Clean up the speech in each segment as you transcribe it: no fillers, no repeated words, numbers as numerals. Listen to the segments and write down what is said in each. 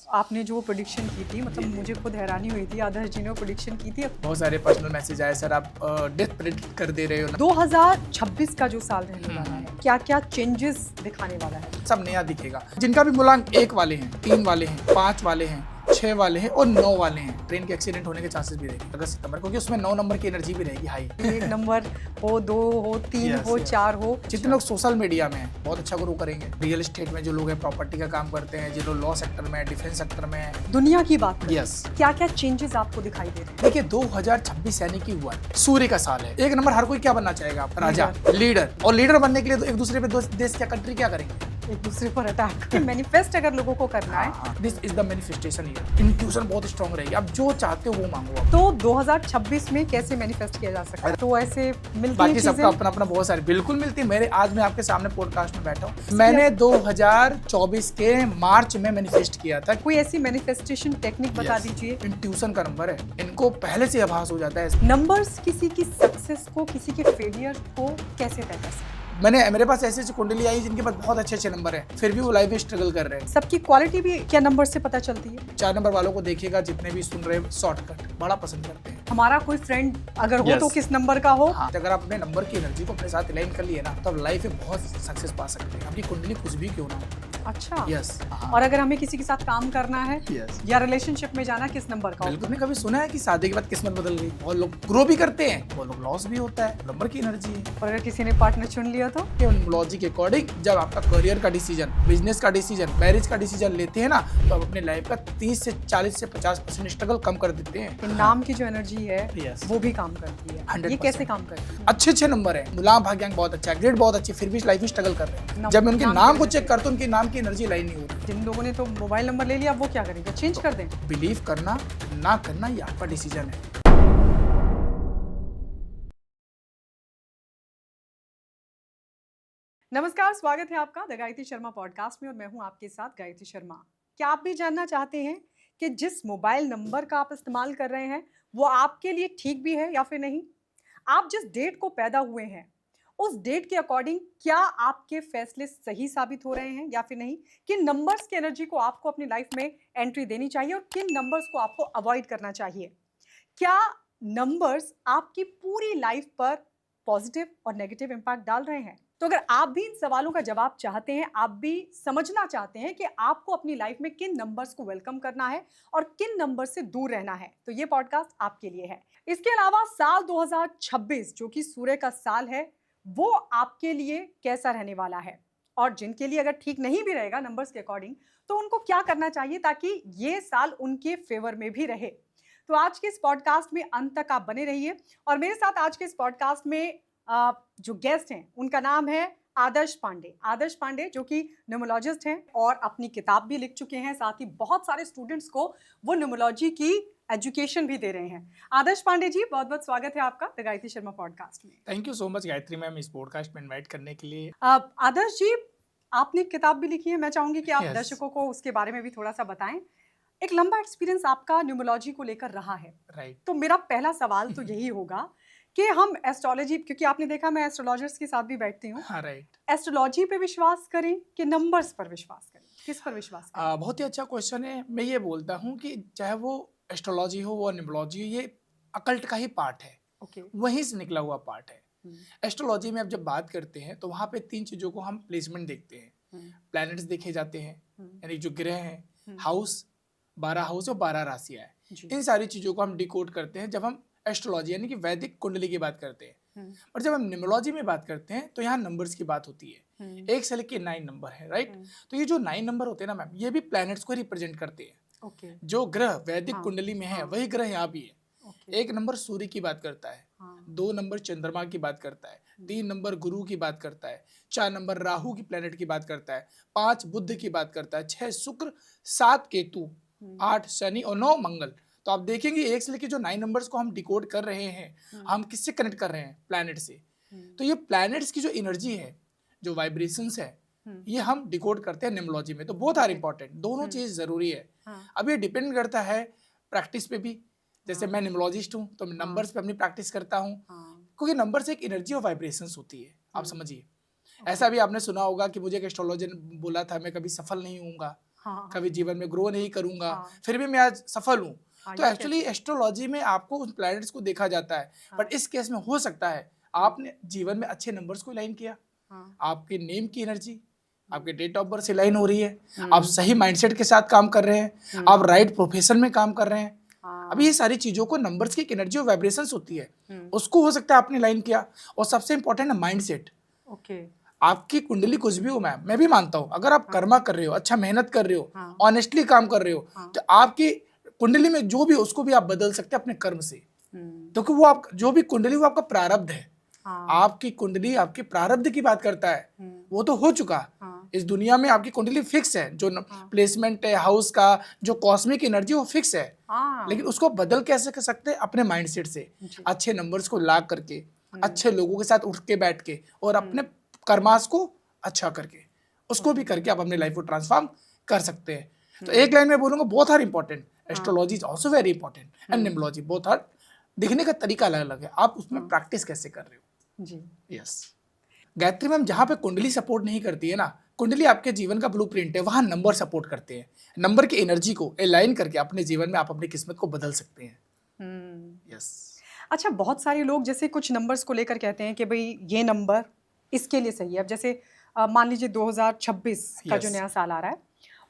आपने जो प्रेडिक्शन की थी, मतलब मुझे खुद हैरानी हुई थी, आदर्श जी ने प्रेडिक्शन की थी। बहुत सारे पर्सनल मैसेज आए, सर आप डेथ प्रेडिक्ट कर दे रहे हो ना। 2026 का जो साल रहने वाला है, क्या क्या चेंजेस दिखाने वाला है? सब नया दिखेगा। जिनका भी मूलांक 1 वाले हैं, 3 वाले हैं, 5 वाले हैं, 6 वाले हैं और 9 वाले हैं, ट्रेन के एक्सीडेंट होने के चांसेस भी रहेंगे अगस्त सितंबर, क्योंकि उसमें 9 नंबर की एनर्जी भी रहेगी हाई। 1 नंबर हो, 2 हो, 3 हो, 4 हो। जितने लोग सोशल मीडिया में हैं बहुत अच्छा ग्रो करेंगे। रियल एस्टेट में जो लोग हैं, प्रॉपर्टी का काम करते हैं, जो लोग लॉ सेक्टर में, डिफेंस सेक्टर में हैं। दुनिया की बात करें, यस, क्या क्या चेंजेस आपको दिखाई दे रहे हैं? देखिए 2026 यानी कि हुआ सूर्य का साल है। 1 नंबर हर कोई क्या बनना चाहेगा? आप राजा, लीडर। और लीडर बनने के लिए तो एक दूसरे पे देश क्या कंट्री क्या करेंगे? एक दूसरे पर अटैक। मैनिफेस्ट अगर लोगों को करना है, this is the manifestation year. Intuition बहुत स्ट्रांग रहेगी, आप जो चाहते हो वो मांगो आप। तो 2026 में कैसे मैनिफेस्ट किया जा सकता है? तो ऐसे मिलती बाकी हैं सबका चीजें? अपना अपना बहुत सारे बिल्कुल मिलती है। मेरे आज मैं आपके सामने पॉडकास्ट में बैठा हूँ। मैंने 2024 के मार्च में मैनिफेस्ट किया था। कोई ऐसी मैनिफेस्टेशन टेक्निक बता दीजिए। इंट्यूशन का नंबर है, इनको पहले से आभास हो जाता है। नंबर्स किसी की सक्सेस को, किसी के फेलियर को कैसे तय कर सकते हैं? मेरे पास ऐसी ऐसी कुंडली आई जिनके पास बहुत अच्छे अच्छे नंबर हैं, फिर भी वो लाइफ में स्ट्रगल कर रहे हैं। सबकी क्वालिटी भी क्या नंबर से पता चलती है? 4 नंबर वालों को देखिएगा, जितने भी सुन रहे हैं शॉर्टकट बड़ा पसंद करते हैं। हमारा कोई फ्रेंड अगर हो Yes. तो किस नंबर का हो? हाँ, अगर आप अपने नंबर की एनर्जी को अपने साथ अलाइन कर लिए ना, तो आप लाइफ में बहुत सक्सेस पा सकते हैं। आपकी कुंडली कुछ भी क्यों ना हो। अच्छा। यस। और अगर हमें किसी के साथ काम करना है यस, या रिलेशनशिप में जाना, किस नंबर का हो? बिल्कुल। ने कभी सुना है कि शादी के बाद किस्मत बदल गई? बहुत लोग ग्रो भी करते हैं, बहुत लोग लॉस भी होता है। नंबर की एनर्जी है। और अगर किसी ने पार्टनर चुन लिया तो? न्यूमरोलॉजी के अकॉर्डिंग जब आपका करियर का डिसीजन, बिजनेस का डिसीजन, मैरिज का डिसीजन लेते हैं ना, तो आप अपने लाइफ का 30 से 40 से 50% स्ट्रगल कम कर देते हैं। तो नाम की जो एनर्जी है Yes. वो भी काम करती है। 100%। ये कैसे काम करती है? अच्छे अच्छे नंबर है, मुलाम भाग्यांक बहुत अच्छा है, ग्रेड बहुत अच्छी, फिर भी लाइफ में स्ट्रगल कर रहे हैं। नाम- जब मैं उनके नाम नाम की को वजह चेक करता हूँ, उनके नाम की एनर्जी लाइन नहीं होती। जिन लोगों ने तो मोबाइल नंबर ले लिया, अब वो क्या करेंगे? चेंज कर दें? बिलीव करना ना करना ये आपका डिसीजन है। नमस्कार, स्वागत है आपका द गायत्री शर्मा पॉडकास्ट में और मैं हूं आपके साथ गायत्री शर्मा। क्या आप भी जानना चाहते हैं कि जिस मोबाइल नंबर का आप इस्तेमाल कर रहे हैं वो आपके लिए ठीक भी है या फिर नहीं? आप जिस डेट को पैदा हुए हैं उस डेट के अकॉर्डिंग क्या आपके फैसले सही साबित हो रहे हैं या फिर नहीं? किन नंबर्स की एनर्जी को आपको अपनी लाइफ में एंट्री देनी चाहिए और किन नंबर्स को आपको अवॉइड करना चाहिए? क्या नंबर्स आपकी पूरी लाइफ पर पॉजिटिव और नेगेटिव इंपैक्ट डाल रहे हैं? तो अगर आप भी इन सवालों का जवाब चाहते हैं, आप भी समझना चाहते हैं कि आपको अपनी लाइफ में किन नंबर्स को वेलकम करना है और किन नंबर से दूर रहना है, तो ये पॉडकास्ट आपके लिए है। इसके अलावा साल 2026 जो कि सूर्य का साल है, वो आपके लिए कैसा रहने वाला है और जिनके लिए अगर ठीक नहीं भी रहेगा नंबर्स के अकॉर्डिंग, तो उनको क्या करना चाहिए ताकि ये साल उनके फेवर में भी रहे। तो आज के इस पॉडकास्ट में अंत तक आप बने रहिए और मेरे साथ आज के इस पॉडकास्ट में जो गेस्ट हैं उनका नाम है आदर्श पांडे। आदर्श पांडे जो कि न्यूमरोलॉजिस्ट हैं और अपनी किताब भी लिख चुके हैं, साथ ही बहुत सारे स्टूडेंट्स को वो न्यूमरोलॉजी की एजुकेशन भी दे रहे हैं। आदर्श पांडे जी, बहुत बहुत स्वागत है आपका द गायत्री शर्मा पॉडकास्ट में। Thank you so much Gayatri ma'am इस पॉडकास्ट में इनवाइट करने के लिए। आदर्श जी, आपने एक किताब भी लिखी है, मैं चाहूंगी कि आप Yes. दर्शकों को उसके बारे में भी थोड़ा सा बताएं। एक लंबा एक्सपीरियंस आपका न्यूमरोलॉजी को लेकर रहा है, राइट। तो मेरा पहला सवाल तो यही होगा कि हम एस्ट्रोलॉजी, क्योंकि आपने देखा मैं एस्ट्रोलॉजर्स के साथ भी बैठती हूँ, हाँ, राइट। एस्ट्रोलॉजी पे विश्वास करें कि नंबर्स पर विश्वास करें? किस पर विश्वास करें? बहुत ही अच्छा क्वेश्चन है। मैं ये बोलता हूँ कि चाहे वो एस्ट्रोलॉजी हो वो न्यूमरोलॉजी हो, ये अकल्ट का ही पार्ट है, ओके। वहीं से निकला हुआ पार्ट है। एस्ट्रोलॉजी में अब जब बात करते हैं तो वहाँ पे 3 चीज़ों को हम प्लेसमेंट देखते हैं। प्लैनेट्स देखे जाते हैं, यानी जो ग्रह हैं, हाउस, 12 हाउस और 12 राशियाँ हैं। इन सारी चीज़ों को हम डिकोड करते हैं जब हम एस्ट्रोलॉजी यानी कि वैदिक कुंडली की बात करते हैं। और जब हम न्यूमरोलॉजी में बात करते हैं तो यहाँ नंबर्स की बात होती है। 1 से लेकर 9 नंबर है, राइट। तो ये जो 9 नंबर होते हैं ना मैम, ये भी प्लैनेट्स को रिप्रेजेंट करते हैं। ओके। जो ग्रह वैदिक कुंडली में है वही ग्रह यहाँ भी है। 1 नंबर सूर्य की बात करता है, 2 नंबर चंद्रमा की बात करता है, 3 नंबर गुरु की बात करता है, 4 नंबर राहु की प्लेनेट की बात करता है, 5 बुध की बात करता है, 6 शुक्र, 7 केतु, 8 शनि और 9 मंगल। तो आप देखेंगे 1 से लेकर जो 9 नंबर्स को हम डिकोड कर रहे हैं, हम किससे कनेक्ट कर रहे हैं? प्लैनेट से। तो ये प्लैनेट्स की जो एनर्जी है, जो वाइब्रेशंस है, ये हम डिकोड करते हैं न्यूमरोलॉजी में। तो बहुत आर इंपॉर्टेंट, दोनों चीज जरूरी है। अब ये डिपेंड करता है प्रैक्टिस पे भी। जैसे मैं न्यूमरोलॉजिस्ट हूँ तो मैं नंबर्स पे अपनी प्रैक्टिस करता हूँ, क्योंकि नंबर से एक एनर्जी और वाइब्रेशंस होती है, आप समझिए। ऐसा भी आपने सुना होगा कि मुझे एक एस्ट्रोलॉजर ने बोला था मैं कभी सफल नहीं होऊंगा, हाँ, कभी जीवन में ग्रो नहीं करूंगा, हाँ, फिर भी मैं आज सफल हूँ। हाँ, तो ये एक्चुअली कैसे? एस्ट्रोलॉजी में आपको उन प्लैनेट्स को देखा जाता है, हाँ, बट इस केस में हो सकता है आपने जीवन में अच्छे नंबर्स को अलाइन किया, हाँ, आपके नेम की एनर्जी आपके डेट ऑफ बर्थ से अलाइन हो रही है, आप हम्म, सही माइंडसेट के साथ काम कर रहे हैं, आप राइट प्रोफेशन में काम कर रहे हैं। अभी ये हाँ, सारी चीजों को नंबर्स की एक एनर्जी और वाइब्रेशंस होती है, हम्म, उसको हो सकता है आपने लाइन किया। और सबसे इंपॉर्टेंट है माइंडसेट। ओके, आपकी कुंडली कुछ भी हो मैम, मैं भी मानता हूं, अगर आप हाँ, कर्मा कर रहे हो, अच्छा मेहनत कर रहे हो, हाँ, ऑनेस्टली काम कर रहे हो, हाँ, तो आपकी कुंडली में जो भी उसको भी आप बदल सकते हैं अपने कर्म से, हम्म, क्योंकि वो आप जो भी कुंडली वो आपका प्रारब्ध है। हाँ, आपकी कुंडली आपके प्रारब्ध की बात करता है, वो तो हो चुका। हाँ, इस दुनिया में आपकी कुंडली फिक्स है, जो हाँ, प्लेसमेंट है हाउस का, जो कॉस्मिक एनर्जी वो फिक्स है। हाँ, लेकिन उसको बदल कैसे कर सकते हैं? अपने माइंडसेट से, जी, अच्छे नंबर्स को ला करके, हम्म, अच्छे लोगों के साथ उठ के बैठ के, और अपने कर्मास को अच्छा करके, उसको भी करके आप अपने लाइफ को ट्रांसफॉर्म कर सकते हैं। तो एक लाइन में बोलूंगा, both are important, astrology is also very important and numerology, both are. दिखने का तरीका अलग अलग है, आप उसमें प्रैक्टिस कैसे कर रहे हो। जी, यस गायत्री मैम, जहाँ पे कुंडली सपोर्ट नहीं करती है ना, कुंडली आपके जीवन का ब्लूप्रिंट है, वहां नंबर सपोर्ट करते हैं। नंबर की एनर्जी को अलाइन करके अपने जीवन में आप अपनी किस्मत को बदल सकते हैं। हम्म। यस अच्छा, बहुत सारे लोग जैसे कुछ नंबर्स को लेकर कहते हैं कि भाई ये नंबर इसके लिए सही है। अब जैसे मान लीजिए 2026 का जो यस नया साल आ रहा है,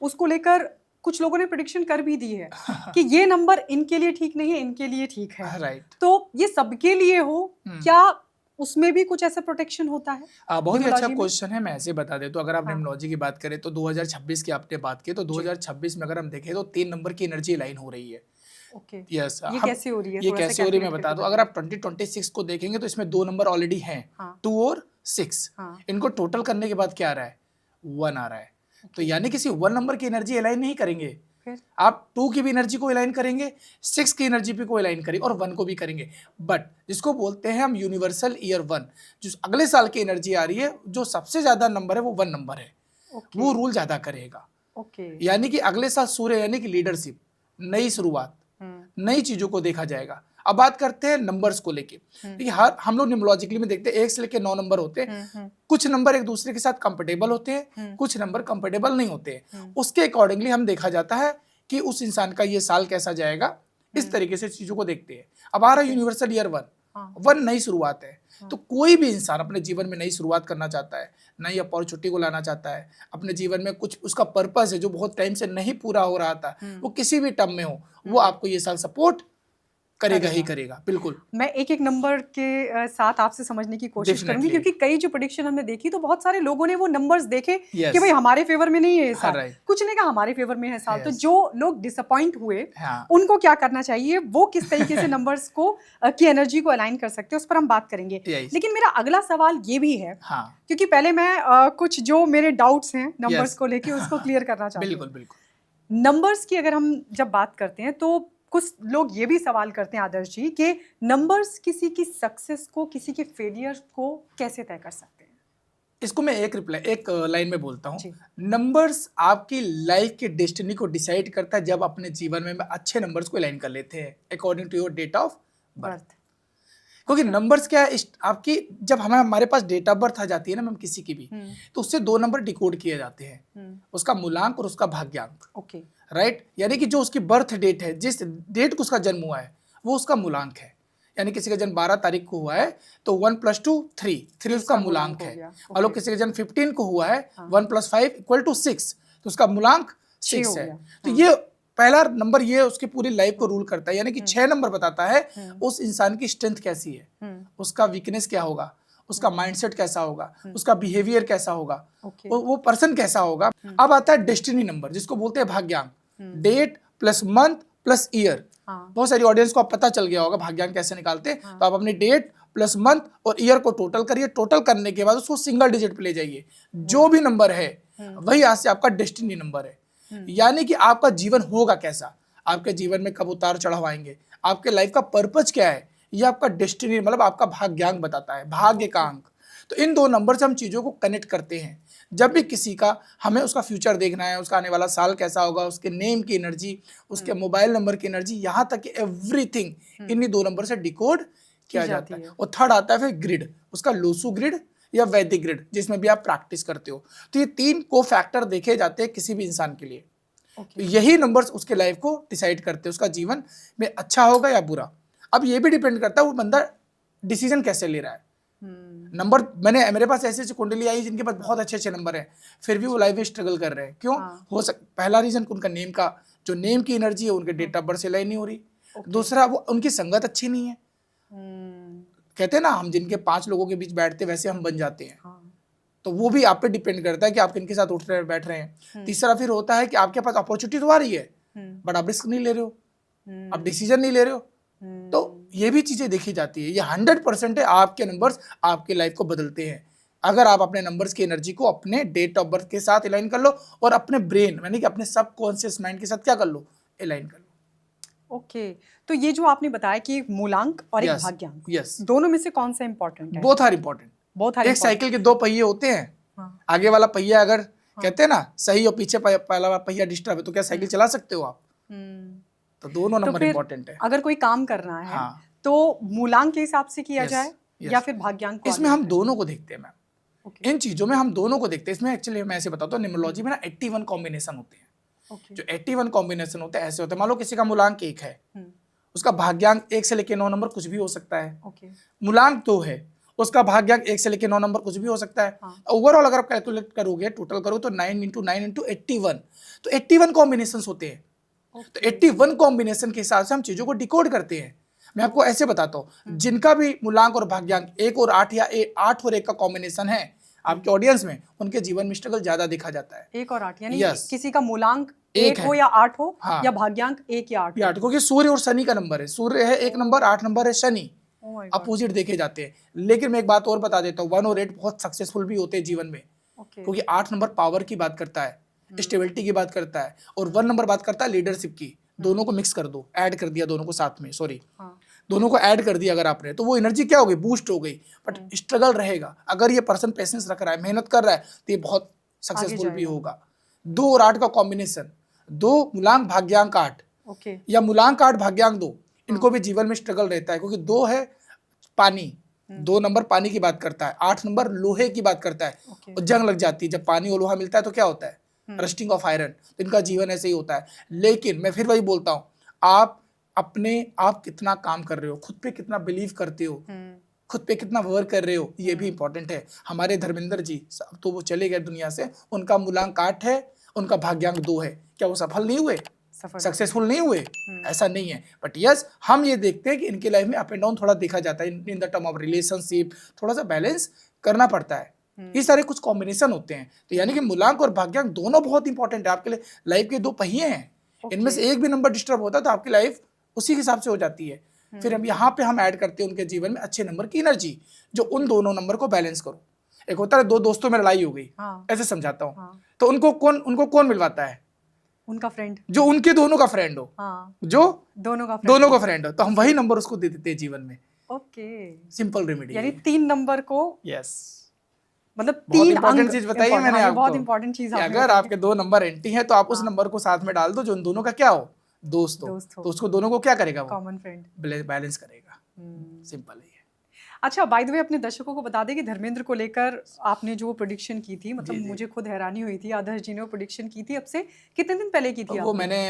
उसको लेकर कुछ लोगों ने प्रिडिक्शन कर भी दी है कि ये नंबर इनके लिए ठीक नहीं है, इनके लिए ठीक है। राइट। तो ये सबके लिए हो, क्या उसमें भी कुछ ऐसा प्रोटेक्शन होता है बहुत ही अच्छा न्यूमरोलॉजी में? क्वेश्चन है, मैं ऐसे बता देता हूँ। अगर आप हाँ, न्यूमरोलॉजी की बात करें तो 2026 की आपने बात की, तो जी, 2026 में अगर हम देखें तो 3 नंबर की एनर्जी लाइन हो रही है। ओके। यस ये हम कैसे हो रही है? ये थोड़ा-सा कैसे हो रही है मैं कैलकुलेट बता करके दूं। अगर बताइए। आप 2026 को देखेंगे तो इसमें 2 नंबर ऑलरेडी हैं, हाँ, 2 और 6। हाँ, इनको टोटल करने के बाद क्या आ रहा है? 1 आ रहा है। तो ओके, यानी किसी 1 नंबर की एनर्जी अलाइन नहीं करेंगे, फिर? आप 2 की भी एनर्जी को अलाइन करेंगे, 6 की एनर्जी पे को अलाइन करेंगे और 1 को भी करेंगे। बट जिसको बोलते हैं हम यूनिवर्सल ईयर 1, जो अगले साल की एनर्जी आ रही है, जो सबसे ज्यादा नंबर है वो 1 नंबर है, ओके, वो रूल ज्यादा करेगा। ओके, यानी कि अगले साल सूर्य यानी कि लीडरशिप, नई शुरुआत, हुँ, नई चीजों को देखा जाएगा। अब बात करते हैं नंबर्स को लेके। देखिए हर हम लोग न्यूमरोलॉजिकली में देखते हैं 1 से लेके 9 नंबर होते हैं। हुँ, कुछ नंबर एक दूसरे के साथ कंफर्टेबल होते हैं, हुँ, कुछ नंबर कंफर्टेबल नहीं होते हैं। हुँ, उसके अकॉर्डिंगली हम देखा जाता है कि उस इंसान का ये साल कैसा जाएगा, इस हुँ, तरीके से चीजों को देखते हैं। अब आ रहा है ओके, यूनिवर्सल ईयर 1, हाँ, 1 नई शुरुआत है। हाँ, तो कोई भी इंसान अपने जीवन में नई शुरुआत करना चाहता है, नई अपॉर्चुनिटी को लाना चाहता है, अपने जीवन में कुछ उसका पर्पस है जो बहुत टाइम से नहीं पूरा हो रहा था, हुँ, वो किसी भी टर्म में हो, वो आपको ये साल सपोर्ट करेगा ही करेगा। करेगा, बिल्कुल। मैं एक-एक नंबर के साथ आपसे समझने की कोशिश करूँगी, डेफिनेटली। क्योंकि कई जो प्रेडिक्शन हमने देखी तो बहुत सारे लोगों ने वो नंबर्स देखे कि भाई यस। हमारे फेवर में नहीं है ये साल, राइट। कुछ ने कहा हमारे फेवर में है साल। तो यस। जो लोग डिसअपॉइंट हुए, हाँ। उनको क्या करना चाहिए? वो किस तरीके से नंबर्स को की एनर्जी को अलाइन कर सकते हैं, उस पर हम बात करेंगे। यस। लेकिन मेरा अगला सवाल ये भी है, हाँ। क्योंकि पहले मैं कुछ जो मेरे डाउट्स हैं नंबर्स यस। को लेके उसको क्लियर करना चाहती हूँ। बिल्कुल बिल्कुल। नंबर्स की अगर हम जब बात करते हैं तो कुछ लोग ये भी सवाल करते हैं आदर्श जी कि नंबर्स किसी की सक्सेस को, किसी के फेलियर को कैसे तय कर सकते हैं? इसको मैं एक लाइन में बोलता हूँ। जी, नंबर्स आपकी लाइफ की डेस्टिनी को डिसाइड करता है जब अपने जीवन में अच्छे नंबर्स को अलाइन कर लेते हैं according to your date of birth. Birth. क्योंकि अच्छा। नंबर्स क्या है, आपकी जब हमारे पास डेट ऑफ बर्थ आ जाती है ना मैम किसी की भी, हुँ, तो उससे 2 नंबर डिकोड किए जाते हैं, हुँ, उसका मूलांक और उसका भाग्यांक। ओके, राइट, यानी कि जो उसकी बर्थ डेट है, जिस डेट को उसका जन्म हुआ है, वो उसका मूलांक है। यानी किसी का जन्म 12 तारीख को हुआ है तो 1 + 2 3 उसका मूलांक हो है। गया, और लोग ओके, किसी का जन्म 15 को हुआ है, हाँ, 1 + 5 = 6, तो उसका मूलांक 6 हो 6 है। गया, तो हाँ, ये पहला नंबर ये उसकी पूरी लाइफ को रूल करता है, यानी कि हुँ, 6 नंबर बताता है हुँ, उस इंसान की स्ट्रेंथ कैसी है, हुँ, उसका वीकनेस क्या होगा, उसका माइंडसेट कैसा होगा, उसका बिहेवियर कैसा होगा, ओके, वो पर्सन कैसा होगा। अब आता है डेस्टिनी नंबर जिसको बोलते हैं भाग्यांक, date plus month plus year. हाँ, बहुत सारी ऑडियंस को अब पता चल गया होगा भाग्यांक कैसे निकालते हैं। हाँ, तो आप अपनी डेट प्लस मंथ और ईयर को टोटल करिए, टोटल करने के बाद उसको सिंगल डिजिट पे ले जाइए, जो भी नंबर है वही आज से आपका डेस्टिनी नंबर है। यानी कि आपका जीवन होगा कैसा, आपके जीवन में कब उतार चढ़ाव आएंगे, आपके लाइफ का पर्पज क्या है, ये आपका डेस्टिनी मतलब आपका भाग्यांक बताता है, भाग्य का अंक। तो इन 2 नंबर से हम चीजों को कनेक्ट करते हैं। जब भी किसी का हमें उसका फ्यूचर देखना है, उसका आने वाला साल कैसा होगा, उसके नेम की एनर्जी, उसके मोबाइल नंबर की एनर्जी, यहाँ तक कि एवरीथिंग इन्हीं 2 नंबर से डिकोड किया जाता है। और थर्ड आता है फिर ग्रिड, उसका लोसू ग्रिड या वैदिक ग्रिड, जिसमें भी आप प्रैक्टिस करते हो। तो ये 3 को फैक्टर देखे जाते हैं किसी भी इंसान के लिए। तो यही नंबर्स उसके लाइफ को डिसाइड करते हैं, उसका जीवन में अच्छा होगा या बुरा। अब ये भी डिपेंड करता है वो बंदा डिसीजन कैसे ले रहा है। नंबर मेरे पास ऐसे ऐसे कुंडली आई जिनके पास बहुत अच्छे अच्छे नंबर हैं, फिर भी वो लाइफ में स्ट्रगल कर रहे हैं। क्यों? पहला रीजन उनका नेम का, जो नेम की एनर्जी है उनके डेट ऑफ बर्थ से लाइन नहीं हो रही। दूसरा, वो उनकी संगत अच्छी नहीं है। कहते हैं ना, हम जिनके 5 लोगों के बीच बैठते वैसे हम बन जाते हैं। तो वो भी आप पे डिपेंड करता है कि आप किनके साथ उठ रहे बैठ रहे हैं। तीसरा फिर होता है कि आपके पास अपॉर्चुनिटी तो आ रही है बट आप रिस्क नहीं ले रहे हो, आप डिसीजन नहीं ले रहे हो। तो ये भी चीजें देखी जाती है। ये 100% है, आपके नंबर्स आपके लाइफ को बदलते हैं। अगर आप अपने नंबर्स की एनर्जी को अपने डेट ऑफ बर्थ के साथ अलाइन कर लो और अपने ब्रेन यानी कि अपने सबकॉन्शियस माइंड के साथ क्या कर लो, अलाइन कर लो। ओके, तो ये जो आपने बताया कि एक मूलांक और एक भाग्यांक, यस, दोनों में से कौन सा इंपॉर्टेंट है? Both are important. एक साइकिल के 2 पहिए होते हैं। आगे वाला पहिया अगर कहते हैं ना सही और पीछे पहला पहिया डिस्टर्ब है तो क्या साइकिल चला सकते हो आप? तो दोनों नंबर इंपॉर्टेंट है। अगर कोई काम करना है तो मूलांक के हिसाब से किया जाए या फिर भाग्यांक को? इसमें हम दोनों को देखते हैं मैम। इन चीजों में हम दोनों को देखते हैं। इसमें एक्चुअली मैं ऐसे बताता हूँ, न्यूमरोलॉजी में ना 81 कॉम्बिनेशन होते हैं। जो 81 कॉम्बिनेशन होते हैं ऐसे होते हैं, मान लो किसी का मूलांक 1 है, उसका भाग्यांक 1 से लेके 9 नंबर कुछ भी हो सकता है। मूलांक 2 है, उसका भाग्यांक 1 से लेके 9 नंबर कुछ भी हो सकता है। ओवरऑल अगर आप कैलकुलेट करोगे, टोटल करोगे तो 9 × 9 × 81, तो 81 कॉम्बिनेशन होते हैं। तो 81 कॉम्बिनेशन के हिसाब से हम चीजों को डिकोड करते हैं। मैं आपको ऐसे बताता हूँ, जिनका भी मूलांक और भाग्यांक 1 और 8 या 8 और 1 का कॉम्बिनेशन है आपके ऑडियंस में, उनके जीवन में स्ट्रगल ज्यादा देखा जाता है। 1 और 8 यानी किसी का मूलांक 1 हो या 8 हो, या भाग्यांक 1 या 8 हो, क्योंकि सूर्य और शनि का नंबर है। सूर्य है 1 नंबर, 8 नंबर है शनि, अपोजिट देखे जाते हैं। लेकिन मैं एक बात और बता देता हूँ, 1 और 8 बहुत सक्सेसफुल भी होते हैं जीवन में, क्योंकि 8 नंबर पावर की बात करता है, स्टेबिलिटी की बात करता है, और 1 नंबर बात करता है लीडरशिप की। दोनों को मिक्स कर दो, ऐड कर दिया दोनों को साथ में, दोनों को ऐड कर दिया अगर आपने, तो वो एनर्जी क्या हो गई, बूस्ट हो गई। बट स्ट्रगल रहेगा। अगर ये पर्सन पेशेंस रख रहा है, मेहनत कर रहा है, तो ये बहुत सक्सेसफुल भी होगा। 2 और 8 का कॉम्बिनेशन, 2 मूलांक भाग्यांक 8 या मूलांक 8 भाग्यांक 2, इनको भी जीवन में स्ट्रगल रहता है, क्योंकि 2 है पानी, 2 नंबर पानी की बात करता है, 8 नंबर लोहे की बात करता है। और जंग लग जाती है, जब पानी और लोहा मिलता है तो क्या होता है, रस्टिंग ऑफ आयरन। तो इनका जीवन ऐसे ही होता है। लेकिन मैं फिर वही बोलता हूँ, आप अपने आप कितना काम कर रहे हो, खुद पे कितना बिलीव करते हो, खुद पे कितना वर्क कर रहे हो, ये भी इंपॉर्टेंट है। हमारे धर्मेंद्र जी तो वो चले गए दुनिया से, उनका मूलांक 8 है, उनका भाग्यांक 2 है। क्या वो सफल नहीं हुए, सक्सेसफुल नहीं हुए? ऐसा नहीं है। बट यस, हम ये देखते हैं कि इनकी लाइफ में अप एंड डाउन थोड़ा देखा जाता है। In the term of relationship थोड़ा सा बैलेंस करना पड़ता है। ये सारे कुछ कॉम्बिनेशन होते हैं। तो यानी कि मूलांक और भाग्यांक दोनों बहुत इंपॉर्टेंट है आपके लिए। लाइफ के 2 पहिए हैं, इनमें से एक भी नंबर डिस्टर्ब होता है तो आपकी लाइफ उसी के हिसाब से हो जाती है। फिर हम यहाँ पे हम ऐड करते हैं उनके जीवन में अच्छे नंबर की एनर्जी, जो उन दोनों नंबर को बैलेंस करो। एक होता है 2 दोस्तों में लड़ाई हो गई, ऐसे समझाता हूँ, तो उनको कौन मिलवाता है? उनका फ्रेंड, जो उनके दोनों का फ्रेंड हो, जो दोनों का फ्रेंड हो, तो हम वही नंबर उसको दे देते हैं जीवन में। सिंपल रेमेडी, यानी 3 नंबर को, यस, मतलब बहुत 3 इंपॉर्टेंट चीज बताइए मैंने आपको, बहुत इंपॉर्टेंट चीज। अगर आपके 2 नंबर एंटी हैं तो आप उस नंबर को साथ में डाल दो जो उन दोनों का क्या हो, दोस्त हो। तो उसको दोनों को क्या करेगा, वो कॉमन फ्रेंड, बैलेंस करेगा। सिंपल है। अच्छा, बाय द वे अपने दर्शकों को बता दें कि धर्मेंद्र को लेकर आपने जो प्रेडिक्शन की थी, मतलब मुझे खुद हैरानी हुई थी। आदर्श जी ने वो प्रेडिक्शन की थी, अब से कितने दिन पहले की थी? वो मैंने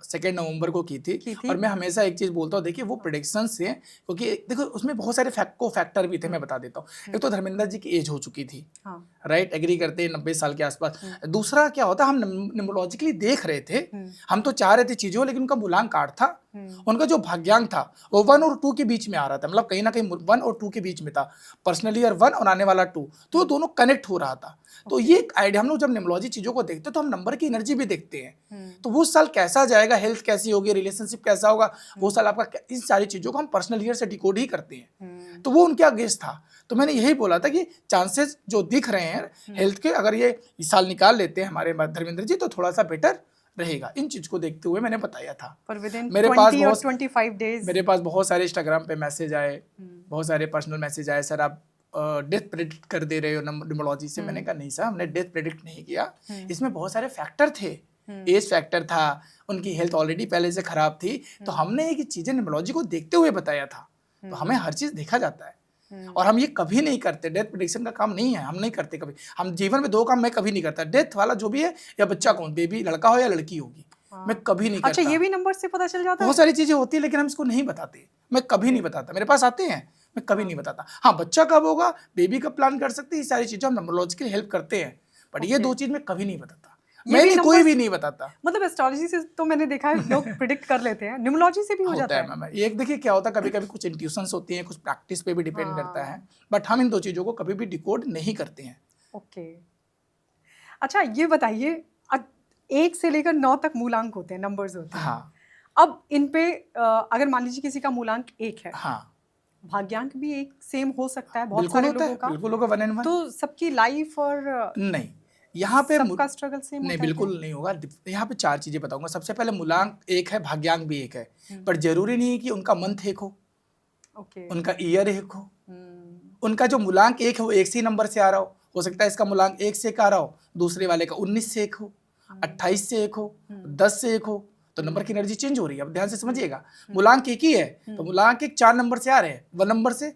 2 नवंबर को की थी। और मैं हमेशा एक चीज बोलता हूँ, देखिए वो प्रेडिक्शन से, क्योंकि देखो उसमें बहुत सारे फैक्टर भी थे, मैं बता देता हूँ। एक तो धर्मेंद्र जी की एज हो चुकी थी, राइट, एग्री करते हैं 90 साल के आसपास। दूसरा क्या होता, हम न्यूमरोलॉजिकली देख रहे थे, हम तो चाह रहे थे चीजों, लेकिन उनका मूलांक 8 था, उनका जो भाग्यांक था वो 1 और 2 के बीच में आ रहा था, मतलब कहीं ना कहीं 1 और 2 के बीच में था। पर्सनल ईयर 1 और आने वाला 2, तो दोनों कनेक्ट हो रहा था। तो ये एक आइडिया, हम लोग जब न्यूमरोलॉजी चीजों को देखते हैं तो हम नंबर की एनर्जी भी देखते हैं। तो वो साल कैसा जाएगा, हेल्थ कैसी होगी, रिलेशनशिप कैसा होगा वो साल आपका, इन सारी चीजों को हम पर्सनल ईयर से डिकोड ही करते हैं। तो वो उनके अगेंस्ट था। तो मैंने यही बोला था कि चांसेस जो दिख रहे हैं हेल्थ के, अगर ये इस साल निकाल लेते हैं हमारे धर्मेंद्र जी, तो थोड़ा सा बेटर रहेगा। इन चीज को देखते हुए मैंने बताया था। मेरे पास 25 डेज मेरे पास बहुत सारे इंस्टाग्राम पे मैसेज आए, बहुत सारे पर्सनल मैसेज आए, सर आप डेथ प्रेडिक्ट कर दे रहे हो न्यूमरोलॉजी से। मैंने कहा नहीं सर, हमने डेथ प्रेडिक्ट नहीं किया, इसमें बहुत सारे फैक्टर थे। एज फैक्टर था, उनकी हेल्थ ऑलरेडी पहले से खराब थी, तो हमने एक चीजें न्यूमरोलॉजी को देखते हुए बताया था। तो हमें हर चीज देखा जाता है, और हम ये कभी नहीं करते। डेथ प्रेडिक्शन का काम नहीं है, हम नहीं करते कभी। हम जीवन में 2 काम मैं कभी नहीं करता, डेथ वाला जो भी है, या बच्चा कौन, बेबी लड़का हो या लड़की होगी, मैं कभी नहीं अच्छा, करता। ये भी नंबर से पता चल जाता है? बहुत सारी चीजें होती है लेकिन हम इसको नहीं बताते, मैं कभी नहीं बताता। मेरे पास आते हैं, मैं कभी नहीं बताता। हाँ, बच्चा कब होगा, बेबी कब प्लान कर सकते हैं, ये सारी चीजें हम नंबरोलॉजिकली हेल्प करते हैं, बट ये दो चीज मैं कभी नहीं बताता। मैं नहीं, कोई भी नहीं बताता। मतलब एस्ट्रोलॉजी से तो मैंने देखा है लोग प्रिडिक्ट कर लेते हैं, न्यूमरोलॉजी से भी हो जाता है? मैम, ये देखिए क्या होता है, कभी कभी कुछ इंट्यूशंस होती हैं, कुछ प्रैक्टिस पे भी डिपेंड करता है, बट हम इन दो चीजों को कभी भी डिकोड नहीं करते हैं। ओके। अच्छा, ये बताइए, 1 से लेकर 9 तक मूलांक होते हैं, नंबर्स होते हैं। हाँ। अब इन पे अगर मान लीजिए किसी का मूलांक 1 है, हाँ, भाग्यांक भी एक सेम हो सकता है बहुत बिल्कुल सारे होता लोगों है, का, बिल्कुल होगा 1 and 1। तो सबकी लाइफ और नहीं, यहाँ पे सबका स्ट्रगल सेम नहीं, होता है क्या? बिल्कुल नहीं होगा। यहाँ पे 4 चीजें बताऊंगा। सबसे पहले मूलांक 1 है, भाग्यांक भी 1 है, पर जरूरी नहीं है कि उनका मंथ 1 हो, ओके। उनका ईयर 1 हो। उनका जो मूलांक 1 है वो 1 से ही नंबर से आ रहा हो सकता है इसका मूलांक 1 से 1 आ रहा हो, दूसरे वाले का 19 से 1 हो, 28 से 1 हो, 10 से 1 हो, तो नंबर की एनर्जी चेंज हो रही है। अब ध्यान से समझिएगा, मूलांक 1 ही है तो मूलांक 1 4 नंबर से आ रहे हैं, 1 नंबर से,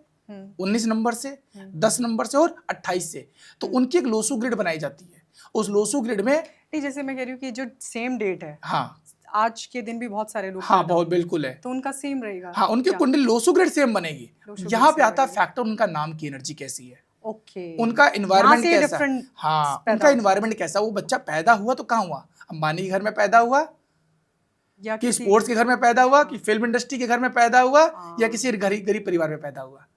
19 नंबर से, 10 नंबर से और 28 से। तो उनकी एक लोसू ग्रिड बनाई जाती है। उस लोसू ग्रिड में, नहीं, जैसे मैं कह रही हूँ कि जो सेम डेट है, हाँ, आज के दिन भी बहुत सारे लोग हाँ, पैदा बहुत हुए हैं, बिल्कुल है, तो उनका सेम रहेगा हाँ, उनकी क्या? कुंडली लोसू ग्रिड सेम बनेगी। लोसू यहाँ ग्रिड पे सेम आता है बनेगी। फैक्टर उनका नाम की एनर्जी कैसी है, ओके। उनका यहाँ इन्वायरमेंट से कैसा, different हाँ, पैदा उनका होता है। इन्वायरमेंट कैसा, वो बच्चा पैदा हुआ तो कहाँ हुआ, अंबानी के घर में पैदा हुआ, या कि किसी स्पोर्ट्स के घर में पैदा हुआ, कि फिल्म इंडस्ट्री के घर में पैदा हुआ, या हाँ। किसी गरीब परिवार में पैदा हुआ।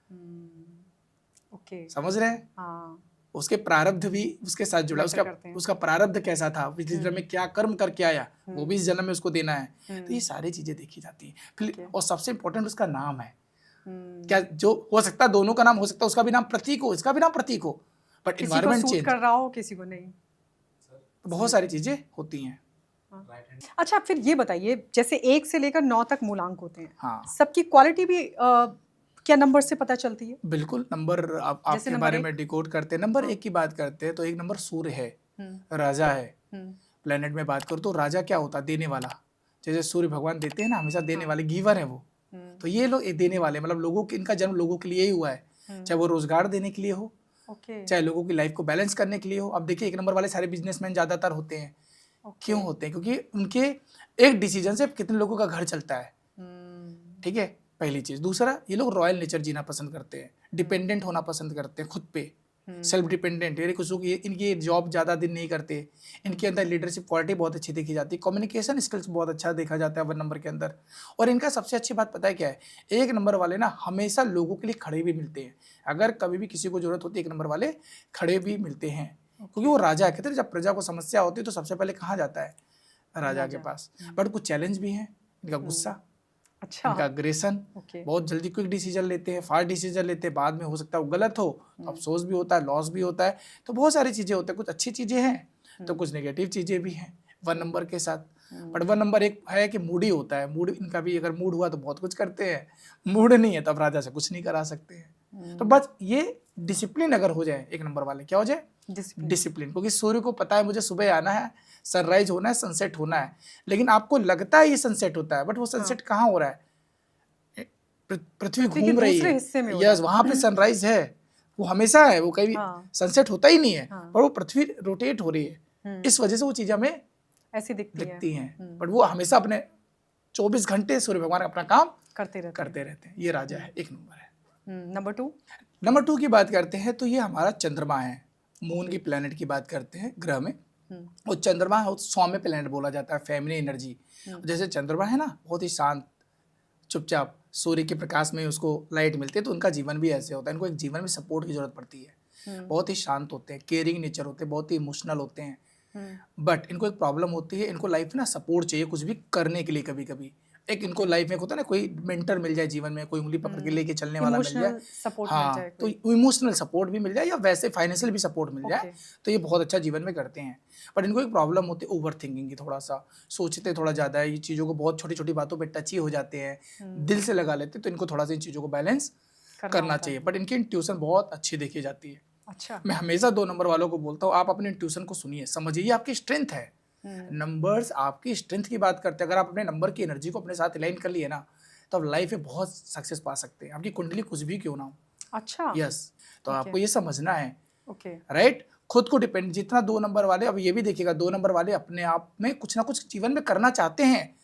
ओके। समझ रहे हैं? हाँ, उसके प्रारब्ध भी उसके साथ जुड़ा, मैटर उसका करते हैं। उसका प्रारब्ध कैसा था, पिछले जन्म में क्या कर्म करके आया, वो भी इस जन्म में उसको देना है। तो ये सारी चीजें देखी जाती हैं। फिर और सबसे इंपॉर्टेंट उसका नाम है। क्या जो हो सकता है, दोनों का नाम हो सकता है, उसका भी नाम प्रतीक हो, इसका भी नाम प्रतीक हो, बट किसी को इन्वायरमेंट सूट चेंज, कर रहा हो, किसी को नहीं। बहुत सारी चीजें होती हैं। अच्छा, फिर ये बताइए, जैसे 1 से लेकर 9 तक मूलांक होते हैं, हाँ, सबकी क्वालिटी भी क्या नंबर से पता चलती है? बिल्कुल। नंबर आपके नंबर बारे 1? में डिकोड करते हैं। नंबर 1 की बात करते हैं तो एक नंबर सूर्य है, राजा है। प्लेनेट में बात करो तो राजा क्या होता है, देने वाला। जैसे सूर्य भगवान देते हैं ना, हमेशा देने वाले, गिवर है वो। तो ये लोग देने वाले, मतलब लोगों के, इनका जन्म लोगों के लिए ही हुआ है, चाहे वो रोजगार देने के लिए हो, चाहे लोगों की लाइफ को बैलेंस करने के लिए हो। अब देखिए, 1 नंबर वाले सारे बिजनेसमैन ज्यादातर होते हैं। क्यों होते हैं? क्योंकि उनके एक डिसीजन से कितने लोगों का घर चलता है। ठीक है, पहली चीज। दूसरा, ये लोग रॉयल नेचर जीना पसंद करते हैं, डिपेंडेंट होना पसंद करते हैं खुद पे, सेल्फ डिपेंडेंट। ये कुछ लोग इनकी जॉब ज़्यादा दिन नहीं करते, इनके अंदर लीडरशिप क्वालिटी बहुत अच्छी देखी जाती है, कम्युनिकेशन स्किल्स बहुत अच्छा देखा जाता है 1 नंबर के अंदर। और इनका सबसे अच्छी बात पता है क्या है, 1 नंबर वाले ना हमेशा लोगों के लिए खड़े भी मिलते हैं। अगर कभी भी किसी को जरूरत होती है, 1 नंबर वाले खड़े भी मिलते हैं, क्योंकि वो राजा है। कहते हैं जब प्रजा को समस्या होती है तो सबसे पहले कहाँ जाता है, राजा के पास। बट कुछ चैलेंज भी है, इनका गुस्सा, अच्छा, इनका अग्रेशन, बहुत जल्दी क्विक डिसीजन लेते हैं, फास्ट डिसीजन लेते हैं, बाद में हो सकता है वो गलत हो तो अफसोस भी होता है, लॉस भी होता है। तो बहुत सारी चीज़ें होती हैं, कुछ अच्छी चीज़ें हैं तो कुछ नेगेटिव चीज़ें भी हैं 1 नंबर के साथ। बट 1 नंबर एक है कि मूडी होता है, मूड इनका भी, अगर मूड हुआ तो बहुत कुछ करते हैं, मूड नहीं है तब राजा से कुछ नहीं करा सकते हैं। तो बस ये डिसिप्लिन अगर हो जाए 1 नंबर वाले, क्या हो जाए, डिसिप्लिन। क्योंकि सूर्य को पता है मुझे सुबह आना है, सनराइज होना है, सनसेट होना है, लेकिन आपको लगता है ये सनसेट होता है, बट वो सनसेट कहाँ हो रहा है, पृथ्वी घूम रही है, यस, वहां पे सनराइज है, वो हमेशा है, वो कहीं सनसेट होता ही नहीं है, पर वो पृथ्वी रोटेट हो रही है, इस वजह से वो चीजें हमें ऐसी दिखती हैं। बट वो हमेशा अपने 24 घंटे सूर्य भगवान अपना काम करते रहते हैं। ये राजा है, 1 नंबर है। नंबर 2 की बात करते हैं तो ये हमारा चंद्रमा है, मून की प्लेनेट की बात करते हैं ग्रह में। और चंद्रमा सौम्य प्लेनेट बोला जाता है, फेमिनिन एनर्जी। जैसे चंद्रमा है ना, बहुत ही शांत, चुपचाप, सूर्य के प्रकाश में उसको लाइट मिलती है, तो उनका जीवन भी ऐसे होता है। इनको एक जीवन में सपोर्ट की जरूरत पड़ती है, बहुत ही शांत होते हैं, केयरिंग नेचर होते हैं, बहुत ही इमोशनल होते हैं। बट इनको एक प्रॉब्लम होती है, इनको लाइफ में ना सपोर्ट चाहिए कुछ भी करने के लिए। कभी कभी एक इनको लाइफ में होता है ना, कोई मेंटर मिल जाए जीवन में, कोई उंगली पकड़ के लेके चलने वाला मिल जाए, हाँ, तो इमोशनल सपोर्ट भी मिल जाए या वैसे फाइनेंशियल भी सपोर्ट मिल जाए, तो ये बहुत अच्छा जीवन में करते हैं। बट इनको एक प्रॉब्लम होती है ओवर थिंकिंग की, थोड़ा सा सोचते थोड़ा ज़्यादा है, ये चीज़ों को बहुत छोटी छोटी बातों पर टची हो जाते हैं, दिल से लगा लेते हैं, तो इनको थोड़ा सा इन चीज़ों को बैलेंस करना चाहिए। बट इनकी इंट्यूशन बहुत अच्छी देखी जाती है। अच्छा, मैं हमेशा 2 नंबर वालों को बोलता हूँ, आप अपने इंट्यूशन को सुनिए, समझिए, ये आपकी स्ट्रेंथ है। नंबर्स आपकी स्ट्रेंथ की बात करते हैं। अगर आप अपने नंबर की एनर्जी को अपने साथ अलाइन कर लिए ना, तो आप लाइफ में बहुत सक्सेस पा सकते हैं, आपकी कुंडली कुछ भी क्यों ना हो। अच्छा, यस, तो आपको ये समझना है, राइट। खुद को डिपेंड, जितना 2 नंबर वाले, अब ये भी देखिएगा 2 नंबर वाले अपने आप में कुछ ना कुछ जीवन में करना चाहते हैं,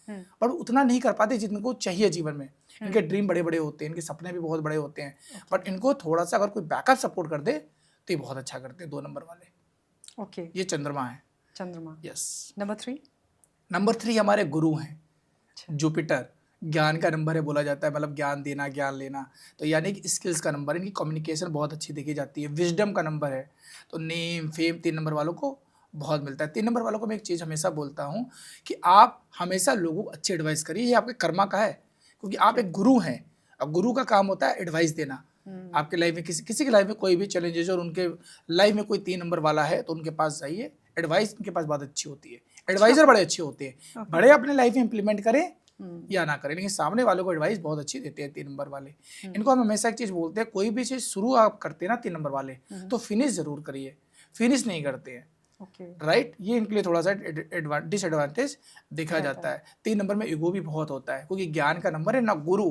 पर उतना नहीं कर पाते जिनको चाहिए जीवन में। इनके ड्रीम बड़े बड़े होते हैं, इनके सपने भी बहुत बड़े होते हैं, बट इनको थोड़ा सा अगर कोई बैकअप सपोर्ट कर दे तो ये बहुत अच्छा करते हैं 2 नंबर वाले। ओके, ये चंद्रमा है। चंद्रमा। यस। नंबर 3 हमारे गुरु हैं, जुपिटर। ज्ञान का नंबर है बोला जाता है, मतलब ज्ञान देना, ज्ञान लेना, तो यानी कि स्किल्स का नंबर है। इनकी कम्युनिकेशन बहुत अच्छी देखी जाती है। विजडम का नंबर है, तो नेम फेम 3 नंबर वालों को बहुत मिलता है। 3 नंबर वालों को मैं एक चीज़ हमेशा बोलता हूँ कि आप हमेशा लोगों को अच्छी एडवाइस करिए, ये आपके कर्मा का है, क्योंकि आप एक गुरु हैं और गुरु का काम होता है एडवाइस देना। आपके लाइफ में किसी की लाइफ में कोई भी चैलेंजेस और उनके लाइफ में कोई 3 नंबर वाला है तो उनके पास जाइए, एडवाइस उनके पास बहुत अच्छी होती है। एडवाइजर बड़े अच्छे होते हैं, बड़े अपने लाइफ में इंप्लीमेंट करें या ना करें, लेकिन सामने वालों को एडवाइस बहुत अच्छी देते हैं 3 नंबर वाले। इनको हम हमेशा एक चीज़ बोलते हैं, कोई भी चीज़ शुरू आप करते हैं ना 3 नंबर वाले, तो फिनिश जरूर करिए, फिनिश नहीं करते हैं। राइट, ये इनके लिए थोड़ा सा डिसएडवांटेज देखा जाता है। 3 नंबर में ईगो भी बहुत होता है, क्योंकि ज्ञान का नंबर है ना गुरु।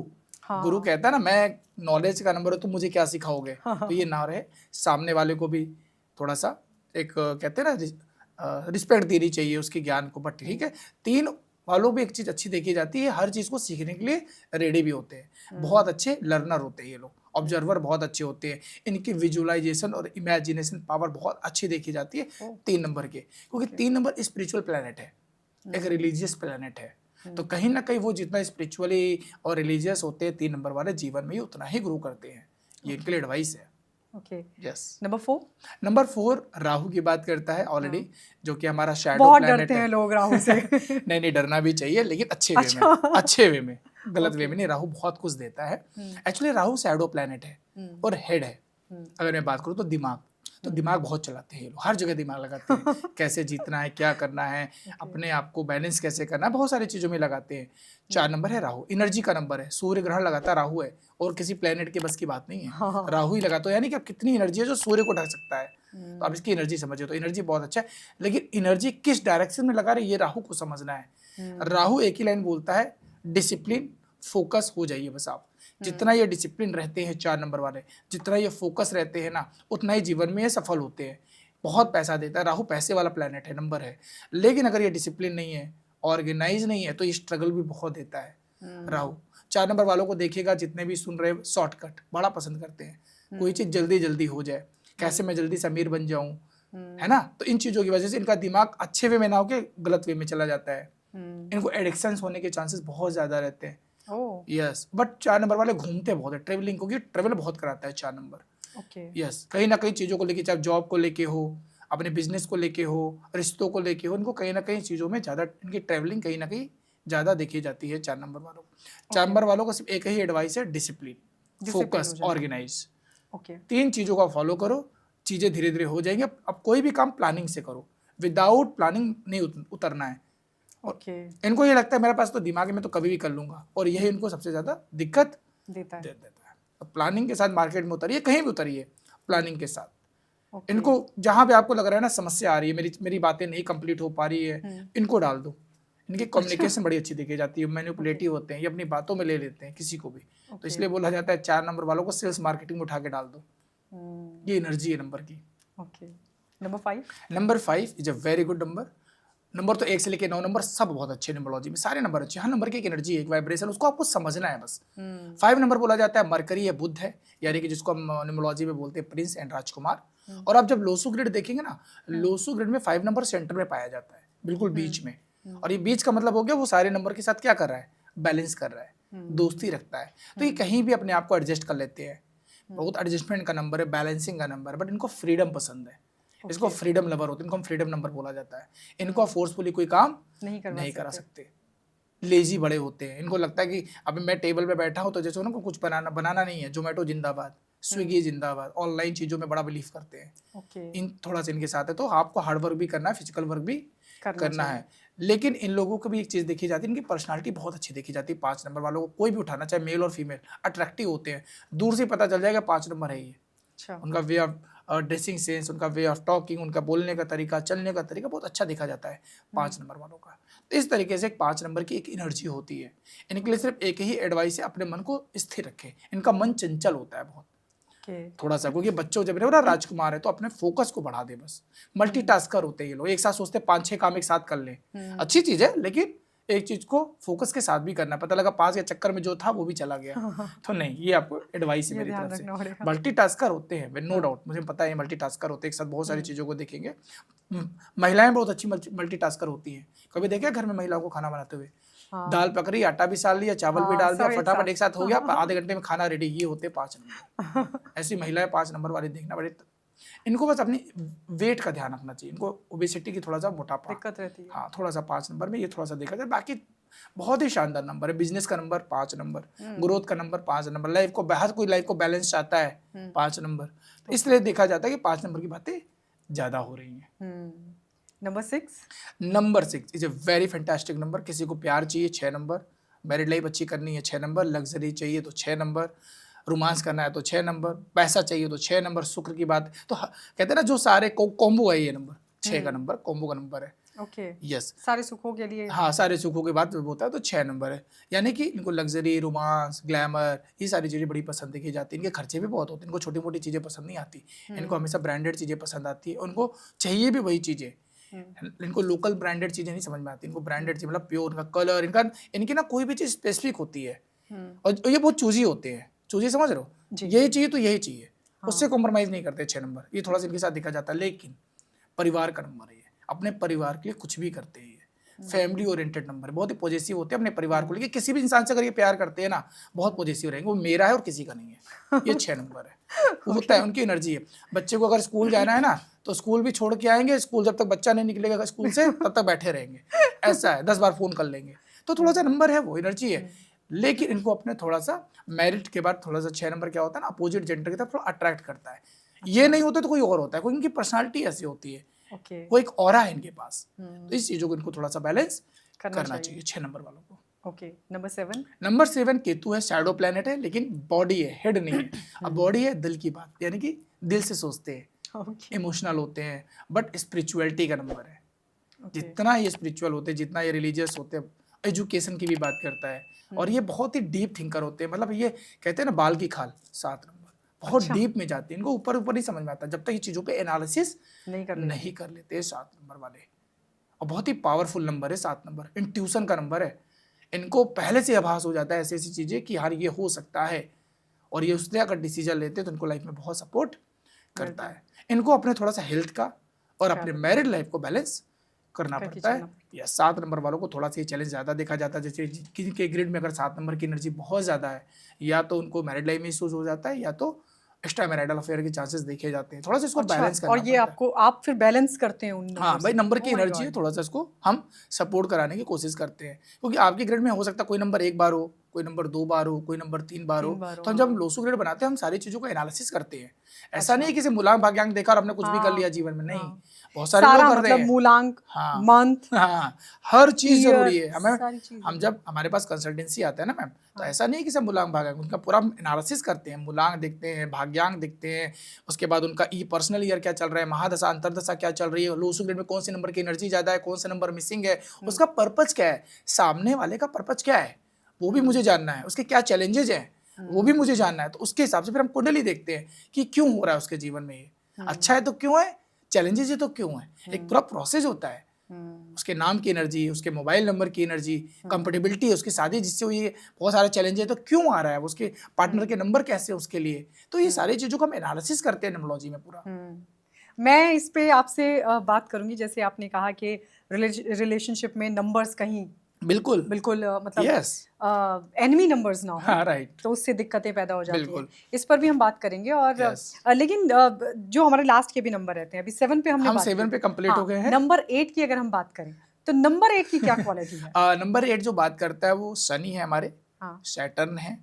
गुरु कहता है ना मैं नॉलेज का नंबर है, तुम मुझे क्या सिखाओगे, तो ये ना रहे। सामने वाले को भी थोड़ा सा एक कहते हैं ना रिस्पेक्ट देनी चाहिए उसके ज्ञान को। बट ठीक है, 3 वालों भी एक चीज़ अच्छी देखी जाती है, हर चीज़ को सीखने के लिए रेडी भी होते हैं, बहुत अच्छे लर्नर होते हैं ये लोग, ऑब्जर्वर बहुत अच्छे होते हैं। इनकी विजुअलाइजेशन और इमेजिनेशन पावर बहुत अच्छी देखी जाती है 3 नंबर के, क्योंकि 3 नंबर स्पिरिचुअल प्लैनेट है, एक रिलीजियस प्लैनेट है। तो कहीं ना कहीं वो जितना स्पिरिचुअली और रिलीजियस होते हैं 3 नंबर वाले, जीवन में ही उतना ही ग्रो करते हैं। ये इनके लिए एडवाइस है। यस। नंबर 4 राहु की बात करता है ऑलरेडी, जो कि हमारा शैडो बहुत प्लैनेट डरते हैं लोग राहु से। नहीं डरना भी चाहिए, लेकिन अच्छे वे में, अच्छे वे में, गलत वे में नहीं। राहु बहुत कुछ देता है। एक्चुअली राहु शैडो प्लैनेट है और हेड है। अगर मैं बात करूँ तो दिमाग बहुत चलाते हैं ये लोग, हर जगह दिमाग लगाते हैं, कैसे जीतना है, क्या करना है, अपने आप को बैलेंस कैसे करना है, बहुत सारी चीज़ों में लगाते हैं। 4 नंबर है राहु, एनर्जी का नंबर है। सूर्य ग्रहण लगाता राहु है, और किसी प्लेनेट के बस की बात नहीं है, राहु ही लगाता है। यानी कि अब कितनी एनर्जी है जो सूर्य को ढक सकता है, तो आप इसकी एनर्जी समझिए, तो एनर्जी बहुत अच्छा है। लेकिन एनर्जी किस डायरेक्शन में लगा रहे ये राहु को समझना है। राहु एक ही लाइन बोलता है, डिसिप्लिन, फोकस हो जाइए बस आप। जितना ये डिसिप्लिन रहते हैं 4 नंबर वाले, जितना ये फोकस रहते हैं ना, उतना ही जीवन में ये सफल होते हैं। बहुत पैसा देता है राहु, पैसे वाला प्लैनेट है, नंबर है। लेकिन अगर ये डिसिप्लिन नहीं है, ऑर्गेनाइज नहीं है, तो ये स्ट्रगल भी बहुत देता है राहु। 4 नंबर वालों को देखिएगा, जितने भी सुन रहे, शॉर्टकट बड़ा पसंद करते हैं, कोई चीज़ जल्दी जल्दी हो जाए, कैसे मैं जल्दी से अमीर बन जाऊं, है ना। तो इन चीज़ों की वजह से इनका दिमाग अच्छे वे में ना होकर गलत वे में चला जाता है। इनको एडिक्शंस होने के चांसेस बहुत ज़्यादा रहते हैं। यस, बट 4 नंबर वाले घूमते बहुत है, ट्रेवलिंग, क्योंकि ट्रेवल बहुत कराता है 4 नंबर। यस, कहीं ना कहीं चीज़ों को लेके, चाहे जॉब को लेके हो, अपने बिजनेस को लेके हो, रिश्तों को लेके हो, इनको कहीं ना कहीं चीज़ों में ज़्यादा, इनकी ट्रेवलिंग कहीं ना कहीं ज़्यादा देखी जाती है 4 नंबर वालों को। 4 नंबर वालों का सिर्फ एक ही एडवाइस है, डिसिप्लिन, फोकस, ऑर्गेनाइज। 3 चीज़ों का फॉलो करो, चीज़ें धीरे धीरे हो जाएंगी। अब कोई भी काम प्लानिंग से करो, विदाउट प्लानिंग नहीं उतरना है। इनको ये लगता है मेरे पास तो दिमाग है, मैं तो कभी भी कर लूंगा, और यही इनको सबसे ज्यादा दिक्कत देता है। तो प्लानिंग के साथ मार्केट में उतरिए, कहीं भी उतरिए प्लानिंग के साथ। इनको जहां पे आपको लग रहा है ना समस्या आ रही है, मेरी बातें नहीं कंप्लीट हो पा रही है, इनको डाल दो। इनकी कम्युनिकेशन बड़ी अच्छी देखी जाती है, मैनिपुलेटिव होते हैं, ये अपनी बातों में ले लेते हैं किसी को भी। तो इसलिए बोला जाता है 4 नंबर वालों को सेल्स मार्केटिंग में उठा के डाल दो। ये एनर्जी है नंबर की। Number 5 is a very good number. Number तो 1 से लेकर 9 नंबर सब बहुत अच्छे न्यूमरोलॉजी में, सारे नंबर अच्छे। हर नंबर की एक एनर्जी, एक वाइब्रेशन, उसको आपको समझना है बस। 5 नंबर बोला जाता है मरकरी है, बुध है, यानी कि जिसको हम न्यूमरोलॉजी में बोलते हैं प्रिंस एंड राजकुमार। और आप जब लोसू ग्रिड देखेंगे ना, लोसू ग्रिड में 5 नंबर सेंटर में पाया जाता है, बिल्कुल बीच में। और ये बीच का मतलब हो गया वो सारे नंबर के साथ क्या कर रहा है, बैलेंस कर रहा है, दोस्ती रखता है। तो ये कहीं भी अपने आप को एडजस्ट कर लेते हैं। बहुत एडजस्टमेंट का नंबर है, बैलेंसिंग का नंबर है, बट इनको फ्रीडम पसंद है। इसको फ्रीडम लवर होते हैं, इनको हम फ्रीडम नंबर बोला जाता है। इनको फोर्सफुली कोई काम नहीं करा सकते। लेजी बड़े होते हैं, इनको लगता है कि अभी मैं टेबल पे बैठा हूँ तो जैसे उनको कुछ बनाना नहीं है। जोमेटो जिंदाबाद, स्विगी जिंदाबाद, ऑनलाइन चीज़ों में बड़ा बिलीव करते हैं। इन थोड़ा सा इनके साथ है, तो आपको हार्ड वर्क भी करना है, फिजिकल वर्क भी करना है। लेकिन इन लोगों को भी एक चीज़ देखी जाती है, इनकी पर्सनालिटी बहुत अच्छी देखी जाती है। 5 नंबर वालों को कोई भी उठाना, चाहे मेल और फीमेल, अट्रैक्टिव होते हैं, दूर से पता चल जाएगा 5 नंबर है ये। उनका वे ऑफ ड्रेसिंग सेंस, उनका वे ऑफ टॉकिंग, उनका बोलने का तरीका, चलने का तरीका बहुत अच्छा देखा जाता है 5 नंबर वालों का। तो इस तरीके से 5 नंबर की एक एनर्जी होती है। इनके लिए सिर्फ एक ही एडवाइस है, अपने मन को स्थिर रखें। इनका मन चंचल होता है बहुत, थोड़ा सा, क्योंकि बच्चों जब ना राजकुमार है तो अपने फोकस को बढ़ा दे बस। मल्टीटास्कर होते हैं ये लोग, एक साथ सोचते 5-6 काम एक साथ कर ले, अच्छी चीज है, लेकिन एक चीज को फोकस के साथ भी करना। पता लगा 5 के चक्कर में जो था वो भी चला गया, तो नहीं, ये आपको एडवाइस है मेरी तरफ से। मल्टीटास्कर होते हैं नो डाउट, मुझे पता है मल्टीटास्कर होते हैं, एक साथ बहुत सारी चीजों को देखेंगे। महिलाएं बहुत अच्छी मल्टीटास्कर होती हैं। कभी देखा घर में महिलाओं को खाना बनाते हुए? दाल पकड़ी, आटा भी साल लिया, चावल भी डाल दिया, फटाफट एक साथ हो गया, आधे घंटे में खाना रेडी। ये होते 5 नंबर। ऐसी महिलाएं 5 नंबर वाली देखना बड़े, इनको बस अपनी वेट का ध्यान रखना चाहिए, इनको ओबेसिटी की थोड़ा सा मोटापा दिक्कत रहती है। हाँ, थोड़ा सा 5 नंबर में ये थोड़ा सा देखा जाए। बाकी बहुत ही शानदार नंबर है। बिजनेस का नंबर 5 नंबर, ग्रोथ का नंबर 5 नंबर, लाइफ को हर कोई लाइफ को बैलेंस चाहता है 5 नंबर, इसलिए देखा जाता है कि 5 नंबर की बातें ज्यादा हो रही हैं। Number 6 is a very fantastic number. किसी को प्यार चाहिए 6 नंबर, मैरिड लाइफ अच्छी करनी है 6 नंबर, लग्जरी चाहिए तो 6 नंबर, रोमांस करना है तो 6 नंबर, पैसा चाहिए तो 6 नंबर, शुक्र की बात तो कहते हैं ना जो सारे कॉम्बो है, ये नंबर 6 का नंबर कॉम्बो का नंबर है। यस, सारे सुखों के लिए, हाँ, सारे सुखों के बाद होता है तो 6 नंबर है। यानी कि इनको लग्जरी, रोमांस, ग्लैमर, ये सारी चीज़ें बड़ी पसंद की जाती हैं। इनके खर्चे भी बहुत होते हैं, इनको छोटी मोटी चीज़ें पसंद नहीं आती, इनको हमेशा ब्रांडेड चीज़ें पसंद आती है, उनको चाहिए भी वही चीज़ें। इनको लोकल ब्रांडेड चीजें नहीं समझ में आती, इनको ब्रांडेड चीज मतलब प्योर, इनका कलर, इनकी ना कोई भी चीज स्पेसिफिक होती है, और ये बहुत चूजी होते हैं। चूजी समझ रहे हो, यही चाहिए तो यही चाहिए, उससे कॉम्प्रोमाइज नहीं करते 6 नंबर। ये थोड़ा सा इनके साथ देखा जाता है, लेकिन परिवार का नंबर है, अपने परिवार के लिए कुछ भी करते हैं। फैमिली ओरिएंटेड नंबर है, बहुत ही पॉजिटिव होते हैं अपने परिवार को लेकर। किसी भी इंसान से अगर ये प्यार करते हैं ना, बहुत पॉजिटिव रहेंगे, वो मेरा है और किसी का नहीं है। ये 6 नंबर है, वो होता है, उनकी एनर्जी है। बच्चे को अगर स्कूल जाना है ना तो स्कूल भी छोड़ के आएंगे, स्कूल जब तक बच्चा नहीं निकलेगा स्कूल से तब तक बैठे रहेंगे, ऐसा है, 10 बार फोन कर लेंगे। तो थोड़ा सा नंबर है, वो एनर्जी है। लेकिन इनको अपने थोड़ा सा मैरिट के बाद थोड़ा सा 6 नंबर क्या होता है ना, अपोजिट जेंडर की तरफ थोड़ा अट्रैक्ट करता है। ये नहीं होता तो कोई और होता है, क्योंकि इनकी पर्सनालिटी ऐसी होती है, वो एक ऑरा है इनके पास। तो इस चीजों को इनको थोड़ा सा बैलेंस करना चाहिए 6 नंबर वालों को। नंबर 7 केतु है, शैडो प्लैनेट है, लेकिन बॉडी है, हेड नहीं है। अब बॉडी है दिल की बात, यानी कि दिल से सोचते हैं, इमोशनल होते हैं, बट स्पिरिचुअलिटी का नंबर है। जितना ये स्पिरिचुअल होते हैं, जितना ये रिलीजियस होते हैं, एजुकेशन की भी बात करता है, और ये बहुत ही डीप थिंकर होते हैं। मतलब ये कहते हैं ना बाल की खाल, 7 नंबर बहुत डीप में जाती है, इनको ऊपर ऊपर नहीं समझ में आता जब तक ये चीजों पे एनालिसिस नहीं कर लेते 7 नंबर वाले। और बहुत ही पावरफुल नंबर है 7 नंबर, इंट्यूशन का नंबर है। इनको पहले से आभास हो जाता है ऐसी ऐसी चीजें कि यार ये हो सकता है, और ये उसने अगर डिसीजन लेते हैं तो इनको लाइफ में बहुत सपोर्ट करता है। इनको अपने थोड़ा सा हेल्थ का और अपने मैरिड लाइफ को बैलेंस करना पड़ता है। या 7 नंबर वालों को थोड़ा सा ये चैलेंज ज़्यादा देखा जाता है। जैसे किसी के ग्रिड में अगर 7 नंबर की एनर्जी बहुत ज़्यादा है, या तो उनको मैरिड लाइफ में इश्यूज हो जाता है, या तो एक्स्ट्रा मैरिटल अफेयर के चांसेस देखे जाते हैं। थोड़ा सा इसको बैलेंस करना और ये आपको आप फिर बैलेंस करते हैं उन हाँ भाई, नंबर की एनर्जी है, थोड़ा सा इसको हम सपोर्ट कराने की कोशिश करते हैं, क्योंकि आपके ग्रेड में हो सकता है कोई नंबर 1 बार हो, कोई नंबर 2 बार हो, कोई नंबर 3 बार हो। तो हम जब लोसो ग्रेड बनाते हैं हम सारी चीजों को एनालिसिस करते हैं। ऐसा नहीं है किसी मूलांक भाग्यांक देखा और हमने कुछ भी कर लिया जीवन में, नहीं। बहुत सारे लोग करते हैं मूलांक, मंथ, हर चीज जरूरी है हमें। हम जब हमारे पास कंसल्टेंसी आता है ना मैम, तो ऐसा नहीं है कि सब मूलांक भाग्यांक, उनका पूरा एनालिसिस करते हैं, मूलांक देखते हैं, भाग्यांक देखते हैं, उसके बाद उनका पर्सनल ईयर क्या चल रहा है, महादशा अंतरदशा क्या चल रही है, लोसो ग्रेड में कौन से नंबर की एनर्जी ज्यादा है, कौन से नंबर मिसिंग है, उसका पर्पज क्या है, सामने वाले का पर्पज क्या है वो भी मुझे जानना है, उसके क्या चैलेंजेस हैं वो भी मुझे जानना है। तो उसके हिसाब से फिर हम कुंडली देखते हैं कि क्यों हो रहा है उसके जीवन में, ये अच्छा है तो क्यों है, चैलेंजेस है तो क्यों है। एक पूरा प्रोसेस होता है, उसके नाम की एनर्जी, उसके मोबाइल नंबर की एनर्जी, कंपेटेबिलिटी, उसकी शादी जिससे हुई है, बहुत सारे चैलेंज है तो क्यों आ रहा है, उसके पार्टनर के नंबर कैसे उसके लिए। तो ये सारी चीजों को हम एनालिसिस करते हैं न्यूमरोलॉजी में पूरा। मैं इस पे आपसे बात करूंगी, जैसे आपने कहा कि रिलेशनशिप में नंबर्स कहीं बिल्कुल मतलब एनिमी नंबर्स ना हो, हाँ, राइट, तो उससे दिक्कतें पैदा हो जाती हैं। इस पर भी हम बात करेंगे। और लेकिन जो हमारे लास्ट के भी नंबर रहते हैं, अभी 7 पे हम 7 पे कंप्लीट हो गए हैं। नंबर 8 की अगर हम बात करें तो नंबर 8 की क्या क्वालिटी है? नंबर 8 जो बात करता है वो शनि है हमारे, सैटर्न है,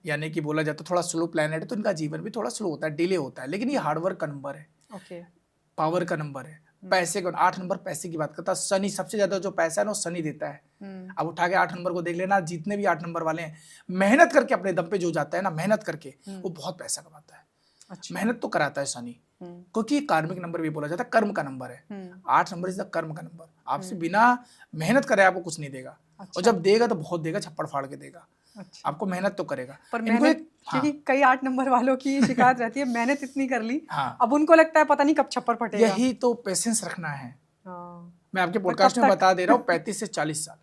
यानी कि बोला जाता है थोड़ा स्लो प्लैनेट है, तो इनका जीवन भी थोड़ा स्लो होता है, डिले होता है, लेकिन ये हार्डवर्क का नंबर है, पावर का नंबर है, पैसे का। 8 नंबर पैसे की बात करता है, शनि सबसे ज्यादा जो पैसा है ना वो शनि देता है। अब उठा के 8 नंबर को देख लेना, जितने भी 8 नंबर वाले हैं, मेहनत करके अपने दम पे जो जाता है ना, मेहनत करके वो बहुत पैसा कमाता है। अच्छा। मेहनत तो कराता है शनि, क्योंकि कार्मिक नंबर भी बोला जाता है, कर्म का नंबर है। 8 नंबर इज द कर्म का नंबर, आपसे बिना मेहनत करे आपको कुछ नहीं देगा। और जब देगा तो बहुत देगा, छप्पड़ फाड़ के देगा। आपको मेहनत तो करेगा। पर क्योंकि कई 8 नंबर वालों की शिकायत रहती है, मेहनत इतनी कर ली, हाँ, अब उनको लगता है पता नहीं कब छप्पर फटेगा। यही तो पेशेंस रखना है। हाँ, मैं आपके पर पॉडकास्ट कब में तक? बता दे रहा हूँ 35 से 40 साल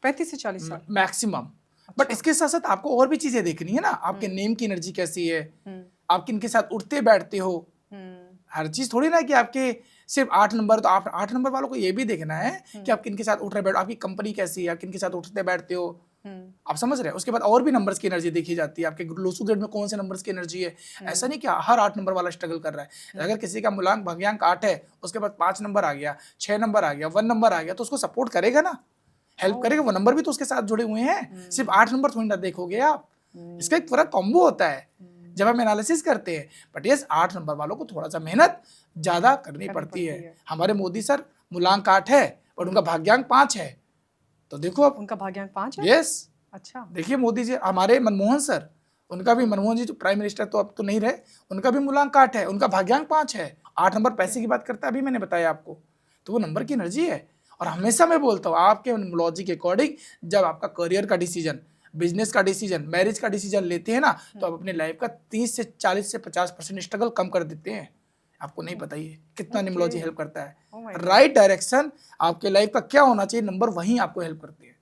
35 से 40 साल। मैक्सिमम। बट अच्छा। इसके साथ साथ आपको और भी चीजें देखनी है ना, आपके नेम की एनर्जी कैसी है, हम्म, आप किनके साथ उठते बैठते हो। हम्म, हर चीज थोड़ी ना कि आपके सिर्फ 8 नंबर, तो आप 8 नंबर वालों को ये भी देखना है कि आप किनके साथ उठ रहे बैठ, आपकी कंपनी कैसी है, आप किनके साथ उठते बैठते हो, हम्म, आप समझ रहे हैं। उसके बाद और भी नंबर्स की एनर्जी देखी जाती है, आपके लोसू ग्रेड में कौन से नंबर्स की एनर्जी है। ऐसा नहीं कि हर 8 नंबर वाला स्ट्रगल कर रहा है। अगर किसी का मूलांक भाग्यांक 8 है, उसके बाद 5 नंबर आ गया, 6 नंबर आ गया, 1 नंबर आ गया, तो उसको सपोर्ट करेगा ना, हेल्प करेगा। वो नंबर भी तो उसके साथ जुड़े हुए हैं, सिर्फ 8 नंबर थोड़ी ना देखोगे आप। इसका एक पूरा कॉम्बो होता है जब हम एनालिसिस करते हैं। बट यस, 8 नंबर वालों को थोड़ा सा मेहनत ज्यादा करनी पड़ती है। हमारे मोदी सर मूलांक 8 है और उनका भाग्यांक 5 है, तो देखो आप। उनका भाग्यांक 5 है। यस, अच्छा। देखिए मोदी जी, हमारे मनमोहन सर, उनका भी, मनमोहन जी जो प्राइम मिनिस्टर तो अब तो नहीं रहे, उनका भी मूलांक 8 है, उनका भाग्यांक 5 है। 8 नंबर पैसे की बात करता है, अभी मैंने बताया आपको, तो वो नंबर की एनर्जी है। और हमेशा मैं बोलता हूँ आपके न्यूमरोलॉजी के अकॉर्डिंग, जब आपका करियर का डिसीजन, बिजनेस का डिसीजन, मैरिज का डिसीजन लेते हैं ना, तो आप अपने लाइफ का 30 से 40 से 50% स्ट्रगल कम कर देते हैं। आपको नहीं पता ये कितना न्यूमरोलॉजी हेल्प करता है। राइट डायरेक्शन, आपके लाइफ का क्या होना चाहिए, नंबर वही आपको हेल्प करते हैं।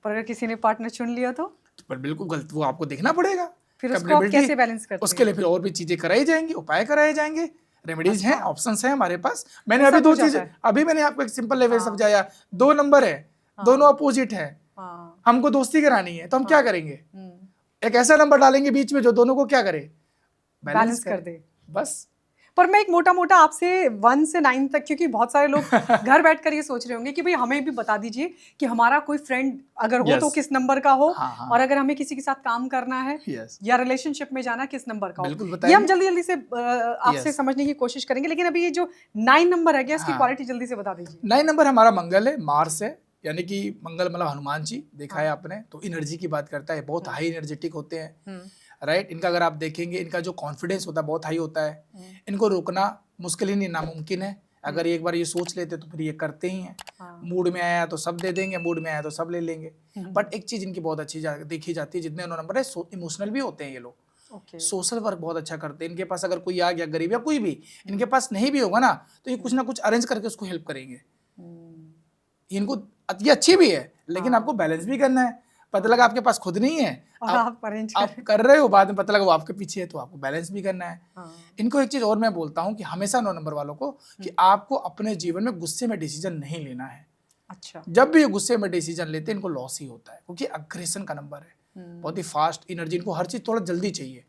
पर अगर किसी ने पार्टनर चुन लिया तो पर बिल्कुल गलत, वो आपको देखना पड़ेगा। फिर उसको आप कैसे बैलेंस करते उसके लिए फिर और भी चीजें कराई जाएंगी, उपाय कराए जाएंगे, रेमेडीज हैं, ऑप्शंस हैं हमारे पास। मैंने अभी 2 चीजें, अभी मैंने आपको एक सिंपल लेवल समझाया। 2 नंबर है, दोनों अपोजिट है, हमको दोस्ती करानी है, तो हम क्या करेंगे, एक ऐसा नंबर डालेंगे बीच में जो दोनों को क्या करे, बैलेंस कर दे, बस। पर मैं एक मोटा मोटा आपसे 1 से 9 तक, क्योंकि बहुत सारे लोग घर बैठकर ये सोच रहे होंगे कि भाई हमें भी बता दीजिए कि हमारा कोई फ्रेंड अगर हो तो किस नंबर का हो, और अगर हमें किसी के साथ काम करना है या रिलेशनशिप में जाना किस नंबर का हो। ये हम जल्दी जल्दी से आपसे समझने की कोशिश करेंगे, लेकिन अभी ये जो 9 नंबर है गया, इसकी क्वालिटी जल्दी से बता दीजिए। 9 नंबर हमारा मंगल है, मार्स है, यानी कि मंगल मतलब हनुमान जी, देखा है आपने, तो एनर्जी की बात करता है, बहुत हाई एनर्जेटिक होते हैं। राइट, इनका अगर आप देखेंगे, इनका जो कॉन्फिडेंस होता है बहुत हाई होता है। इनको रोकना मुश्किल ही नहीं, नामुमकिन है। अगर एक बार ये सोच लेते तो फिर ये करते ही हैं। मूड में आया तो सब दे देंगे, मूड में आया तो सब ले लेंगे। बट एक चीज इनकी बहुत अच्छी देखी जाती है, जितने 9 नंबर है, इमोशनल भी होते हैं ये लोग। सोशल वर्क बहुत अच्छा करते हैं। इनके पास अगर कोई आ गया गरीब या कोई भी, इनके पास नहीं भी होगा ना, तो ये कुछ ना कुछ अरेंज करके उसको हेल्प करेंगे। इनको ये अच्छी भी है, लेकिन आपको बैलेंस भी करना है। पता लगा आपके पास खुद नहीं है, आप कर रहे हो, बाद में पता लगा वो आपके पीछे है, तो आपको बैलेंस भी करना है। इनको एक चीज और मैं बोलता हूँ कि हमेशा 9 नंबर वालों को, कि आपको अपने जीवन में गुस्से में डिसीजन नहीं लेना है। अच्छा। जब भी ये गुस्से में डिसीजन लेते हैं, इनको लॉस ही होता है, क्योंकि अग्रेशन का नंबर है, बहुत ही फास्ट एनर्जी, इनको हर चीज थोड़ा जल्दी चाहिए।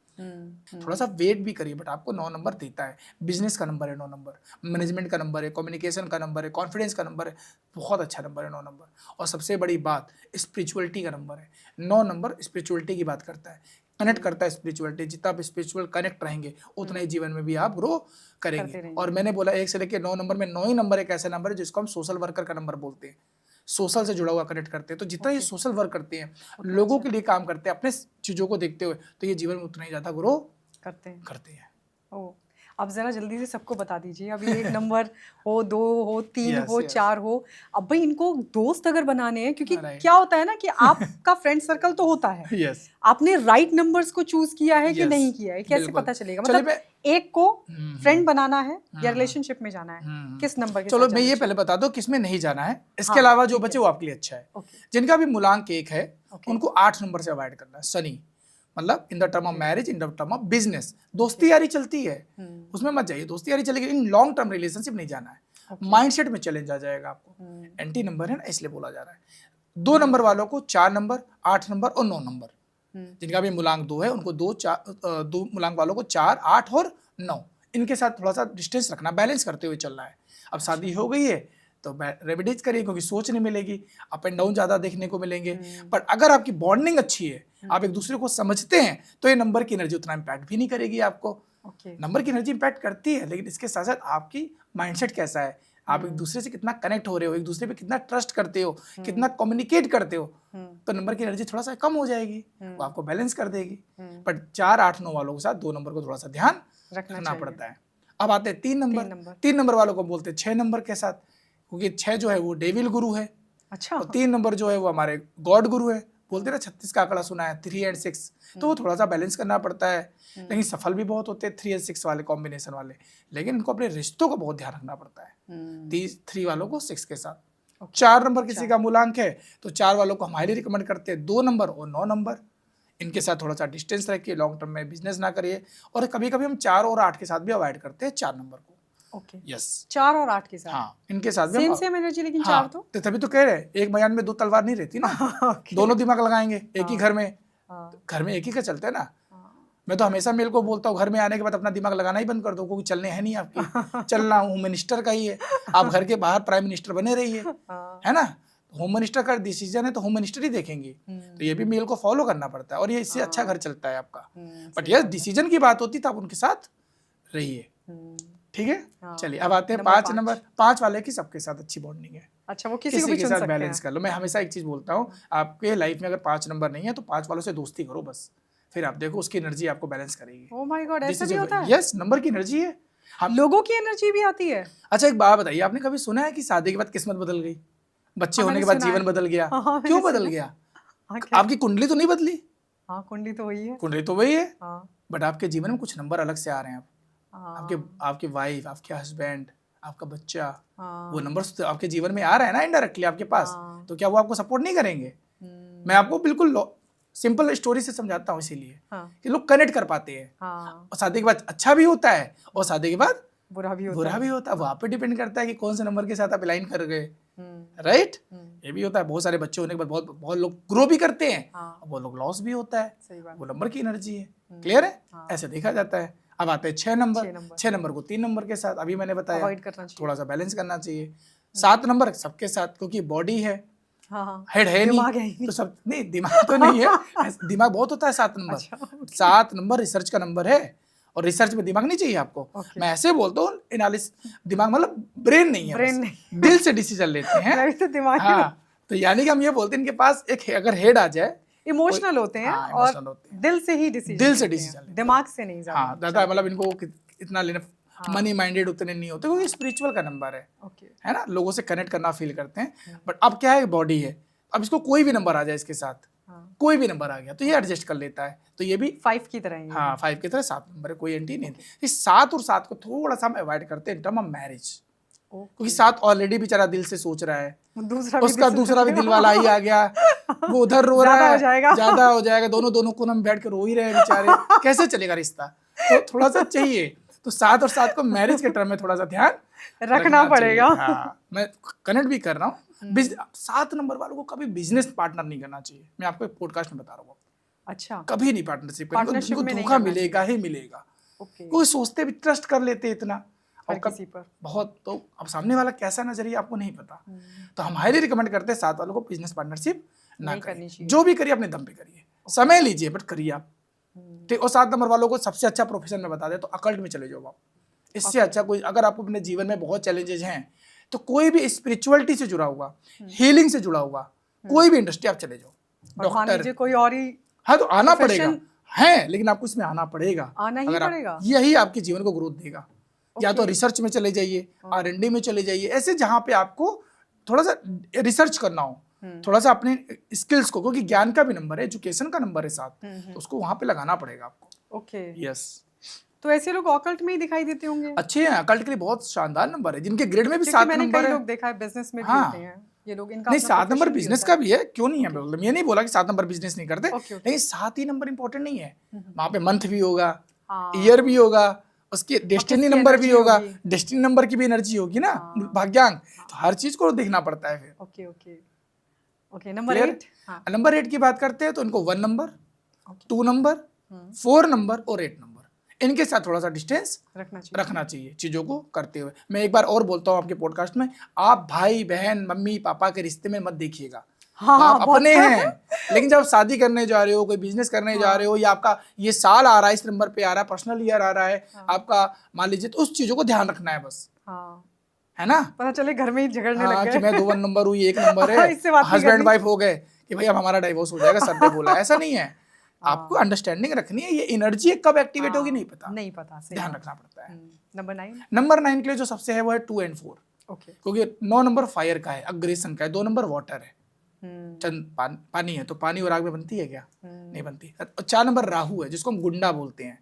थोड़ा सा वेट भी करिए, बट आपको 9 नंबर देता है। बिजनेस का नंबर है 9 नंबर, मैनेजमेंट का नंबर है, कम्युनिकेशन का नंबर है, कॉन्फिडेंस का नंबर है, बहुत अच्छा नंबर है 9 नंबर। और सबसे बड़ी बात, स्पिरिचुअलिटी का नंबर है 9 नंबर। स्पिरिचुअलिटी की बात करता है, कनेक्ट करता है स्पिरिचुअलिटी। जितना आप स्पिरिचुअल कनेक्ट रहेंगे, उतना ही जीवन में भी आप ग्रो करेंगे। और मैंने बोला 1 से लेकर 9 नंबर में 9 ही नंबर एक ऐसा नंबर है जिसको हम सोशल वर्कर का नंबर बोलते हैं। सोशल से जुड़ा हुआ कनेक्ट करते हैं, तो जितना ये सोशल वर्क करते हैं, लोगों के लिए काम करते हैं, अपने चीजों को देखते हुए, तो ये जीवन में उतना ही ज्यादा ग्रो करते हैं। ओ, अब जरा जल्दी से सबको बता दीजिए, अभी 1 नंबर हो, 2 हो, 3 हो, 4 हो, अब भाई इनको दोस्त अगर बनाने हैं, क्योंकि क्या होता है ना कि आपका फ्रेंड सर्कल तो होता है, आपने राइट नंबर्स को चूज किया है कि नहीं किया है, कैसे पता चलेगा? मतलब एक को फ्रेंड बनाना है या रिलेशनशिप में जाना है, किस नंबर के? चलो मैं ये पहले बता दो किसमें नहीं जाना है, इसके अलावा जो बचे वो आपके लिए अच्छा है। जिनका भी मूलांक 1 है, उनको 8 नंबर से अवॉइड करना है। शनि मतलब in the term of marriage, in the term of business, दोस्ती यारी चलती है, उसमें मत जाइए। दोस्ती यारी चलेगी, इन लॉन्ग टर्म रिलेशनशिप नहीं जाना है। माइंडसेट में चैलेंज आ जाएगा आपको। एंटी नंबर है ना, इसलिए बोला जा रहा है। 2 नंबर वालों को 4 नंबर, 8 नंबर और 9 नंबर, जिनका भी मूलांक 2 है, उनको 2 मूलांक वालों को 4, 8 और 9, इनके साथ थोड़ा सा डिस्टेंस रखना, बैलेंस करते हुए चलना है। अब शादी हो गई है तो रेमेडीज करिए, क्योंकि सोच नहीं मिलेगी, अप एंड डाउन ज्यादा देखने को मिलेंगे। पर अगर आपकी बॉन्डिंग अच्छी है, आप एक दूसरे को समझते हैं, तो ये नंबर की एनर्जी उतना इम्पैक्ट भी नहीं करेगी आपको। नंबर की एनर्जी इम्पैक्ट करती है, लेकिन इसके साथ साथ आपकी माइंडसेट कैसा है, आप एक दूसरे से कितना कनेक्ट हो रहे हो, एक दूसरे पे कितना ट्रस्ट करते हो, कितना कम्युनिकेट करते हो, तो नंबर की एनर्जी थोड़ा सा कम हो जाएगी, वो आपको बैलेंस कर देगी। बट 4, 8, 9 वालों के साथ 2 नंबर को थोड़ा सा ध्यान रखना पड़ता है। अब आते हैं 3 नंबर। 3 नंबर वालों को बोलते हैं 6 नंबर के साथ, क्योंकि 6 जो है वो डेविल गुरु है। अच्छा। और 3 नंबर जो है वो हमारे गॉड गुरु है, बोलते ना 36 का आंकड़ा सुना है, 3 एंड 6, तो वो थोड़ा सा बैलेंस करना पड़ता है। लेकिन सफल भी बहुत होते हैं 3 एंड 6 वाले कॉम्बिनेशन वाले, लेकिन इनको अपने रिश्तों का बहुत ध्यान रखना पड़ता है 3 वालों को 6 के साथ। 4 नंबर किसी का मूलांक है तो 4 वालों को हम हाईली रिकमेंड करते हैं, 2 नंबर और 9 नंबर, इनके साथ थोड़ा सा डिस्टेंस रखिए, लॉन्ग टर्म में बिजनेस ना करिए। और कभी कभी हम 4 और 8 के साथ भी अवॉइड करते हैं 4 नंबर को। ओके, यस, 4 और 8 के साथ। हाँ, इनके साथ भी सेम हम, सेम एनर्जी, लेकिन हाँ, 4 तो तभी तो कह रहे हैं एक बयान में 2 तलवार नहीं रहती ना। दोनों दिमाग लगाएंगे एक ही घर में, घर में एक ही का चलता है ना। मैं तो हमेशा मेल को बोलता हूँ घर में आने के बाद अपना दिमाग लगाना ही बंद कर दो, क्योंकि चलने है नहीं आपके। चलना होम मिनिस्टर का ही है, आप घर के बाहर प्राइम मिनिस्टर बने रहिए, है ना। होम मिनिस्टर का डिसीजन है तो होम मिनिस्टर ही देखेंगे, तो ये भी मेल को फॉलो करना पड़ता है और ये इससे अच्छा घर चलता है आपका। बट यस, डिसीजन की बात होती तो आप उनके साथ रहिए, ठीक है। चलिए अब आते हैं 5 नंबर। 5 वाले की सबके साथ अच्छी बॉन्डिंग है। अच्छा, वो किसी को भी के चुन साथ सकते बैलेंस हैं। कर लो। मैं हमेशा एक चीज बोलता हूँ, आपके लाइफ में अगर 5 नंबर नहीं है तो 5 वालों से दोस्ती करो बस, फिर आप देखो उसकी एनर्जी आपको बैलेंस करेगी। ओह माय गॉड, ऐसा भी होता है? यस, नंबर की एनर्जी है। हम लोगों की एनर्जी भी आती है। अच्छा एक बात बताइए, आपने कभी सुना है कि शादी के बाद किस्मत बदल गई, बच्चे होने के बाद जीवन बदल गया? क्यों बदल गया? आपकी कुंडली तो नहीं बदली। हाँ, कुंडली तो वही है, कुंडली तो वही है, बट आपके जीवन में कुछ नंबर अलग से आ रहे हैं। आपके वाइफ, आपके हस्बैंड, आपका बच्चा, वो नंबर आपके जीवन में आ रहा है ना इनडायरेक्टली आपके पास, तो क्या वो आपको सपोर्ट नहीं करेंगे? मैं आपको बिल्कुल सिंपल स्टोरी से समझाता हूँ, इसीलिए कि लोग कनेक्ट कर पाते हैं। और शादी के बाद अच्छा भी होता है और शादी के बाद बुरा भी होता है। वहाँ पे डिपेंड करता है कि कौन से नंबर के साथ आप अलाइन कर गए, राइट। ये भी होता है, बहुत सारे बच्चे होने के बाद बहुत लोग ग्रो भी करते हैं, बहुत लोग लॉस भी होता है, वो नंबर की एनर्जी है। क्लियर है? ऐसे देखा जाता है। अब आते हैं 6 नंबर। 6 नंबर को 3 नंबर के साथ, अभी मैंने बताया, थोड़ा सा बैलेंस करना चाहिए। 7 नंबर सबके साथ, क्योंकि बॉडी है, हेड है नहीं, तो सब नहीं, दिमाग तो नहीं है, दिमाग बहुत होता है 7 नंबर। 7 नंबर रिसर्च का नंबर है, और रिसर्च में दिमाग नहीं चाहिए आपको। मैं ऐसे बोलता हूँ, एनालिसिस दिमाग मतलब ब्रेन नहीं है, दिल से डिसीजन लेते हैं। हाँ, तो यानी कि हम ये बोलते हैं इनके पास एक अगर हेड आ जाए, इमोशनल होते हैं, और दिल से ही डिसीजन, दिमाग से नहीं ज्यादा। हाँ, ज्यादा मतलब इनको इतना लेना, मनी माइंडेड उतने नहीं होते, क्योंकि स्पिरिचुअल का नंबर है, है ना, लोगों से कनेक्ट करना फील करते हैं। बट अब क्या है, बॉडी है, अब इसको कोई भी नंबर आ जाए इसके साथ, कोई भी नंबर आ गया तो ये एडजस्ट कर लेता है, तो ये भी 5 की तरह ही है। हाँ, 5 की तरह 7 नंबर है, कोई एंटी नहीं। इस 7 और 7 को थोड़ा सा हम अवॉइड करते हैं इन टर्म ऑफ मैरिज, क्योंकि 7 ऑलरेडी बेचारा दिल से सोच रहा है, उसका दूसरा भी दिल वाला ही आ गया, वो उधर रो रहा है, ज्यादा हो जाएगा, दोनों को हम बैठ के रो ही रहे हैं बेचारे, कैसे चलेगा रिश्ता? तो थोड़ा सा चाहिए, तो 7 और 7 को मैरिज के टर्म में थोड़ा सा ध्यान रखना पड़ेगा। हाँ, मैं कनेक्ट भी कर रहा हूँ। 7 नंबर वालों को कभी बिजनेस पार्टनर नहीं करना चाहिए, मैं आपको एक पॉडकास्ट में बता रहा हूँ। अच्छा, कभी नहीं पार्टनरशिप करेंगे, उनको धोखा मिलेगा ही मिलेगा। कोई सोचते भी, ट्रस्ट कर लेते इतना और किसी पर बहुत, तो अब सामने वाला कैसा नजरिया आपको नहीं पता। तो हम हाईली रिकमेंड करते हैं 7 वालों को बिजनेस पार्टनरशिप ना करें, जो भी करिए अपने दम पे करिए, समय लीजिए बट करिए आप, ठीक। और 7 नंबर वालों को सबसे अच्छा प्रोफेशन में बता दे तो अकल्ट में चले जाओ आप, इससे अच्छा कोई, अगर आपको अपने जीवन में बहुत चैलेंजेस हैं तो कोई भी स्पिरिचुअलिटी से जुड़ा हुआ, हीलिंग से जुड़ा हुआ कोई भी इंडस्ट्री आप चले जाओ। डॉक्टर कोई और ही, हाँ, तो आना पड़ेगा है, लेकिन आपको इसमें आना पड़ेगा, आना ही पड़ेगा, यही आपके जीवन को ग्रोथ देगा। या तो रिसर्च में चले जाइए, R&D में चले जाइए, ऐसे जहां पे आपको थोड़ा सा रिसर्च करना हो, थोड़ा सा अपने स्किल्स को, क्योंकि ज्ञान का भी नंबर है, एजुकेशन का नंबर है 7, तो उसको वहां पे लगाना पड़ेगा आपको। Okay, yes. तो ऐसे लोग ऑकल्ट में ही दिखाई देते होंगे? अच्छे हैं, ऑकल्ट के लिए बहुत शानदार नंबर है, जिनके ग्रेड में भी 7 नंबर है। मैंने कई लोग देखा है बिजनेस में भी होते हैं ये लोग, इनका नहीं 7 नंबर बिजनेस का भी है, क्यों नहीं है, मतलब ये नहीं बोला कि 7 नंबर बिजनेस नहीं करते, लेकिन 7 ही नंबर इंपॉर्टेंट नहीं है, वहां पे मंथ भी होगा, ईयर भी होगा, उसकी डेस्टिनी नंबर भी होगा, डेस्टिनी नंबर की भी एनर्जी होगी ना, भाग्यांक, तो हर चीज को देखना पड़ता है फिर। Okay okay okay. Number 8, number 8 की बात करते हैं तो इनको 1 नंबर, 2 नंबर, 4 नंबर और 8 नंबर, इनके साथ थोड़ा सा डिस्टेंस रखना चाहिए चीजों को करते हुए। मैं एक बार और बोलता हूँ आपके पॉडकास्ट में, आप भाई बहन मम्मी पापा के रिश्ते में मत देखिएगा, आप अपने हैं, लेकिन जब शादी करने जा रहे हो, कोई बिजनेस करने जा रहे हो, या आपका ये साल आ रहा है, इस नंबर पे आ रहा है, पर्सनल ईयर आ रहा है आपका, मान लीजिए, तो उस चीजों को ध्यान रखना है बस, है ना। पता चले घर में ही झगड़ने लग गए कि मैं 2 नंबर हुई, 1 नंबर है, हस्बैंड वाइफ हो गए कि भाई अब हमारा डाइवोर्स हो जाएगा, सर ने बोला, ऐसा नहीं है। आपको अंडरस्टैंडिंग रखनी है, ये एनर्जी कब एक्टिवेट होगी नहीं पता, ध्यान रखना पड़ता है। नंबर 9 के लिए जो सबसे है वो है 2 और 4, क्योंकि 9 नंबर फायर का है, अग्रेशन का है, 2 नंबर वाटर है, पानी है तो पानी और आग में बनती है क्या? नहीं बनती। 4 नंबर राहु है जिसको हम गुंडा बोलते हैं।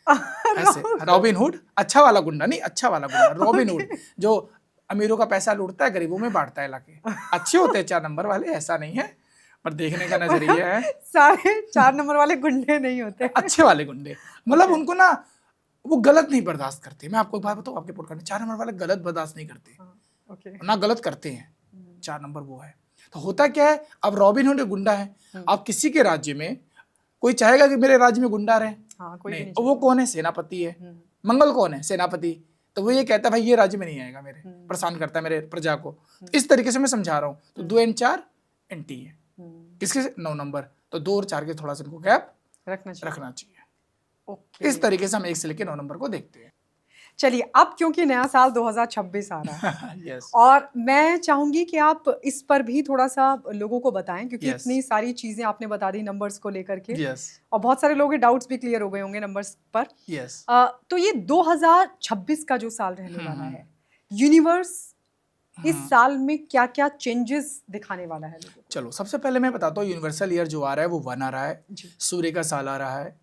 ऐसे रॉबिन हुड, अच्छा वाला गुंडा नहीं, अच्छा वाला गुंडा रॉबिन हुड, जो अमीरों का पैसा लूटता है, गरीबों में बांटता है लाके। अच्छे होते हैं 4 नंबर वाले, ऐसा नहीं है, पर देखने का नजरिया है। सारे 4 नंबर वाले गुंडे नहीं होते, अच्छे वाले गुंडे, मतलब उनको ना वो गलत नहीं बर्दाश्त करते। मैं आपको एक बात बताऊं, आपके पॉडकास्ट में 4 नंबर वाले गलत बर्दाश्त नहीं करते, ना गलत करते हैं। 4 नंबर वो है। तो होता क्या है, अब रॉबिन हुड गुंडा है, अब किसी के राज्य में कोई चाहेगा कि मेरे राज्य में गुंडा रहे? कोई नहीं। वो कौन है? सेनापति है। मंगल कौन है? सेनापति। तो वो ये कहता है भाई ये राज्य में नहीं आएगा, मेरे परेशान करता है मेरे प्रजा को। इस तरीके से मैं समझा रहा हूँ। तो 2 और 4 एंटी है। किसके? 9 नंबर। तो 2 और 4 के थोड़ा सा इनको गैप रखना चाहिए। इस तरीके से हम 1 से लेकर 9 नंबर को देखते हैं। चलिए, अब क्योंकि नया साल 2026 आ रहा है yes. और मैं चाहूंगी कि आप इस पर भी थोड़ा सा लोगों को बताएं, क्योंकि इतनी सारी चीजें आपने बता दी नंबर्स को लेकर के, और बहुत सारे लोगों के डाउट्स भी क्लियर हो गए होंगे नंबर्स पर। तो ये 2026 का जो साल रहने वाला है, यूनिवर्स इस साल में क्या क्या चेंजेस दिखाने वाला है लोगों को? चलो, सबसे पहले मैं बताता हूँ, यूनिवर्सल ईयर जो आ रहा है वो 1 आ रहा है, सूर्य का साल आ रहा है,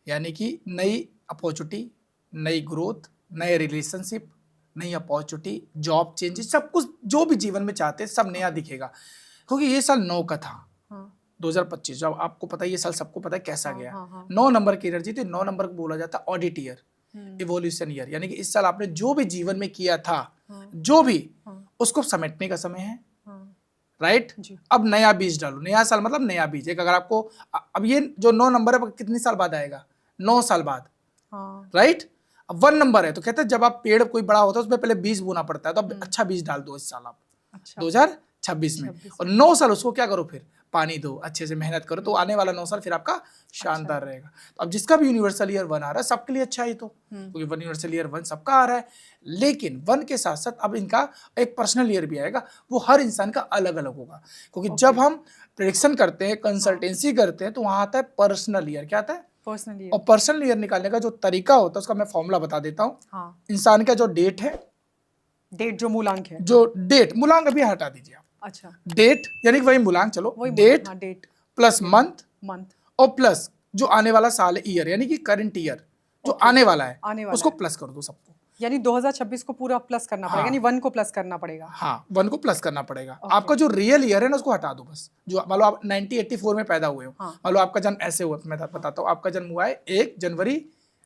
यानी कि नई अपॉर्चुनिटी, नई ग्रोथ, नए रिलेशनशिप, नई अपॉर्चुनिटी, जॉब चेंजेस, सब कुछ जो भी जीवन में चाहते हैं सब नया दिखेगा। क्योंकि ये साल 9 का था, 2025, जब आपको पता है ये साल सबको पता है कैसा गया। 9 नंबर की एनर्जी थी। 9 नंबर को बोला जाता है ऑडिट ईयर, इवोल्यूशन ईयर, यानी कि इस साल आपने जो भी जीवन में किया था, जो भी, उसको समेटने का समय है। राइट? अब नया बीज डालो। नया साल मतलब नया बीज। एक अगर आपको अब ये जो 9 नंबर है कितने साल बाद आएगा? 9 साल बाद। राइट? अब 1 नंबर है तो कहते हैं जब आप पेड़ कोई बड़ा होता है उसमें पहले बीज बोना पड़ता है, तो अब अच्छा बीज डाल दो इस साल आप, 2026 में। और 9 साल उसको क्या करो, फिर पानी दो, अच्छे से मेहनत करो, तो आने वाला 9 साल फिर आपका शानदार रहेगा। तो अब जिसका भी यूनिवर्सल ईयर 1 आ रहा है सबके लिए अच्छा है तो, क्योंकि यूनिवर्सल ईयर 1 सबका आ रहा है। लेकिन 1 के साथ साथ अब इनका एक पर्सनल ईयर भी आएगा, वो हर इंसान का अलग अलग होगा। क्योंकि जब हम प्रेडिक्शन करते हैं, कंसल्टेंसी करते हैं, तो वहां आता है पर्सनल ईयर। क्या आता है? Personal year. और पर्सनल ईयर निकालने का जो तरीका होता है उसका मैं फॉर्मूला बता देता हूँ। इंसान का जो डेट है, डेट जो मूलांक है, जो डेट, मूलांक अभी हटा दीजिए आप। अच्छा, डेट यानी कि वही मूलांक, चलो डेट प्लस मंथ और प्लस जो आने वाला साल है ईयर, यानी कि करंट ईयर जो आने वाला है उसको प्लस कर दो सबको। यानी 2026 को पूरा प्लस करना पड़ेगा, यानी 1 को प्लस करना पड़ेगा। हाँ, 1 को प्लस करना पड़ेगा। आपका जो रियल ईयर है ना उसको हटा दो बस। जो मान लो आप 1984 में पैदा हुए हो, मान लो आपका जन्म ऐसे हुआ, मैं बताता हूँ, आपका जन्म हुआ है 1 जनवरी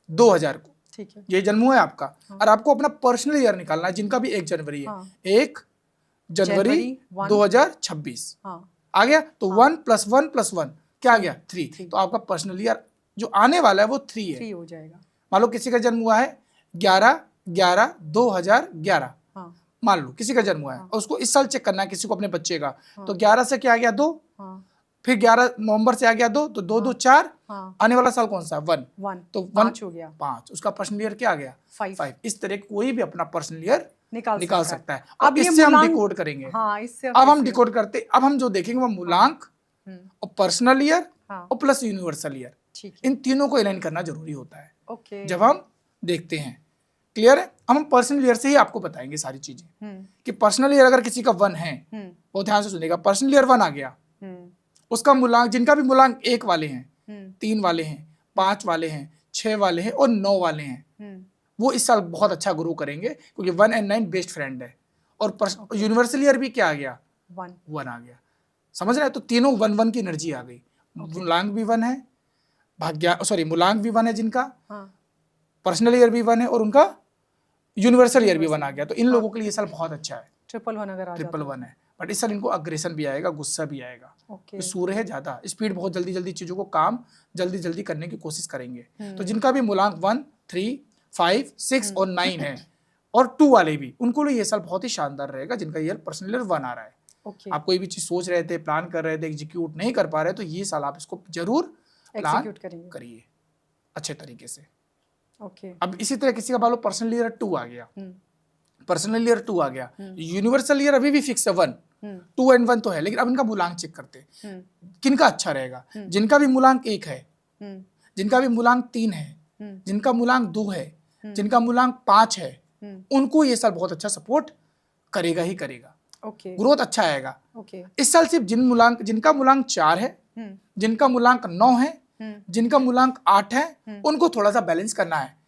2000 को, ठीक है, ये जन्म हुआ है आपका। और आपको अपना पर्सनल ईयर निकालना है, जिनका भी 1 जनवरी है, 1 जनवरी 2026 आ गया। तो 1 + 1 + 1 क्या आ गया? 3। तो आपका पर्सनल ईयर जो आने वाला है वो 3 है, 3 हो जाएगा। मान लो किसी का जन्म हुआ है 11/11/2011, मान लो किसी का जन्म हुआ है, और उसको इस साल चेक करना है किसी को अपने बच्चे का, तो 11 से क्या आ गया? 2, फिर 11 नवंबर से आ गया 2, तो 2 2 4, आने वाला साल कौन सा? 1, तो 1 हो गया 5, उसका पर्सनल ईयर क्या आ गया? 5। इस तरह कोई भी अपना पर्सनल ईयर निकाल सकता है। अब इससे हम डिकोड करेंगे। अब हम डिकोड करते, अब हम जो देखेंगे वो मूलांक और पर्सनल ईयर और प्लस यूनिवर्सल ईयर, इन तीनों को अलाइन करना जरूरी होता है जब हम देखते हैं। क्लियर है? हम पर्सनल ईयर से ही आपको बताएंगे सारी चीजें कि पर्सनल ईयर अगर किसी का 1 है, वो ध्यान से सुनेगा, पर्सनल ईयर 1 आ गया, उसका मूलांक, जिनका भी मूलांक 1 वाले हैं, 3 वाले हैं, 5 वाले हैं, 6 वाले हैं और 9 वाले हैं, वो इस साल बहुत अच्छा ग्रो करेंगे, क्योंकि 1 और 9 बेस्ट फ्रेंड है। और यूनिवर्सल ईयर भी क्या आ गया? 1 आ गया। समझ रहे हैं? तो तीनों 1 1 की एनर्जी आ गई। मूलांक भी 1 है, मूलांक भी 1 है जिनका, पर्सनल ईयर भी 1 है, और उनका यूनिवर्सल ईयर भी 1 आ गया। तो इन लोगों के लिए ये साल बहुत अच्छा है। 111 अगर ट्रिपल 1 है, बट इस साल इनको अग्रेशन भी आएगा, गुस्सा भी आएगा। तो सूर्य है ज्यादा, स्पीड बहुत जल्दी जल्दी चीजों को काम जल्दी जल्दी करने की कोशिश करेंगे। तो जिनका भी मूलांक 1, 3, 5, 6 और 9 है, और 2 वाले भी, उनको लिए ये साल बहुत ही शानदार रहेगा, जिनका ईयर पर्सनल ईयर 1 आ रहा है। आप कोई भी चीज सोच रहे थे, प्लान कर रहे थे, एग्जीक्यूट नहीं कर पा रहे, तो ये साल आप इसको जरूर प्लान करिए अच्छे तरीके से। अब इसी तरह किसी का मान लो पर्सनल ईयर 2 आ गया, पर्सनल ईयर 2 आ गया, यूनिवर्सल ईयर अभी भी फिक्स है 1, 2 और 1 तो है, लेकिन अब इनका मूलांक चेक करते हैं किनका अच्छा रहेगा। जिनका भी मूलांक 1 है, जिनका भी मूलांक 3 है, जिनका मूलांक 2 है, जिनका मूलांक 5 है, उनको ये साल बहुत अच्छा सपोर्ट करेगा ही करेगा। ग्रोथ अच्छा आएगा। ओके। इस साल सिर्फ जिनका मूलांक 4 है, जिनका मूलांक 9 है, जिनका मूलांक 8 है, उनको थोड़ा सा बैलेंस करना है।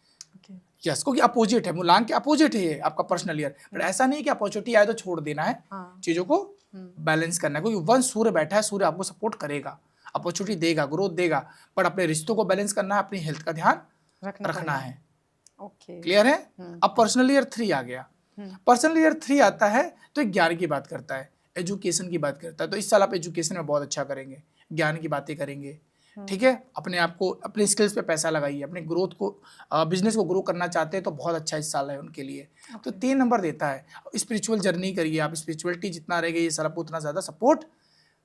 यस, क्योंकि अपोजिट है, मूलांक के अपोजिट है ये आपका पर्सनल ईयर। बट ऐसा नहीं कि अपॉर्चुनिटी आए तो छोड़ देना है, चीजों को बैलेंस करना है, क्योंकि वन सूर्य बैठा है, सूर्य आपको सपोर्ट करेगा, अपॉर्चुनिटी देगा, ग्रोथ देगा, पर अपने रिश्तों को बैलेंस करना है, अपनी हेल्थ का ध्यान रखना है। क्लियर है? अब पर्सनल ईयर 3 आ गया। पर्सनल ईयर 3 आता है तो ज्ञान की बात करता है, एजुकेशन की बात करता है। तो इस साल आप एजुकेशन में बहुत अच्छा करेंगे, ज्ञान की बातें करेंगे, ठीक है। अपने आप को, अपने स्किल्स पे पैसा लगाइए, अपने ग्रोथ को, बिजनेस को ग्रो करना चाहते हैं तो बहुत अच्छा इस साल है उनके लिए। तो 3 नंबर देता है। स्पिरिचुअल जर्नी करिए आप, स्पिरिचुअलिटी जितना रहेगा ये साल आपको उतना ज़्यादा सपोर्ट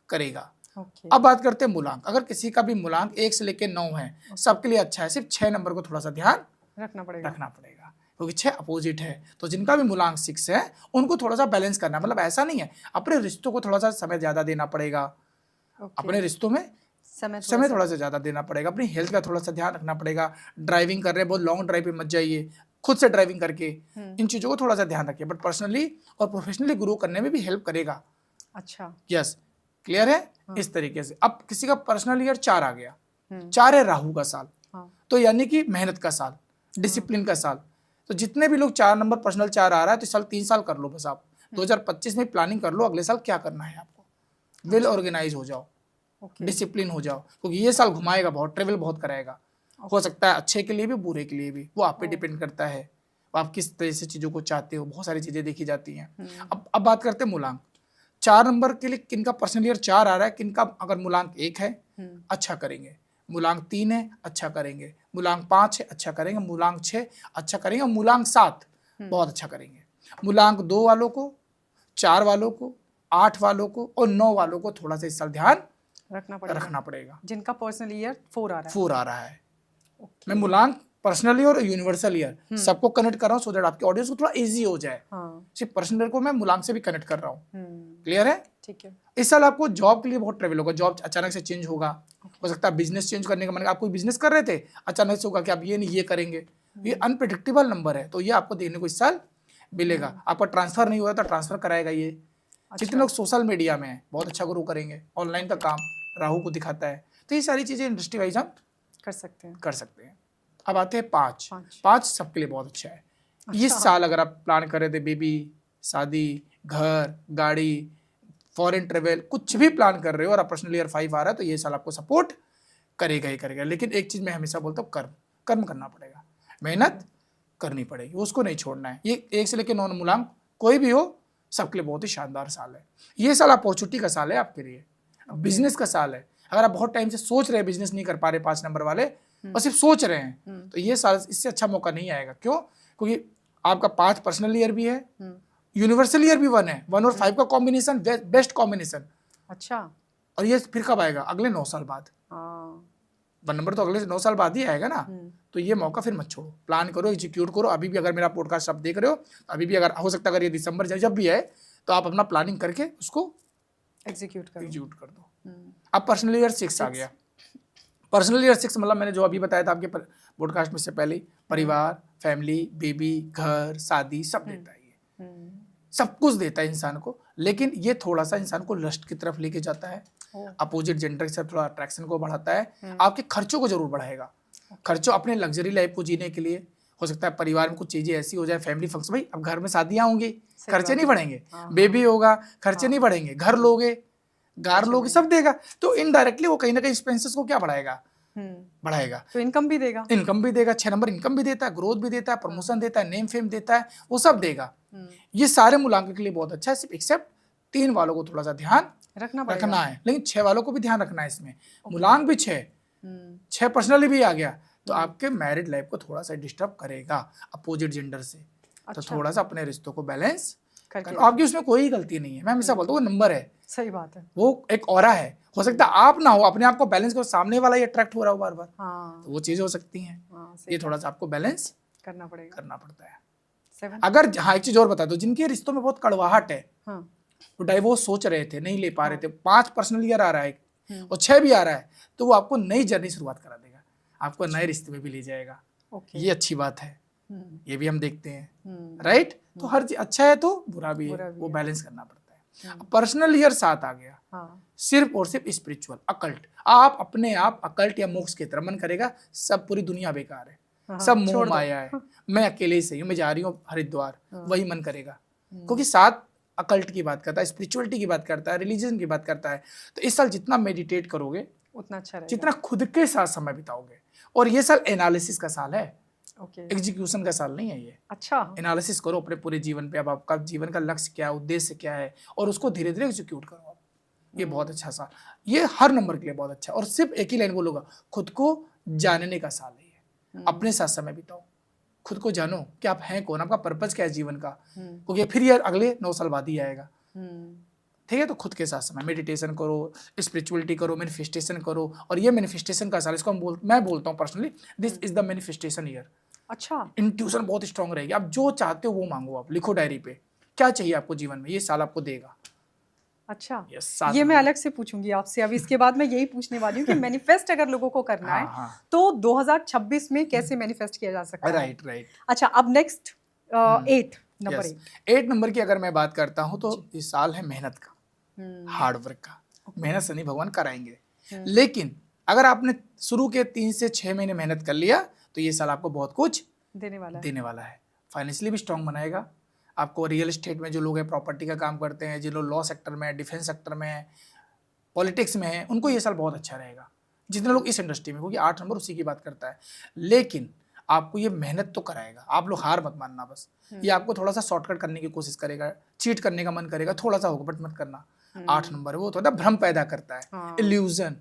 करेगा। अब बात करते हैं मूलांक। अगर किसी का भी मूलांक 1 से लेकर 9 है, सबके लिए अच्छा है। सिर्फ 6 नंबर को थोड़ा सा ध्यान रखना पड़ेगा, क्योंकि 6 अपोजिट है। तो जिनका भी मूलांक 6 है उनको थोड़ा सा बैलेंस करना, मतलब ऐसा नहीं है, अपने रिश्तों को थोड़ा सा समय ज्यादा देना पड़ेगा, अपने रिश्तों में समय थोड़ा सा ज्यादा देना पड़ेगा, अपनी हेल्थ का थोड़ा सा ध्यान रखना पड़ेगा। ड्राइविंग कर रहे हैं, बहुत लॉन्ग ड्राइव पे मत जाइए, खुद से ड्राइविंग करके इन चीजों को थोड़ा सा ध्यान रखिए। बट पर्सनली और प्रोफेशनली ग्रो करने में भी हेल्प करेगा। अच्छा, यस, क्लियर है? इस तरीके से। अब किसी का पर्सनल ईयर 4 आ गया, 4 है राहु का साल, तो यानी कि मेहनत का साल, डिसिप्लिन का साल। तो जितने भी लोग 4 नंबर पर्सनल 4 आ रहा है तो इस साल 3 साल कर लो बस आप। 2025 में प्लानिंग कर लो अगले साल क्या करना है आपको, वेल ऑर्गेनाइज हो जाओ, डिसिप्लिन हो जाओ, क्योंकि ये साल घुमाएगा बहुत, ट्रेवल बहुत कराएगा। हो सकता है अच्छे के लिए भी, बुरे के लिए भी, वो आप पे डिपेंड करता है, आप किस तरह से चीजों को चाहते हो। बहुत सारी चीजें देखी जाती हैं। अब बात करते हैं मूलांक। 4 नंबर के लिए किनका पर्सनल ईयर 4 आ रहा है, किनका अगर मूलांक 1 है अच्छा करेंगे, मूलांक 3 है अच्छा करेंगे, मूलांक 5 है अच्छा करेंगे, मूलांक 6 अच्छा करेंगे, मूलांक 7 बहुत अच्छा करेंगे। मूलांक 2 वालों को, 4 वालों को, 8 वालों को और 9 वालों को थोड़ा सा इस साल ध्यान रखना पड़ेगा। जिनका पर्सनल ईयर 4 आ रहा है। मैं मूलांक पर्सनल ईयर और यूनिवर्सल ईयर सबको कनेक्ट कर रहा हूँ, सो दैट आपके ऑडियंस को थोड़ा इजी हो जाए। सिर्फ पर्सनल को मैं मूलांक से भी कनेक्ट कर रहा हूँ। क्लियर है? ठीक है। इस साल आपको जॉब के लिए बहुत ट्रेवल होगा, जॉब अचानक से चेंज होगा। हो सकता है बिजनेस चेंज करने का मन, आप कोई बिजनेस कर रहे थे, अचानक से होगा कि आप ये नहीं ये करेंगे। ये अनप्रेडिक्टेबल नंबर है, तो ये आपको देखने को इस साल मिलेगा। आपका ट्रांसफर नहीं हुआ तो ट्रांसफर कराएगा ये। जितने लोग सोशल मीडिया में है बहुत अच्छा ग्रो करेंगे, ऑनलाइन का काम राहु को दिखाता है। तो ये सारी चीजें इंडस्ट्री वाइज हम कर सकते हैं। अब आते हैं 5 सबके लिए बहुत अच्छा है। इस साल अगर आप प्लान कर रहे थे बेबी, शादी, घर, गाड़ी, फॉरेन ट्रेवल, कुछ भी प्लान कर रहे हो और पर्सनल ईयर 5 आ रहा है तो ये साल आपको सपोर्ट करेगा ही करेगा। लेकिन एक चीज मैं हमेशा बोलता हूँ, कर्म करना पड़ेगा, मेहनत करनी पड़ेगी, उसको नहीं छोड़ना है। ये 1 से लेकर 9 मूलांक कोई भी हो, सबके लिए बहुत ही शानदार साल है। ये साल अपॉर्चुनिटी का साल है आपके लिए, बिजनेस का साल है। अगर आप बहुत टाइम से सोच रहे हैं बिजनेस नहीं कर पा रहे 5 नंबर वाले और सिर्फ सोच रहे हैं, तो ये साल इससे अच्छा मौका नहीं आएगा। क्यों? क्योंकि आपका 5 पर्सनल ईयर भी है, यूनिवर्सल ईयर भी 1 है, 1 और 5 का कॉम्बिनेशन बेस्ट कॉम्बिनेशन। अच्छा, और ये फिर कब आएगा? अगले 9 साल बाद। 1 नंबर तो अगले 9 साल बाद ही आएगा ना। तो ये मौका फिर मत छोड़ो, प्लान करो, एग्जीक्यूट करो। अभी भी अगर मेरा पॉडकास्ट आप देख रहे हो, अभी भी अगर हो सकता है अगर ये दिसंबर जब भी है तो आप अपना प्लानिंग करके उसको एग्जीक्यूट कर दो। अब पर्सनल ईयर 6 आ गया। पर्सनल ईयर 6 मतलब मैंने जो अभी बताया था आपके पॉडकास्ट में से पहले, परिवार, फैमिली, बेबी, घर, शादी सब देता है, ये सब कुछ देता है इंसान को। लेकिन ये थोड़ा सा इंसान को लस्ट की तरफ लेके जाता है, अपोजिट जेंडर से थोड़ा अट्रैक्शन को बढ़ाता है, आपके खर्चों को जरूर बढ़ाएगा। खर्चों अपने लग्जरी लाइफ को जीने के लिए, हो सकता है परिवार में कुछ चीजें ऐसी हो जाए, फैमिली फंक्शन, भाई अब घर में शादियां होंगी, खर्चे नहीं बढ़ेंगे, बेबी होगा, खर्चे नहीं बढ़ेंगे, घर लोगे, गार लोगे, सब देगा। तो इनडायरेक्टली वो कहीं ना कहीं एक्सपेंसेस को क्या बढ़ाएगा? बढ़ाएगा। तो इनकम भी देगा। 6 नंबर इनकम भी देता है, ग्रोथ भी देता है, प्रमोशन देता है, नेम फेम देता है, वो सब देगा। ये सारे मूलांक के लिए बहुत अच्छा है, सिर्फ एक्सेप्ट 3 वालों को थोड़ा सा ध्यान रखना है। लेकिन 6 वालों को भी ध्यान रखना है इसमें। मूलांक भी 6 पर्सनली भी आ गया तो आपके मैरिड लाइफ को थोड़ा सा डिस्टर्ब करेगा अपोजिट जेंडर से। तो थोड़ा सा अपने रिश्तों को बैलेंस करो। आपकी उसमें कोई गलती नहीं है, मैं हमेशा बोलता हूँ वो नंबर है। सही बात है, वो एक ऑरा है। हो सकता है आप ना हो, अपने आप को बैलेंस करो, सामने वाला ही अट्रैक्ट हो रहा हो बार बार, तो वो चीजें हो सकती हैं। ये थोड़ा सा आपको बैलेंस करना पड़ता है। अगर हाँ एक चीज और बता दो, जिनके रिश्तों में बहुत कड़वाहट है, वो डाइवोर्स सोच रहे थे, नहीं ले पा रहे थे, 5 पर्सनल ईयर आ रहा है और 6 भी आ रहा है, तो वो आपको नई जर्नी शुरुआत करा देगा, आपको नए रिश्ते में भी ले जाएगा। ये अच्छी बात है, ये भी हम देखते हैं, राइट। तो हर चीज अच्छा है तो बुरा भी है, वो बैलेंस करना पड़ता है। पर्सनल ईयर 7 आ गया, हाँ, सिर्फ और सिर्फ स्पिरिचुअल, अकल्ट। आप अपने आप अकल्ट या मोक्ष की तरफ मन करेगा, सब पूरी दुनिया बेकार है, हाँ, सब मोह छोड़ दो। माया है, मैं अकेले ही सही हूँ, मैं जा रही हूँ हरिद्वार, हाँ। वही मन करेगा। क्योंकि 7 अकल्ट की बात करता है, स्पिरिचुअलिटी की बात करता है, रिलीजन की बात करता है। तो इस साल जितना मेडिटेट करोगे उतना अच्छा रहेगा। जितना खुद के साथ समय बिताओगे, और ये साल एनालिसिस का साल है, ओके, एग्जीक्यूशन का साल नहीं है ये। अच्छा, एनालिसिस करो अपने पूरे जीवन पे, अब आपका जीवन का लक्ष्य क्या है, उद्देश्य क्या है, और उसको धीरे धीरे एग्जीक्यूट करो आप। ये बहुत अच्छा साल, ये हर नंबर के लिए बहुत अच्छा है। और सिर्फ एक ही लाइन बोलूंगा, खुद को जानने का साल है ये। अपने साथ समय बिताओ, खुद को जानो कि आप हैं कौन, आपका पर्पज क्या है जीवन का, क्योंकि फिर ये अगले 9 साल बाद ही आएगा। ठीक है, तो खुद के साथ समय, मेडिटेशन करो, स्पिरिचुअलिटी करो, मैनिफेस्टेशन करो। और ये मैनिफेस्टेशन का साल, इसको मैं बोलता हूँ personally, this is the manifestation year. अच्छा, इंट्यूशन बहुत स्ट्रांग रहेगी, आप जो चाहते हो वो मांगो, आप लिखो डायरी पे क्या चाहिए आपको जीवन में, ये साल आपको देगा। अच्छा, यस, ये मैं अलग से पूछूंगी आपसे। अब इसके बाद मैं यही पूछने वाली हूँ कि मैनिफेस्ट अगर लोगों को करना है हाँ, तो 2026 में कैसे मैनिफेस्ट किया जा सकता है? Right right. अच्छा, अब नेक्स्ट 8 नंबर 8। 8 नंबर की अगर मैं बात करता हूँ तो ये साल है मेहनत का, हार्ड वर्क का। मेहनत शनि भगवान कराएंगे, लेकिन अगर आपने शुरू के 3 से 6 महीने मेहनत कर लिया तो ये साल आपको बहुत कुछ देने वाला है। फाइनेंशियली भी स्ट्रांग बनाएगा आपको। रियल एस्टेट में जो लोग हैं, प्रॉपर्टी का काम करते हैं, जो लोग लॉ सेक्टर में है, डिफेंस सेक्टर में है, पॉलिटिक्स में है, उनको ये साल बहुत अच्छा रहेगा। जितने लोग इस इंडस्ट्री में, क्योंकि 8 नंबर उसी की बात करता है। लेकिन आपको ये मेहनत तो कराएगा, आप लोग हार मत मानना बस। ये आपको थोड़ा सा शॉर्टकट करने की कोशिश करेगा, चीट करने का मन करेगा, थोड़ा सा होगा, बट मत करना। 8 नंबर है वो थोड़ा भ्रम पैदा करता है, इल्यूजन,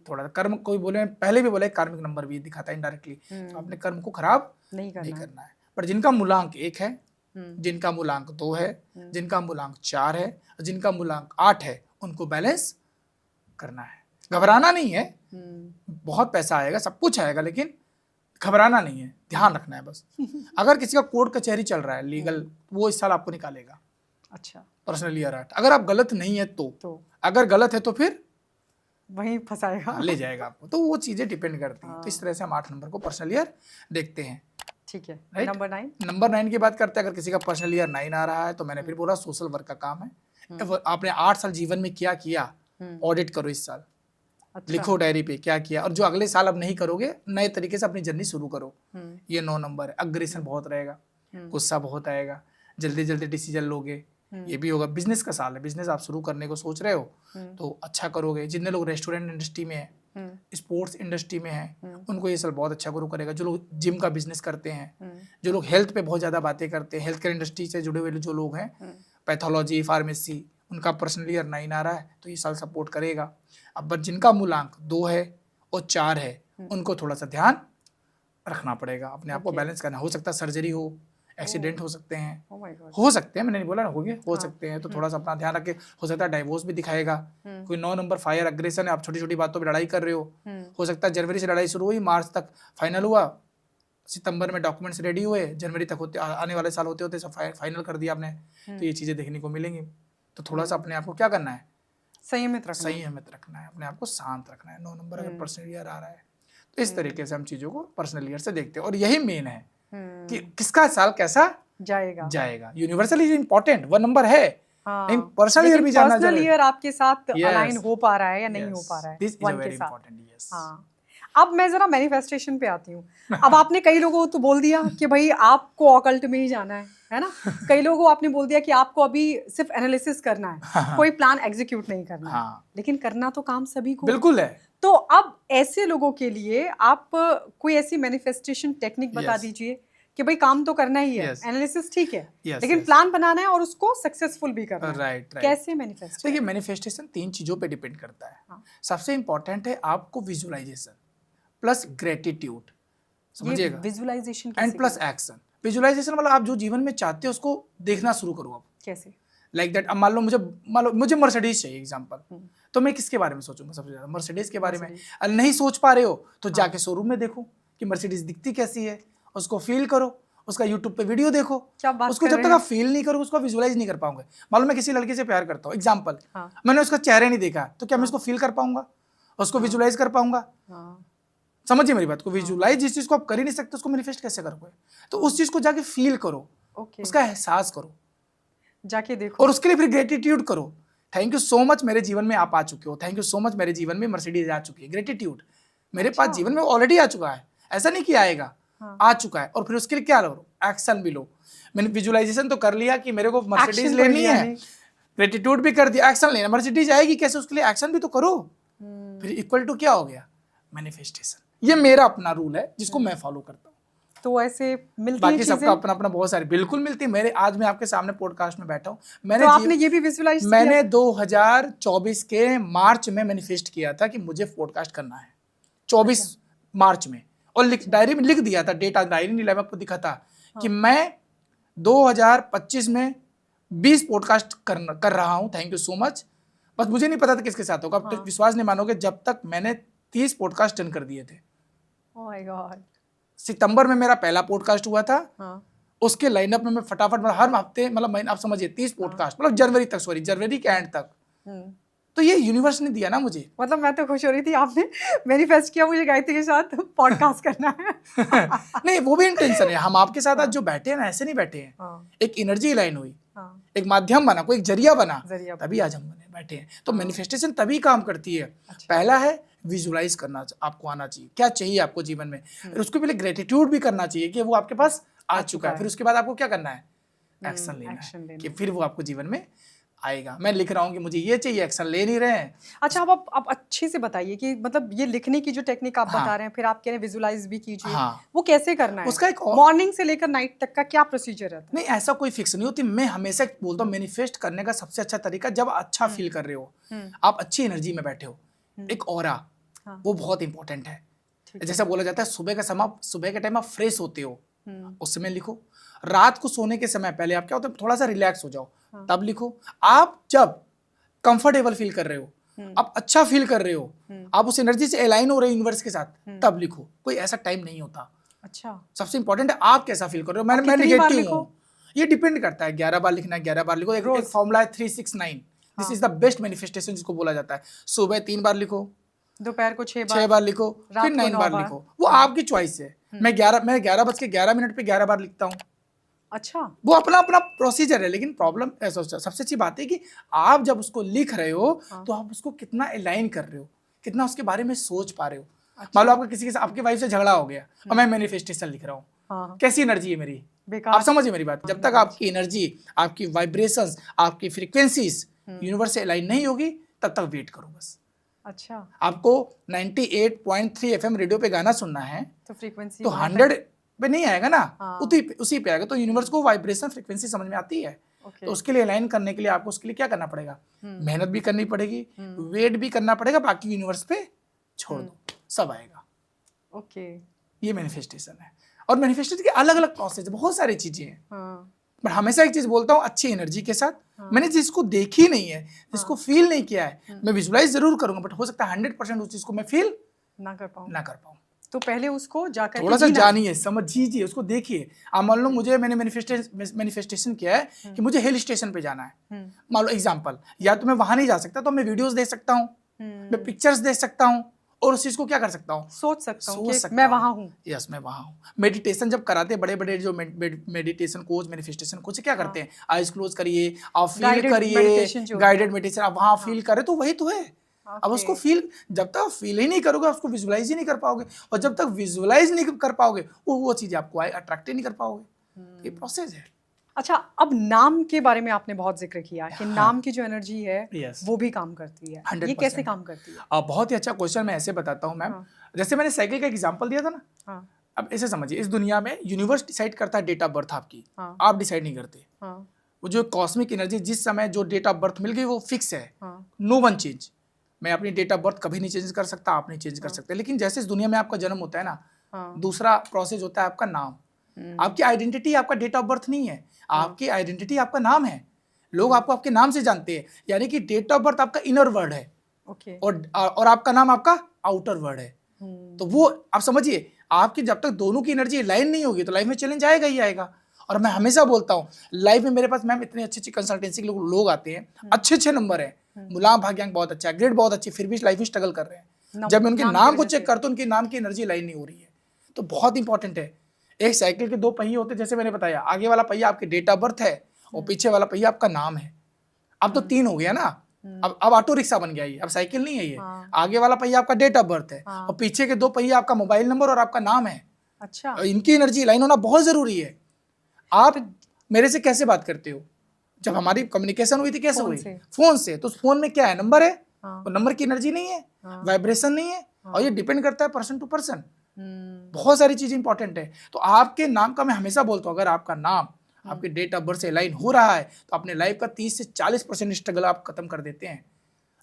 थोड़ा कर्म। कोई बोले, पहले भी बोले कार्मिक नंबर भी दिखाता है इनडायरेक्टली, तो अपने कर्म को खराब नहीं करना है। पर जिनका मूलांक 1 है, जिनका मूलांक 2 है, जिनका मूलांक 4 है, जिनका मूलांक 8 है, उनको बैलेंस करना है। घबराना नहीं है, बहुत पैसा आएगा, सब कुछ आएगा, लेकिन घबराना नहीं है, ध्यान रखना है बस। अगर किसी का कोर्ट कचहरी चल रहा है लीगल, वो इस साल आपको निकालेगा। अच्छा, पर्सनल ईयर 8। अगर आप गलत नहीं है तो अगर गलत है तो फिर वहीं फंसाएगा, ले जाएगा आपको। तो वो चीजें डिपेंड करती हैं। तो इस तरह से हम 8 नंबर को पर्सनल ईयर देखते हैं। ठीक है, राइट। नंबर 9 की बात करते हैं। अगर किसी का पर्सनल ईयर 9 आ रहा है तो मैंने फिर बोला सोशल वर्क का काम है। आपने 8 साल जीवन में क्या किया, ऑडिट करो इस साल। अच्छा। लिखो डायरी पे क्या किया, और जो अगले साल अब नहीं करोगे, नए तरीके से अपनी जर्नी शुरू करो। ये 9 नंबर है। अग्रेशन बहुत रहेगा, गुस्सा बहुत आएगा, जल्दी जल्दी डिसीजन लोगे, ये भी होगा। बिजनेस का साल है, बिजनेस आप शुरू करने को सोच रहे हो तो अच्छा करोगे। जितने लोग रेस्टोरेंट इंडस्ट्री में है, स्पोर्ट्स इंडस्ट्री में है, उनको ये साल बहुत अच्छा ग्रो करेगा। जो लोग जिम का बिजनेस करते हैं, जो लोग हेल्थ पे बहुत ज़्यादा बातें करते हैं, हेल्थ केयर इंडस्ट्री से जुड़े हुए जो लोग हैं, पैथोलॉजी, फार्मेसी, उनका पर्सनल ईयर 9 आ रहा है तो ये साल सपोर्ट करेगा। अब जिनका मूलांक 2 है और 4 है, उनको थोड़ा सा ध्यान रखना पड़ेगा, अपने आप को बैलेंस करना। हो सकता है सर्जरी हो, एक्सीडेंट हो सकते हैं, हो सकते हैं, मैंने नहीं बोला ना होंगे, हो सकते हैं। तो थोड़ा सा अपना ध्यान रखे। हो सकता है डाइवोर्स भी दिखाएगा। कोई 9 नंबर फायर अग्रेशन है, आप छोटी छोटी बातों पे लड़ाई कर रहे हो सकता है जनवरी से लड़ाई शुरू हुई, मार्च तक फाइनल हुआ, सितंबर में डॉक्यूमेंट्स रेडी हुए, जनवरी तक होते आने वाले साल होते होते सब फाइनल कर दिया आपने। तो ये चीज़ें देखने को मिलेंगी। तो थोड़ा सा अपने आप को क्या करना है, संयमित रखना है, अपने आप को शांत रखना है। 9 नंबर अगर पर्सनल ईयर आ रहा है तो इस तरीके से हम चीज़ों को पर्सनल ईयर से देखते हैं। और यही मेन है कि किसका साल कैसा जाएगा। यूनिवर्सल इज इम्पोर्टेंट, वो नंबर है, लेकिन पर्सनल ईयर भी जानना पर्सनल ईयर आपके साथ अलाइन हो पा रहा है या नहीं हो पा रहा है, this is very important. Yes. हाँ, अब मैं जरा मैनिफेस्टेशन पे आती हूँ। अब आपने कई लोगों को तो बोल दिया कि भाई आपको ऑकल्ट में ही जाना है ना। कई लोगों को आपने बोल दिया कि आपको अभी सिर्फ एनालिसिस करना है, कोई प्लान एग्जीक्यूट नहीं करना है। लेकिन करना तो काम सभी को बिल्कुल है। तो अब ऐसे लोगों के लिए आप कोई ऐसी मैनिफेस्टेशन टेक्निक बता दीजिए कि भाई काम तो करना ही है, एनालिसिस ठीक है, लेकिन प्लान बनाना है और उसको सक्सेसफुल भी करना है। राइट। कैसे मैनिफेस्ट? देखिए, मैनिफेस्टेशन 3 चीजों पे डिपेंड करता है। सबसे इंपॉर्टेंट है आपको विजुअलाइजेशन प्लस ग्रेटिट्यूड, समझिएगा, visualization and plus action. Visualization मतलब आप जो जीवन में चाहते हो उसको देखना शुरू करो। आप कैसे? लाइक दैट, अब मान लो मुझे मर्सिडीज चाहिए एग्जांपल, तो मैं किसके बारे में सोचूंगा? सबसे ज्यादा मर्सिडीज के बारे में। अगर नहीं सोच पा रहे हो तो जाके शोरूम में देखो कि मर्सिडीज दिखती कैसी है, उसको फील करो, उसका यूट्यूब पे वीडियो देखो। उसको जब तक आप फील नहीं करोगे उसको विजुअलाइज नहीं कर पाओगे। मालूम मैं किसी लड़की से प्यार करता हूँ एग्जांपल, मैंने उसका चेहरा नहीं देखा तो क्या मैं उसको फील कर पाऊंगा, उसको विजुअलाइज कर पाऊंगा? समझिए मेरी बात को। विजुअलाइज जिस चीज को आप कर ही नहीं सकते उसको मैनिफेस्ट कैसे करोगे? तो उस चीज को जाके फील करो, उसका एहसास करो। जाके देखो और उसके लिए फिर ग्रेटिट्यूड करो। थैंक यू सो मच, मेरे जीवन में आप आ चुके हो। थैंक यू सो मच, मेरे जीवन में मर्सिडीज आ चुकी है। ग्रेटिट्यूड, मेरे पास जीवन में ऑलरेडी आ चुका है, ऐसा नहीं कि आएगा, आ चुका है। और फिर उसके लिए क्या लो, एक्शन भी लो। मैंने विजुअलाइजेशन तो कर लिया कि मेरे को मर्सिडीज लेनी है, ग्रेटिट्यूड भी कर दिया, एक्शन लेना। मर्सिडीज आएगी कैसे, उसके लिए एक्शन भी तो करो। फिर इक्वल टू क्या हो गया, मैनिफेस्टेशन। ये मेरा अपना रूल है जिसको मैं फॉलो करता हूँ। तो ऐसे मिलती बाकी सबका अपना अपना बहुत सारे बिल्कुल मिलती है। मेरे आज मैं आपके सामने पॉडकास्ट में बैठा हूँ, मैंने तो आपने ये भी विजुअलाइज मैंने 2024 के मार्च में मैनिफेस्ट किया था कि मुझे पॉडकास्ट करना है, 24 मार्च में। और डायरी में लिख दिया था, डेटा डायरी नहीं, मैं आपको दिखा था कि मैं 2025 में 20 पॉडकास्ट कर रहा हूँ। Thank you so much. बस मुझे नहीं पता था किसके साथ होगा। अब विश्वास नहीं मानोगे, जब तक मैंने 30 पॉडकास्ट डन कर दिए थे। Oh my God. सितंबर में मेरा पहला पॉडकास्ट हुआ था। उसके लाइनअप में मैं फटाफट, मतलब हर हफ्ते, मतलब महीना, आप समझिए 30 पॉडकास्ट, मतलब जनवरी तक, जनवरी के एंड तक। तो ये यूनिवर्स ने दिया ना मुझे। मतलब मैं तो खुश हो रही थी, आपने मैनिफेस्ट किया मुझे गायत्री के साथ पॉडकास्ट करना है। नहीं, वो भी इंटेंशन है। हम आपके साथ आज जो बैठे हैं ना, ऐसे नहीं बैठे हैं। एक एनर्जी लाइन हुई, एक माध्यम बना, कोई एक जरिया बना, तभी आज हम बैठे हैं। तो मैनिफेस्टेशन तभी काम करती है। पहला है विजुलाइज करना, आपको आना चाहिए क्या चाहिए आपको जीवन में। उसके पहले ग्रेटिट्यूड भी करना चाहिए कि वो आपके पास आ चुका है। फिर उसके बाद आपको क्या करना है, एक्शन लेना है, कि फिर वो आपको जीवन में आएगा। मैं लिख रहा हूँ कि मुझे ये चाहिए, एक्शन ले नहीं रहे हैं। अच्छा, अब आप अच्छे से बताइए कि मतलब ये लिखने की जो टेक्निक आप बता रहे हैं, फिर आप कह रहे हैं विजुलाइज भी कीजिए, वो कैसे करना है? उसका एक मॉर्निंग से लेकर नाइट तक का क्या प्रोसीजर रहता है? नहीं, ऐसा कोई फिक्स नहीं होती। मैं हमेशा बोलता हूँ, मैनिफेस्ट करने का सबसे अच्छा तरीका, जब अच्छा फील कर रहे हो, आप अच्छी एनर्जी में बैठे हो, एक ऑरा, वो बहुत इंपॉर्टेंट है। जैसा बोला जाता है, सुबह के टाइम आप फ्रेश होते हो, उस समय लिखो। रात को सोने के समय पहले आप क्या होता है, थोड़ा सा रिलैक्स हो जाओ, तब लिखो। आप जब कंफर्टेबल फील कर रहे हो, आप अच्छा फील कर रहे हो, आप उस एनर्जी से अलाइन हो रहे हो यूनिवर्स के साथ, तब लिखो। कोई ऐसा टाइम नहीं होता। अच्छा, सबसे इंपॉर्टेंट है आप कैसा फील कर रहे हो। मैं नेगेटिव हूं, ये डिपेंड करता है। 11 बार लिखना है, 11 बार लिखो। एक फॉर्मूला है 369। This is the best manifestation जिसको बोला जाता है। सुबह 3 बार लिखो, दोपहर को 6 बार लिखो, फिर 9 बार लिखो। वो आपकी चॉइस है। मैं 11:11 पे 11 बार लिखता हूँ। अच्छा, वो अपना अपना प्रोसीजर है। लेकिन प्रॉब्लम सबसे अच्छी बात है कि आप जब उसको लिख रहे हो, तो आप उसको कितना अलाइन कर रहे हो, कितना उसके बारे में सोच पा रहे हो। मान लो आपका किसी के साथ, आपकी वाइफ से झगड़ा हो गया और मैं मैनिफेस्टेशन लिख रहा हूँ, कैसी एनर्जी है मेरी, आप समझिए मेरी बात। जब तक आपकी एनर्जी, आपकी वाइब्रेशंस, आपकी फ्रीक्वेंसीज यूनिवर्स से अलाइन नहीं होगी, तब तक वेट करो बस। अच्छा, आपको 98.3 FM रेडियो पे गाना सुनना है, तो फ्रीक्वेंसी तो 100 पे नहीं आएगा ना, उसी पे आएगा। तो यूनिवर्स को वाइब्रेशन फ्रीक्वेंसी समझ में आती है। तो उसके लिए अलाइन करने के लिए आपको उसके लिए क्या करना पड़ेगा, मेहनत भी करनी पड़ेगी, वेट भी करना पड़ेगा। बाकी यूनिवर्स पे छोड़ दो, सब आएगा। ओके, ये मैनिफेस्टेशन है। और मैनिफेस्टेशन के अलग अलग प्रोसेस, बहुत सारी चीजें हैं। बट हमेशा एक चीज बोलता हूँ, अच्छी एनर्जी के साथ। मैंने जिसको देखी नहीं है, जिसको फील नहीं किया है, मैं विजुलाइज जरूर करूंगा, बट हो सकता है 100% उस चीज को मैं फील ना कर पाऊं। तो पहले उसको जाकर थोड़ा सा जानिए, समझिए, उसको देखिए। आप मान लो मैंने मैनिफेस्टेशन किया है कि मुझे हिल स्टेशन पे जाना है, मान लो एग्जांपल, या तो मैं वहां नहीं जा सकता, तो मैं वीडियोस देख सकता हूँ, मैं पिक्चर्स देख सकता हूँ, और उस चीज को क्या कर सकता हूँ, सोच सकता हूँ कि मैं वहां हूँ। यस, मैं वहां हूँ। मेडिटेशन जब कराते हैं बड़े बड़े जो मेडिटेशन कोच, मैनिफेस्टेशन कोच क्या करते हैं, आईज क्लोज करिए, आप फील करिए, गाइडेड मेडिटेशन, आप वहां फील करें, तो वही तो है। अब उसको फील, जब तक फील ही नहीं करोगे, उसको विजुलाइज ही नहीं कर पाओगे, और जब तक विजुलाइज नहीं कर पाओगे, वो चीजें आपको अट्रैक्ट ही नहीं कर पाओगे। ये प्रोसेस है। अच्छा, अब नाम के बारे में आपने बहुत जिक्र किया कि नाम की जो एनर्जी है वो भी काम करती है। 100%। ये कैसे काम करती है? बहुत ही अच्छा क्वेश्चन। मैं ऐसे बताता हूँ मैम, जैसे मैंने साइकिल का एग्जांपल दिया था ना, अब ऐसे समझिए, इस दुनिया में यूनिवर्स डिसाइड करता है डेट ऑफ बर्थ आपकी, आप डिसाइड नहीं करते। वो जो कॉस्मिक एनर्जी, जिस समय जो डेट ऑफ बर्थ मिल गई, वो फिक्स है, नो वन चेंज। मैं अपनी डेट ऑफ बर्थ कभी नहीं चेंज कर सकता, आप नहीं चेंज कर सकते। लेकिन जैसे इस दुनिया में आपका जन्म होता है ना, दूसरा प्रोसेस होता है आपका नाम। आपकी आइडेंटिटी आपका डेट ऑफ बर्थ नहीं है, आपकी आइडेंटिटी आपका नाम है। लोग आपको आपके नाम से जानते हैं, यानी कि डेट ऑफ बर्थ आपका इनर वर्ड है, और आपका नाम आपका आउटर वर्ड है। तो वो आप समझिए, आपकी जब तक दोनों की एनर्जी लाइन नहीं होगी, तो लाइफ में चैलेंज आएगा ही आएगा। और मैं हमेशा बोलता हूँ, लाइफ में मेरे पास मैम इतने अच्छी कंसल्टेंसी के लोग आते हैं, अच्छे नंबर है, मुलाम भाग्यांक बहुत अच्छा है, ग्रेड बहुत अच्छी, फिर भी लाइफ में स्ट्रगल कर रहे हैं। जब मैं उनके नाम को चेक करता हूँ, उनके नाम की एनर्जी लाइन नहीं हो रही है। तो बहुत इंपॉर्टेंट है। एक साइकिल के 2 पहिए होते हैं, जैसे मैंने बताया, आगे वाला पहिया आपकी डेट ऑफ बर्थ है, और पीछे वाला पहिया आपका नाम है। अब तो 3 हो गया ना। अब ऑटो रिक्शा बन गया ये, अब साइकिल नहीं है ये। आगे वाला पहिया आपका डेट ऑफ बर्थ है और पीछे के 2 पहिया आपका मोबाइल नंबर और आपका नाम है। अच्छा, इनकी एनर्जी लाइन होना बहुत जरूरी है। आप मेरे से कैसे बात करते हो? जब हमारी कम्युनिकेशन हुई थी कैसे हुई? फोन से। तो उस फोन में क्या है? नंबर है। तो नंबर की एनर्जी नहीं है, वाइब्रेशन नहीं है, और ये डिपेंड करता है पर्सन टू पर्सन। बहुत सारी चीजें इंपॉर्टेंट है। तो आपके नाम का मैं हमेशा बोलता हूँ, अगर आपका नाम आपके डेट ऑफ बर्थ से अलाइन हो रहा है तो अपने लाइफ का 30 से 40% स्ट्रगल आप खत्म कर देते हैं।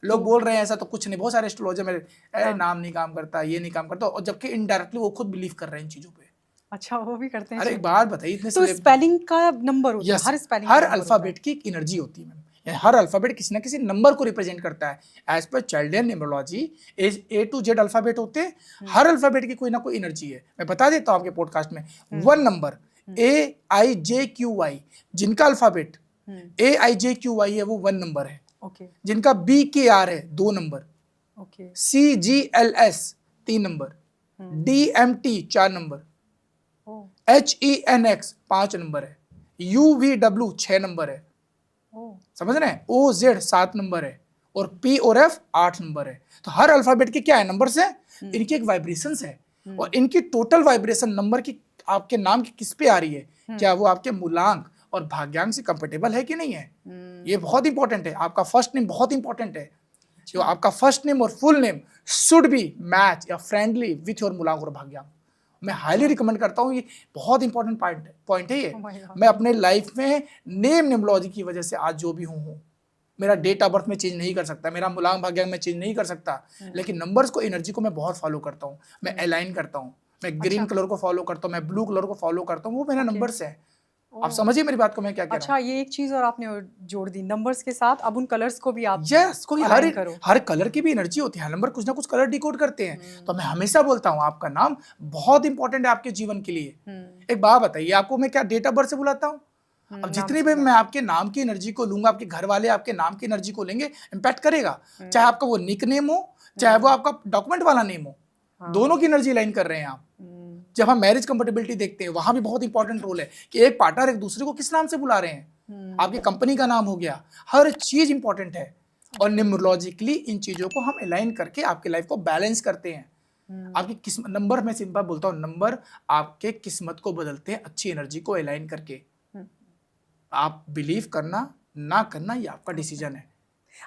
लोग बोल रहे हैं ऐसा तो कुछ नहीं, बहुत सारे एस्ट्रोलॉजर मेरे नाम नहीं काम करता, ये नहीं काम करता, और जबकि इनडायरेक्टली वो खुद बिलीव कर रहे हैं इन चीजों पे। अच्छा, वो भी करते हैं। अरे एक बात बताइए, इतने तो स्पेलिंग का नंबर होता है, हर स्पेलिंग हर अल्फाबेट की एक एनर्जी होती है मैम। हर अल्फाबेट किसी ना किसी नंबर को रिप्रेजेंट करता है। एज पर Chaldean numerology A to Z alphabet होते हैं। हर अल्फाबेट की कोई ना कोई एनर्जी है। मैं बता देता हूँ आपके पॉडकास्ट में। 1 नंबर AIJQY, जिनका अल्फाबेट AIJQY है वो 1 नंबर है। जिनका BKR है 2 number, CGLS 3 number, DMT 4 number, HENX 5 number है, UVW 6 नंबर है, समझ रहे हैं? OZ 7 नंबर है, और P और F 8 नंबर है। तो हर अल्फाबेट के क्या है? नंबर्स है। इनकी एक वाइब्रेशंस है, और इनकी टोटल वाइब्रेशन नंबर की आपके नाम की किस पे आ रही है? क्या वो आपके मूलांक और भाग्यांक से कंपेटेबल है कि नहीं है? ये बहुत इंपॉर्टेंट है। आपका फर्स्ट नेम बहुत इंपॉर्टेंट है। जो आपका फर्स्ट नेम और full name should be match या फ्रेंडली विथ योर मूलांक और भाग्यांक। मैं हाईली रिकमेंड करता हूँ, ये बहुत इंपॉर्टेंट पॉइंट है ये। मैं अपने लाइफ में नेम न्यूमरोलॉजी की वजह से आज जो भी हूँ, मेरा डेट ऑफ बर्थ में चेंज नहीं कर सकता, मेरा मूलांक भाग्यांक में चेंज नहीं कर सकता, लेकिन नंबर्स को, एनर्जी को मैं बहुत फॉलो करता हूँ। मैं अलाइन करता हूँ, मैं ग्रीन कलर को फॉलो करता हूँ, मैं ब्लू कलर को फॉलो करता हूँ, वो मेरा नंबर्स है। आप समझिए मेरी बात को मैं क्या कह रहा हूँ। अच्छा, ये एक चीज और आपने जोड़ दी नंबर्स के साथ, अब उन कलर्स को भी आप कोई हर कलर की भी एनर्जी होती है। नंबर कुछ ना कुछ कलर डिकोड करते हैं। तो मैं हमेशा बोलता हूँ आपका नाम बहुत इंपॉर्टेंट है आपके जीवन के लिए। एक बात बताइए, आपको मैं क्या डेट ऑफ बर्थ से बुलाता हूँ? अब जितनी भी मैं आपके नाम की एनर्जी को लूंगा, आपके घर वाले आपके नाम की एनर्जी को लेंगे, इम्पैक्ट करेगा। चाहे आपका वो निक नेम हो, चाहे वो आपका डॉक्यूमेंट वाला नेम हो, दोनों की एनर्जी लाइन कर रहे हैं आप। जब हम मैरिज कंपेटिबिलिटी देखते हैं, वहां भी बहुत इंपॉर्टेंट रोल है कि एक पार्टनर एक दूसरे को किस नाम से बुला रहे हैं। आपकी कंपनी का नाम हो गया, हर चीज इंपॉर्टेंट है। और न्यूमरोलॉजिकली इन चीजों को हम अलाइन करके आपकी लाइफ को बैलेंस करते हैं। आपकी किस्मत, नंबर में सिंपल बोलता हूँ, नंबर आपके किस्मत को बदलते हैं अच्छी एनर्जी को अलाइन करके। आप बिलीव करना ना करना ये आपका डिसीजन है।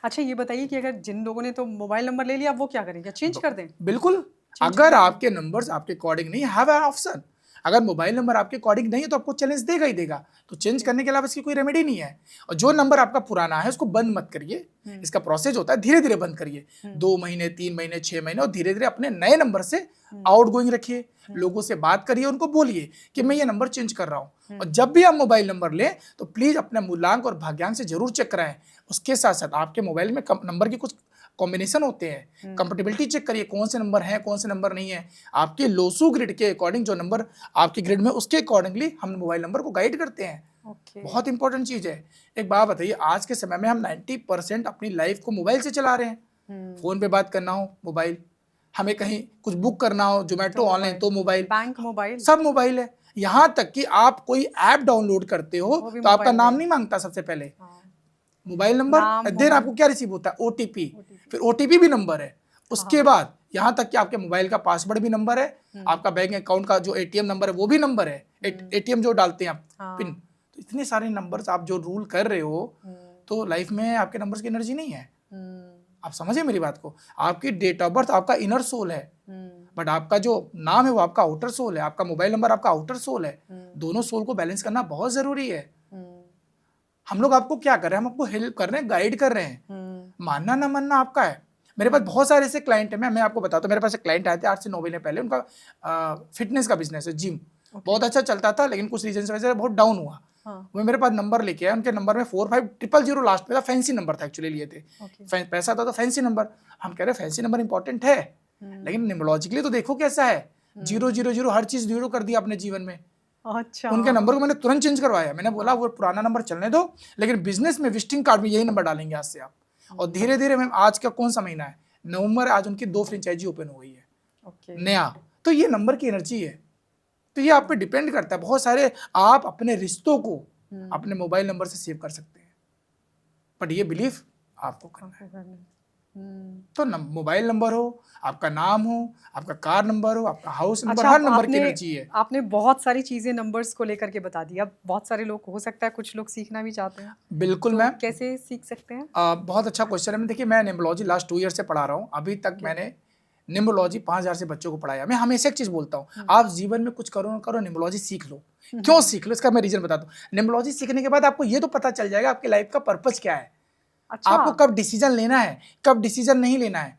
अच्छा, ये बताइए कि अगर जिन लोगों ने तो मोबाइल नंबर ले लिया, वो क्या करें? क्या चेंज कर दें? बिल्कुल, अगर आपके नंबर्स आपके अकॉर्डिंग नहीं, हैव एन ऑप्शन। अगर मोबाइल नंबर आपके अकॉर्डिंग नहीं है तो आपको चैलेंज देगा ही देगा। तो चेंज करने के अलावा इसकी कोई रेमेडी नहीं है। और जो नंबर आपका पुराना है उसको बंद मत करिए। इसका प्रोसेस होता है, धीरे धीरे बंद करिए। 2 महीने, 3 महीने, 6 महीने, और धीरे धीरे अपने नए नंबर से आउटगोइंग रखिए। लोगों से बात करिए, उनको बोलिए कि मैं ये नंबर चेंज कर रहा हूँ। और जब भी आप मोबाइल नंबर लें तो प्लीज अपने मूलांक और भाग्यांक से जरूर चेक कराएं। उसके साथ साथ आपके मोबाइल में नंबर की कुछ कॉम्बिनेशन होते हैं, कंपेटिबिलिटी चेक करिए कौन से नंबर हैं, कौन से नंबर नहीं है। आपके लोसू ग्रिड के अकॉर्डिंग जो नंबर आपके ग्रिड में, उसके अकॉर्डिंगली हम मोबाइल नंबर को गाइड करते हैं। बहुत इंपॉर्टेंट चीज है। एक बात बताइए, आज के समय में हम 90% अपनी लाइफ को मोबाइल से चला रहे हैं। फोन पे बात करना हो मोबाइल, हमें कहीं कुछ बुक करना हो, जोमेटो ऑनलाइन तो मोबाइल, बैंक मोबाइल, सब मोबाइल है। यहाँ तक कि आप कोई ऐप डाउनलोड करते हो तो आपका नाम नहीं मांगता, सबसे पहले मोबाइल नंबर, देन आपको क्या रिसीव होता है? ओटीपी। फिर ओटीपी भी नंबर है। उसके बाद यहाँ तक कि आपके मोबाइल का पासवर्ड भी नंबर है, आपका बैंक अकाउंट का जो एटीएम नंबर है वो भी नंबर है, एटीएम जो डालते हैं आप पिन। तो इतने सारे नंबर्स आप जो रूल कर रहे हो, तो लाइफ में आपके नंबर्स की एनर्जी नहीं है। आप समझे मेरी बात को? आपकी डेट ऑफ बर्थ आपका इनर सोल है, बट आपका जो नाम है वो आपका आउटर सोल है, आपका मोबाइल नंबर आपका आउटर सोल है। दोनों सोल को बैलेंस करना बहुत जरूरी है। हम लोग आपको क्या कर रहे हैं? हम आपको हेल्प कर रहे हैं, गाइड कर रहे हैं। मानना ना मानना आपका है। मेरे पास बहुत सारे ऐसे क्लाइंट हैं, मैं आपको बताता हूँ। मेरे पास एक क्लाइंट आए थे 8 से 9 महीने पहले। उनका फिटनेस का बिजनेस है, जिम बहुत अच्छा चलता था, लेकिन कुछ रीजन से वजह से बहुत डाउन हुआ। वो मेरे पास नंबर लेके आए, उनके नंबर में 4500 लास्ट में था, फैंसी नंबर था, एक्चुअली लिए थे पैसा था तो फैंसी नंबर। हम कह रहे फैंसी नंबर इंपॉर्टेंट है, लेकिन न्यूमरोलॉजिकली तो देखो कैसा है। 000 हर चीज 0 कर दिया अपने जीवन में। अच्छा, उनके नंबर को मैंने तुरंत चेंज करवाया। मैंने बोला वो पुराना नंबर चलने दो, लेकिन बिजनेस में विजिटिंग कार्ड में यही नंबर डालेंगे आज से आप। और धीरे धीरे मैम, आज का कौन सा महीना है? नवंबर। आज उनकी 2 फ्रेंचाइजी ओपन हो गई है नया। तो ये नंबर की एनर्जी है, तो ये आप पे डिपेंड करता है। बहुत सारे आप अपने रिश्तों को अपने मोबाइल नंबर से सेव कर सकते हैं, बट ये बिलीफ आपको करना है। तो मोबाइल नंबर हो, आपका नाम हो, आपका कार नंबर हो, आपका हाउस नंबर, अच्छा, हर नंबर की एनर्जी है। आपने बहुत सारी चीजें नंबर्स को लेकर के बता दी। अब बहुत सारे लोग, हो सकता है कुछ लोग सीखना भी चाहते हैं, बिल्कुल तो मैम, कैसे सीख सकते हैं? बहुत अच्छा क्वेश्चन है। देखिए, मैं न्यूमरोलॉजी लास्ट 2 ईयर से पढ़ा रहा हूँ। अभी तक मैंने न्यूमरोलॉजी 5000 से बच्चों को पढ़ाया। मैं हमेशा एक चीज बोलता हूँ, आप जीवन में कुछ करो ना करो, न्यूमरोलॉजी सीख लो। क्यों सीख लो, इसका मैं रीजन बताता हूँ। न्यूमरोलॉजी सीखने के बाद आपको ये तो पता चल जाएगा आपकी लाइफ का पर्पस क्या है। अच्छा। आपको कब डिसीजन लेना है, कब डिसीजन नहीं लेना है,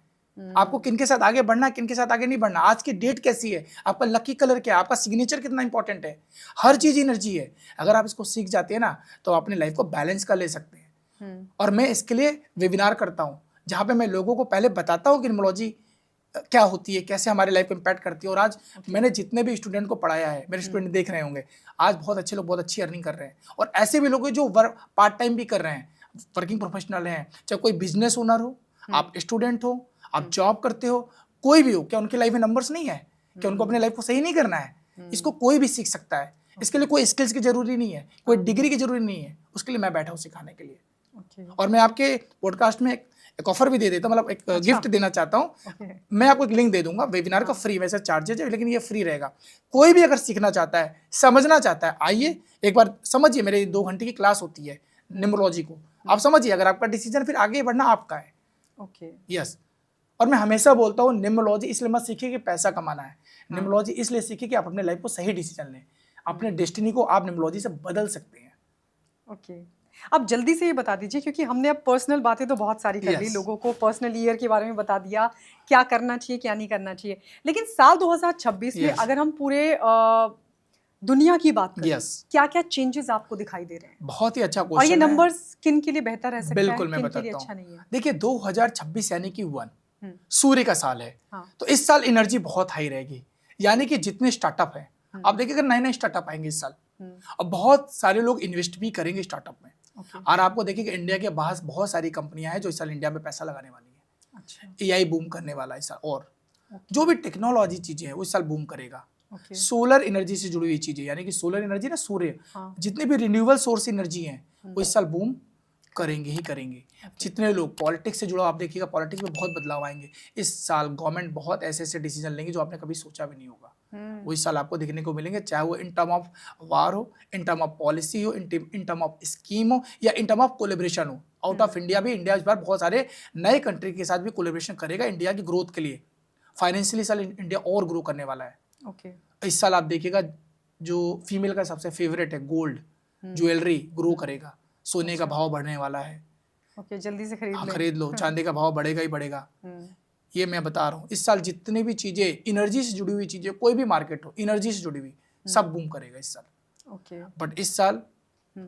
आपको किनके साथ आगे बढ़ना है, किनके साथ आगे नहीं बढ़ना, आज की डेट कैसी है, आपका लकी कलर क्या है, आपका सिग्नेचर कितना इंपॉर्टेंट है। हर चीज एनर्जी है। अगर आप इसको सीख जाते हैं ना, तो अपनी लाइफ को बैलेंस कर ले सकते हैं। और मैं इसके लिए वेबिनार करता हूँ, जहाँ पे मैं लोगों को पहले बताता हूँ कि न्यूमरोलॉजी क्या होती है, कैसे हमारे लाइफ को इम्पैक्ट करती है। और आज मैंने जितने भी स्टूडेंट को पढ़ाया है, मेरे स्टूडेंट देख रहे होंगे, आज बहुत अच्छे लोग बहुत अच्छी अर्निंग कर रहे हैं। और ऐसे भी लोग हैं जो पार्ट टाइम भी कर रहे हैं, वर्किंग प्रोफेशनल हैं, चाहे कोई बिजनेस ओनर हो, आप स्टूडेंट हो, आप जॉब करते हो, कोई भी हो। क्या उनकी लाइफ में नंबर्स नहीं है? क्या उनको अपने लाइफ को सही नहीं करना है? इसको कोई भी सीख सकता है। इसके लिए कोई स्किल्स की जरूरी नहीं है, कोई डिग्री की जरूरी नहीं है। उसके लिए मैं बैठा हूँ सिखाने के लिए। और मैं आपके पॉडकास्ट में एक ऑफर भी दे देता हूँ, मतलब एक गिफ्ट देना चाहता हूँ। मैं आपको एक लिंक दे दूंगा वेबिनार का, फ्री, वैसे चार्जेज है लेकिन ये फ्री रहेगा। कोई भी अगर सीखना चाहता है, समझना चाहता है, आइए एक बार समझिए। मेरे 2 घंटे की क्लास होती है न्यूमरोलॉजी को, आप समझिए। अगर आपका डिसीजन फिर आगे बढ़ना आपका है। यस। और मैं हमेशा बोलता हूँ, न्यूमरोलॉजी इसलिए मत सीखिए कि पैसा कमाना है, न्यूमरोलॉजी इसलिए सीखिए कि आप अपने लाइफ को सही डिसीजन लें। अपने डेस्टिनी को आप न्यूमरोलॉजी से बदल सकते हैं। ओके, अब जल्दी से ये बता दीजिए, क्योंकि हमने अब पर्सनल बातें तो बहुत सारी कर ली, लोगों को पर्सनल ईयर के बारे में बता दिया, क्या करना चाहिए क्या नहीं करना चाहिए। लेकिन साल 2026 में अगर हम पूरे दुनिया की बात करें, क्या क्या चेंजेस आपको दिखाई दे रहे हैं? बहुत ही अच्छा क्वेश्चन और ये है। नंबर्स किन के लिए बेहतर रह सकता है, बिल्कुल, मैं किन के लिए बताता अच्छा नहीं है? देखिए, 2026 यानी कि 1 सूर्य का साल है। तो इस साल एनर्जी बहुत हाई रहेगी। यानी कि जितने स्टार्टअप है, आप देखिए अगर नए स्टार्टअप आएंगे इस साल, और बहुत सारे लोग इन्वेस्ट भी करेंगे स्टार्टअप में। और आपको देखिए कि इंडिया के बाहर बहुत सारी कंपनियां हैं जो इस साल इंडिया में पैसा लगाने वाली है। अच्छा। एआई बूम करने वाला है इस साल, और जो भी टेक्नोलॉजी चीजें हैं वो इस साल बूम करेगा। सोलर एनर्जी से जुड़ी हुई चीजें, यानी कि सोलर एनर्जी ना, सूर्य, जितने भी रिन्यूएबल सोर्स एनर्जी हैं वो इस साल बूम करेंगे ही करेंगे। जितने लोग पॉलिटिक्स से जुड़ा, आप देखिएगा पॉलिटिक्स में बहुत बदलाव आएंगे इस साल। गवर्नमेंट बहुत ऐसे ऐसे डिसीजन लेंगे जो आपने कभी सोचा भी नहीं होगा, वो इस साल आपको देखने को मिलेंगे। चाहे वो इन टर्म ऑफ वार हो, इन टर्म ऑफ पॉलिसी हो, इन टर्म ऑफ स्कीम हो, या इन टर्म ऑफ कोलेब्रेशन हो। आउट ऑफ इंडिया भी, इंडिया इस बार बहुत सारे नए कंट्री के साथ भी कोलेब्रेशन करेगा इंडिया की ग्रोथ के लिए। फाइनेंशियली साल इंडिया और ग्रो करने वाला है। इस साल आप देखिएगा जो फीमेल का सबसे फेवरेट है गोल्ड ज्वेलरी, ग्रो करेगा। सोने का भाव बढ़ने वाला है। जल्दी से खरीद लो। चांदी का भाव बढ़ेगा ही बढ़ेगा। ये मैं बता रहा हूँ, इस साल जितनी भी चीजें एनर्जी से जुड़ी हुई चीजें, कोई भी मार्केट हो एनर्जी से जुड़ी हुई, सब बूम करेगा इस साल। बट इस साल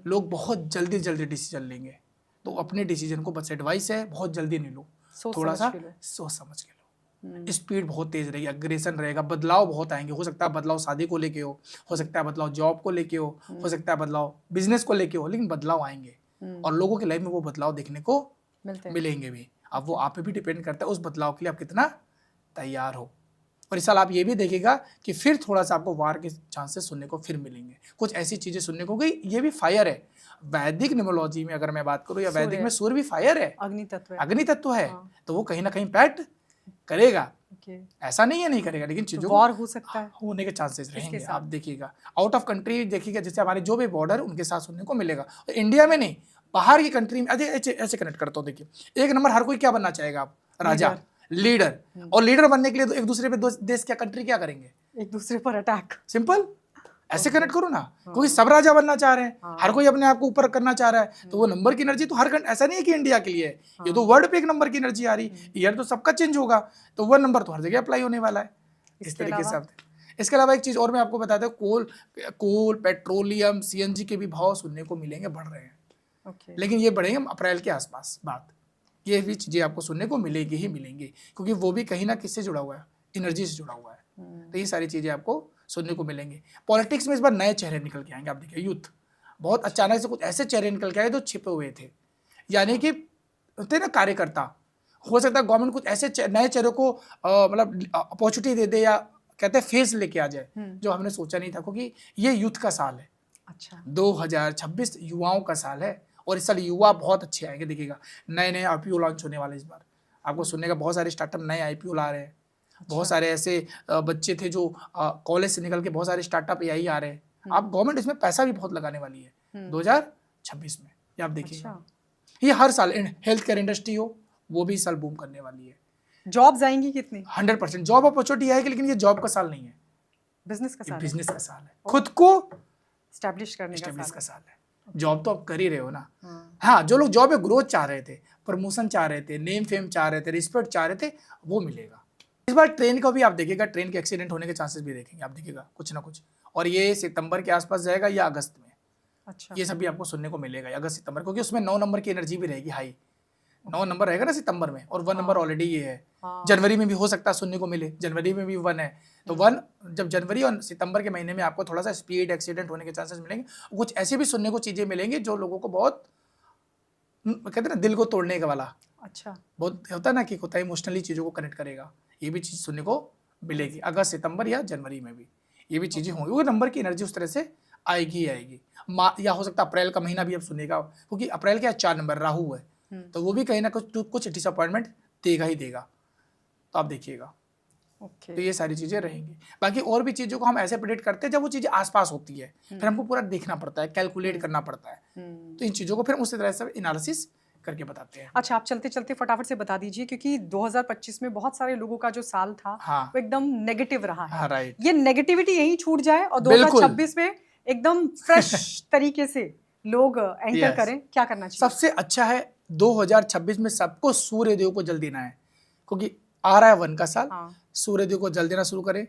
लोग बहुत जल्दी जल्दी डिसीजन लेंगे, तो अपने डिसीजन को, बस एडवाइस है, बहुत जल्दी नहीं लो, थोड़ा सा सोच समझ के लो। स्पीड बहुत तेज रहेगी, अग्रेशन रहेगा, बदलाव बहुत आएंगे। हो सकता है बदलाव शादी को लेके हो सकता है बदलाव जॉब को लेके हो सकता है बदलाव बिजनेस को लेके हो, लेकिन बदलाव आएंगे। और लोगों की लाइफ में वो बदलाव देखने को मिलेंगे भी। अब वो आप पे भी डिपेंड करता है उस बदलाव के लिए आप कितना तैयार हो। और इस साल आप ये भी देखिएगा कि फिर थोड़ा सा आपको वार के चांसेस सुनने को फिर मिलेंगे, कुछ ऐसी चीजें सुनने को गई। ये भी फायर है, वैदिक न्यूमरोलॉजी में अगर मैं बात करूं, या वैदिक में सूर्य भी फायर है, अग्नि तत्व है। तो वो कहीं ना कहीं इम्पैक्ट करेगा। ऐसा नहीं है नहीं करेगा, लेकिन चीजों वॉर हो सकता है, होने के चांसेस रहेंगे। आप देखिएगा आउट ऑफ कंट्री देखिएगा, जैसे हमारे जो भी बॉर्डर उनके साथ सुनने को मिलेगा। इंडिया में नहीं, बाहर की कंट्री में। ऐसे कनेक्ट करता हूँ। देखिए, एक नंबर हर कोई क्या बनना चाहेगा? आप राजा, लीडर। और लीडर बनने के लिए तो एक दूसरे पे देश क्या कंट्री क्या करेंगे? एक दूसरे पर अटैक। सिंपल, ऐसे कनेक्ट करो ना। क्योंकि सब राजा बनना चाह रहे हैं, हर कोई अपने आप को ऊपर करना चाह रहा है। तो वो नंबर की एनर्जी तो हर ऐसा नहीं है कि इंडिया के लिए है, ये तो वर्ल्ड पे एक नंबर की एनर्जी आ रही। ईयर तो सबका चेंज होगा, तो वो नंबर तो हर जगह अप्लाई होने वाला है। इस तरीके से। इसके अलावा एक चीज और मैं आपको बताता हूँ, कोल, पेट्रोलियम, सीएनजी के भी भाव सुनने को मिलेंगे, बढ़ रहे हैं। लेकिन ये बढ़ेंगे अप्रैल के आसपास। बात ये भी चीजें आपको सुनने को मिलेगी ही मिलेंगी, क्योंकि वो भी कहीं ना किससे जुड़ा हुआ है, एनर्जी से जुड़ा हुआ है। तो ये सारी चीजें आपको सुनने को मिलेंगे। पॉलिटिक्स में इस बार नए चेहरे निकल के आएंगे। आप देखिए, यूथ बहुत अचानक से कुछ ऐसे चेहरे निकल के आए जो छिपे हुए थे, यानी कि होते ना कार्यकर्ता। हो सकता है गवर्नमेंट कुछ ऐसे नए चेहरों को मतलब अपॉर्चुनिटी दे दे, या कहते हैं फेस लेके आ जाए, जो हमने सोचा नहीं था, क्योंकि ये यूथ का साल है। अच्छा 2026 युवाओं का साल है और इस साल युवा बहुत अच्छे आएंगे। देखिएगा नए नए आईपीओ लॉन्च होने वाले इस बार, आपको सुनने का बहुत सारे स्टार्टअप नए आईपीओ ला रहे हैं। बहुत सारे ऐसे बच्चे थे जो कॉलेज से निकल के बहुत सारे स्टार्टअप यही आ रहे हैं। आप गवर्नमेंट इसमें पैसा भी बहुत लगाने वाली है 2026 में, ये आप देखिएगा। ये हर साल हेल्थ केयर इंडस्ट्री हो वो भी इस साल बूम करने वाली है। जॉब्स आएंगी कितनी? 100% जॉब अपॉर्चुनिटी आएगी, लेकिन ये जॉब का साल नहीं है, बिजनेस का साल, बिजनेस का साल है, खुद को स्टैब्लिश करने का साल है। जॉब तो आप कर ही रहे हो ना। हाँ, जो लोग जॉब में ग्रोथ चाह रहे थे, प्रमोशन चाह रहे थे, नेम फेम चाह रहे थे, रिस्पेक्ट चाह रहे थे, वो मिलेगा। इस बार ट्रेन का भी आप देखिएगा, ट्रेन के एक्सीडेंट होने के चांसेस भी देखेंगे आप, देखिएगा कुछ ना कुछ। और ये सितंबर के आसपास जाएगा या अगस्त में। अच्छा, ये सब भी आपको सुनने को मिलेगा अगस्त सितंबर, क्योंकि उसमें 9 नंबर की एनर्जी भी रहेगी हाई। 9 नंबर रहेगा ना सितंबर में, और 1 नंबर ऑलरेडी ये है। जनवरी में भी हो सकता है सुनने को मिले, जनवरी में भी 1 है। तो 1 जब जनवरी और सितंबर के महीने में आपको थोड़ा सा स्पीड एक्सीडेंट होने के चांसेस मिलेंगे। कुछ ऐसे भी सुनने को चीजें मिलेंगी जो लोगों को बहुत कहते हैं ना दिल को तोड़ने का वाला। अच्छा, बहुत होता है ना कि होता है इमोशनली चीजों को कनेक्ट करेगा, ये भी चीज सुनने को मिलेगी अगस्त सितंबर या जनवरी में भी ये भी चीजें होंगी। वो नंबर की एनर्जी उस तरह से आएगी ही आएगी। या हो सकता है अप्रैल का महीना भी आप सुनेगा, क्योंकि अप्रैल के 4 नंबर राहु है, तो वो भी कहीं ना कुछ डिसअपॉइंटमेंट देगा ही देगा। तो आप देखिएगा। तो ये सारी चीजें रहेंगी। बाकी और भी चीजों को हम ऐसे प्रेडिक्ट करते हैं जब वो चीजें आसपास होती है, फिर हमको पूरा देखना पड़ता है, कैलकुलेट करना पड़ता है। तो इन चीजों को फिर उसी तरह से एनालिसिस करके बताते हैं। अच्छा, आप चलते चलते फटाफट से बता दीजिए, क्योंकि 2025 में बहुत सारे लोगों का जो साल था वो एकदम नेगेटिव रहा है। राइट, ये नेगेटिविटी यहीं छूट जाए और 2026 में एकदम फ्रेश तरीके से लोग एंटर करें, क्या करना चाहिए? सबसे अच्छा है 2026 में सबको सूर्य देव को जल देना है, क्योंकि आ रहा है 1 का साल। सूर्य देव को जल देना शुरू करें,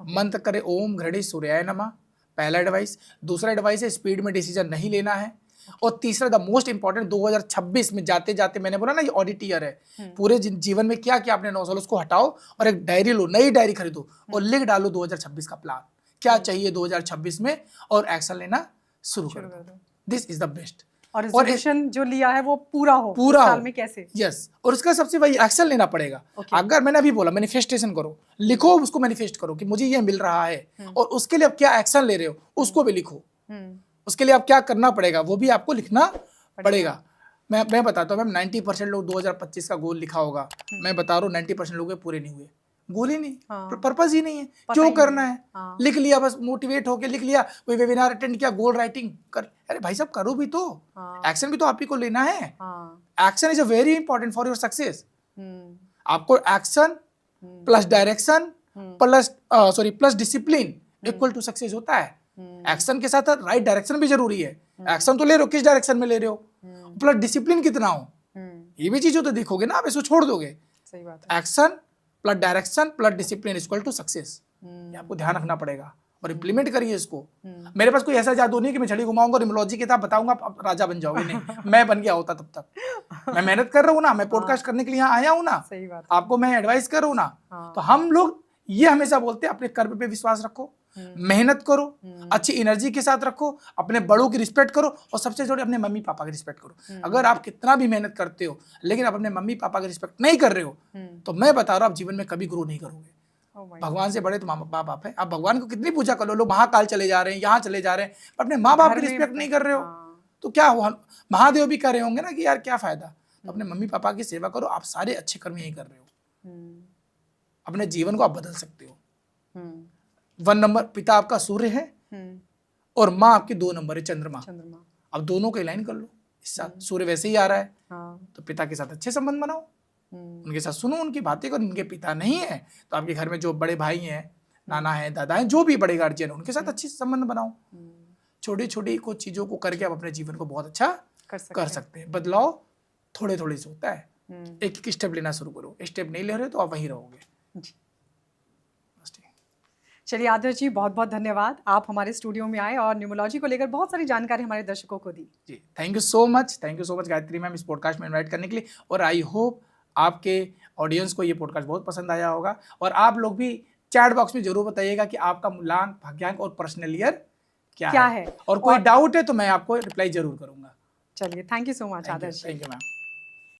मंत्र करें ओम घड़ी सूर्याय नमः, पहला एडवाइस। दूसरा एडवाइस है स्पीड में डिसीजन नहीं लेना है। और तीसरा द मोस्ट इंपॉर्टेंट, 2026 में जाते जाते मैंने बोला ना ये ऑडिट ईयर है, पूरे जीवन में क्या क्या आपने 9 साल उसको हटाओ और एक डायरी लो, नई डायरी खरीदो और लिख डालो 2026 का प्लान क्या चाहिए 2026 में, और एक्शन लेना शुरू कर दो। This is the best. और रेजोल्यूशन जो लिया है वो पूरा हो साल में कैसे? यस, और उसका सबसे वही एक्शन लेना पड़ेगा। अगर मैंने अभी बोला मैनिफेस्टेशन करो, लिखो उसको, मैनिफेस्ट करो कि मुझे ये मिल रहा है, और उसके लिए आप क्या एक्शन ले रहे हो उसको भी लिखो। उसके लिए आप क्या करना पड़ेगा वो भी आपको लिखना पड़ेगा। मैं बताता हूँ मैम, 90% लोग 2025 का गोल लिखा होगा, मैं बता रहा हूँ 90% लोग पूरे नहीं हुए। गोल ही नहीं, पर्पस ही नहीं है, क्यों करना है? लिख लिया बस, मोटिवेट होके लिख लिया, कोई वेबिनार अटेंड किया, गोल राइटिंग कर। अरे भाई साहब करो भी तो, एक्शन भी तो आप ही को लेना है। Action is a very important for your success. आपको action plus direction plus discipline equal to success होता है। एक्शन के साथ राइट डायरेक्शन भी जरूरी है। एक्शन तो ले रहे हो, किस डायरेक्शन में ले रहे हो, प्लस डिसिप्लिन कितना हो, ये भी चीजों तो देखोगे ना, आप इसको छोड़ दोगे। सही बात है। Action plus direction plus discipline equal to success, ये आपको ध्यान रखना पड़ेगा और इम्प्लीमेंट करिए इसको। मेरे पास कोई ऐसा जादू नहीं कि मैं छड़ी घुमाऊंगा, न्यूमरोलॉजी किताब बताऊंगा आप राजा बन जाओगे, नहीं। मैं बन गया होता तब तक। मैं मेहनत कर रहा हूँ ना, मैं पॉडकास्ट करने के लिए यहाँ आया हूँ ना, सही बात, आपको मैं एडवाइस कर रहा हूँ ना। तो हम लोग ये हमेशा बोलते हैं अपने कर्म पे विश्वास रखो, मेहनत करो, अच्छी एनर्जी के साथ रखो, अपने बड़ों की रिस्पेक्ट करो, और सबसे जोड़े अपने मम्मी पापा की रिस्पेक्ट करो। अगर आप कितना भी मेहनत करते हो लेकिन आप अपने मम्मी पापा की रिस्पेक्ट नहीं कर रहे हो, तो मैं बता रहा हूँ आप जीवन में कभी ग्रो नहीं करोगे। भगवान से बड़े तो माँ बाप है। आप भगवान को कितनी पूजा कर लो, लोग महाकाल चले जा रहे हैं, यहाँ चले जा रहे हैं, पर अपने माँ बाप की रिस्पेक्ट नहीं कर रहे हो, तो क्या हुआ? महादेव भी कर रहे होंगे ना कि यार क्या फायदा। तो अपने मम्मी पापा की सेवा करो, आप सारे अच्छे कर्म यही कर रहे हो, अपने जीवन को आप बदल सकते हो। 1 नंबर पिता आपका सूर्य है और माँ आपकी 2 नंबर है चंद्रमा। अब दोनों को अलाइन कर लो इस साथ, सूर्य वैसे ही आ रहा है, तो पिता के साथ अच्छे संबंध बनाओ, उनके साथ सुनो, उनकी बातें करो। उनके पिता नहीं है तो आपके घर में जो बड़े भाई हैं, नाना है, दादा है, जो भी बड़े गार्जियन है, उनके साथ अच्छे संबंध बनाओ। छोटी छोटी कुछ चीजों को करके आप अपने जीवन को बहुत अच्छा कर सकते हैं। बदलाव थोड़े थोड़े से होता है, एक एक स्टेप लेना शुरू करो। स्टेप नहीं ले रहे तो आप वहीं रहोगे। चलिए आदर्श जी, बहुत बहुत धन्यवाद, आप हमारे स्टूडियो में आए और न्यूमरोलॉजी को लेकर बहुत सारी जानकारी हमारे दर्शकों को दी। जी, thank you so much Gayatri ma'am इस पॉडकास्ट में इनवाइट करने के लिए। और आई होप आपके ऑडियंस को ये पॉडकास्ट बहुत पसंद आया होगा, और आप लोग भी चैट बॉक्स में जरूर बताइएगा कि आपका मूलांक, भाग्यांक और पर्सनल ईयर क्या है, और कोई डाउट है तो मैं आपको रिप्लाई जरूर करूंगा। चलिए, thank you so much Adarsh. Thank you ma'am.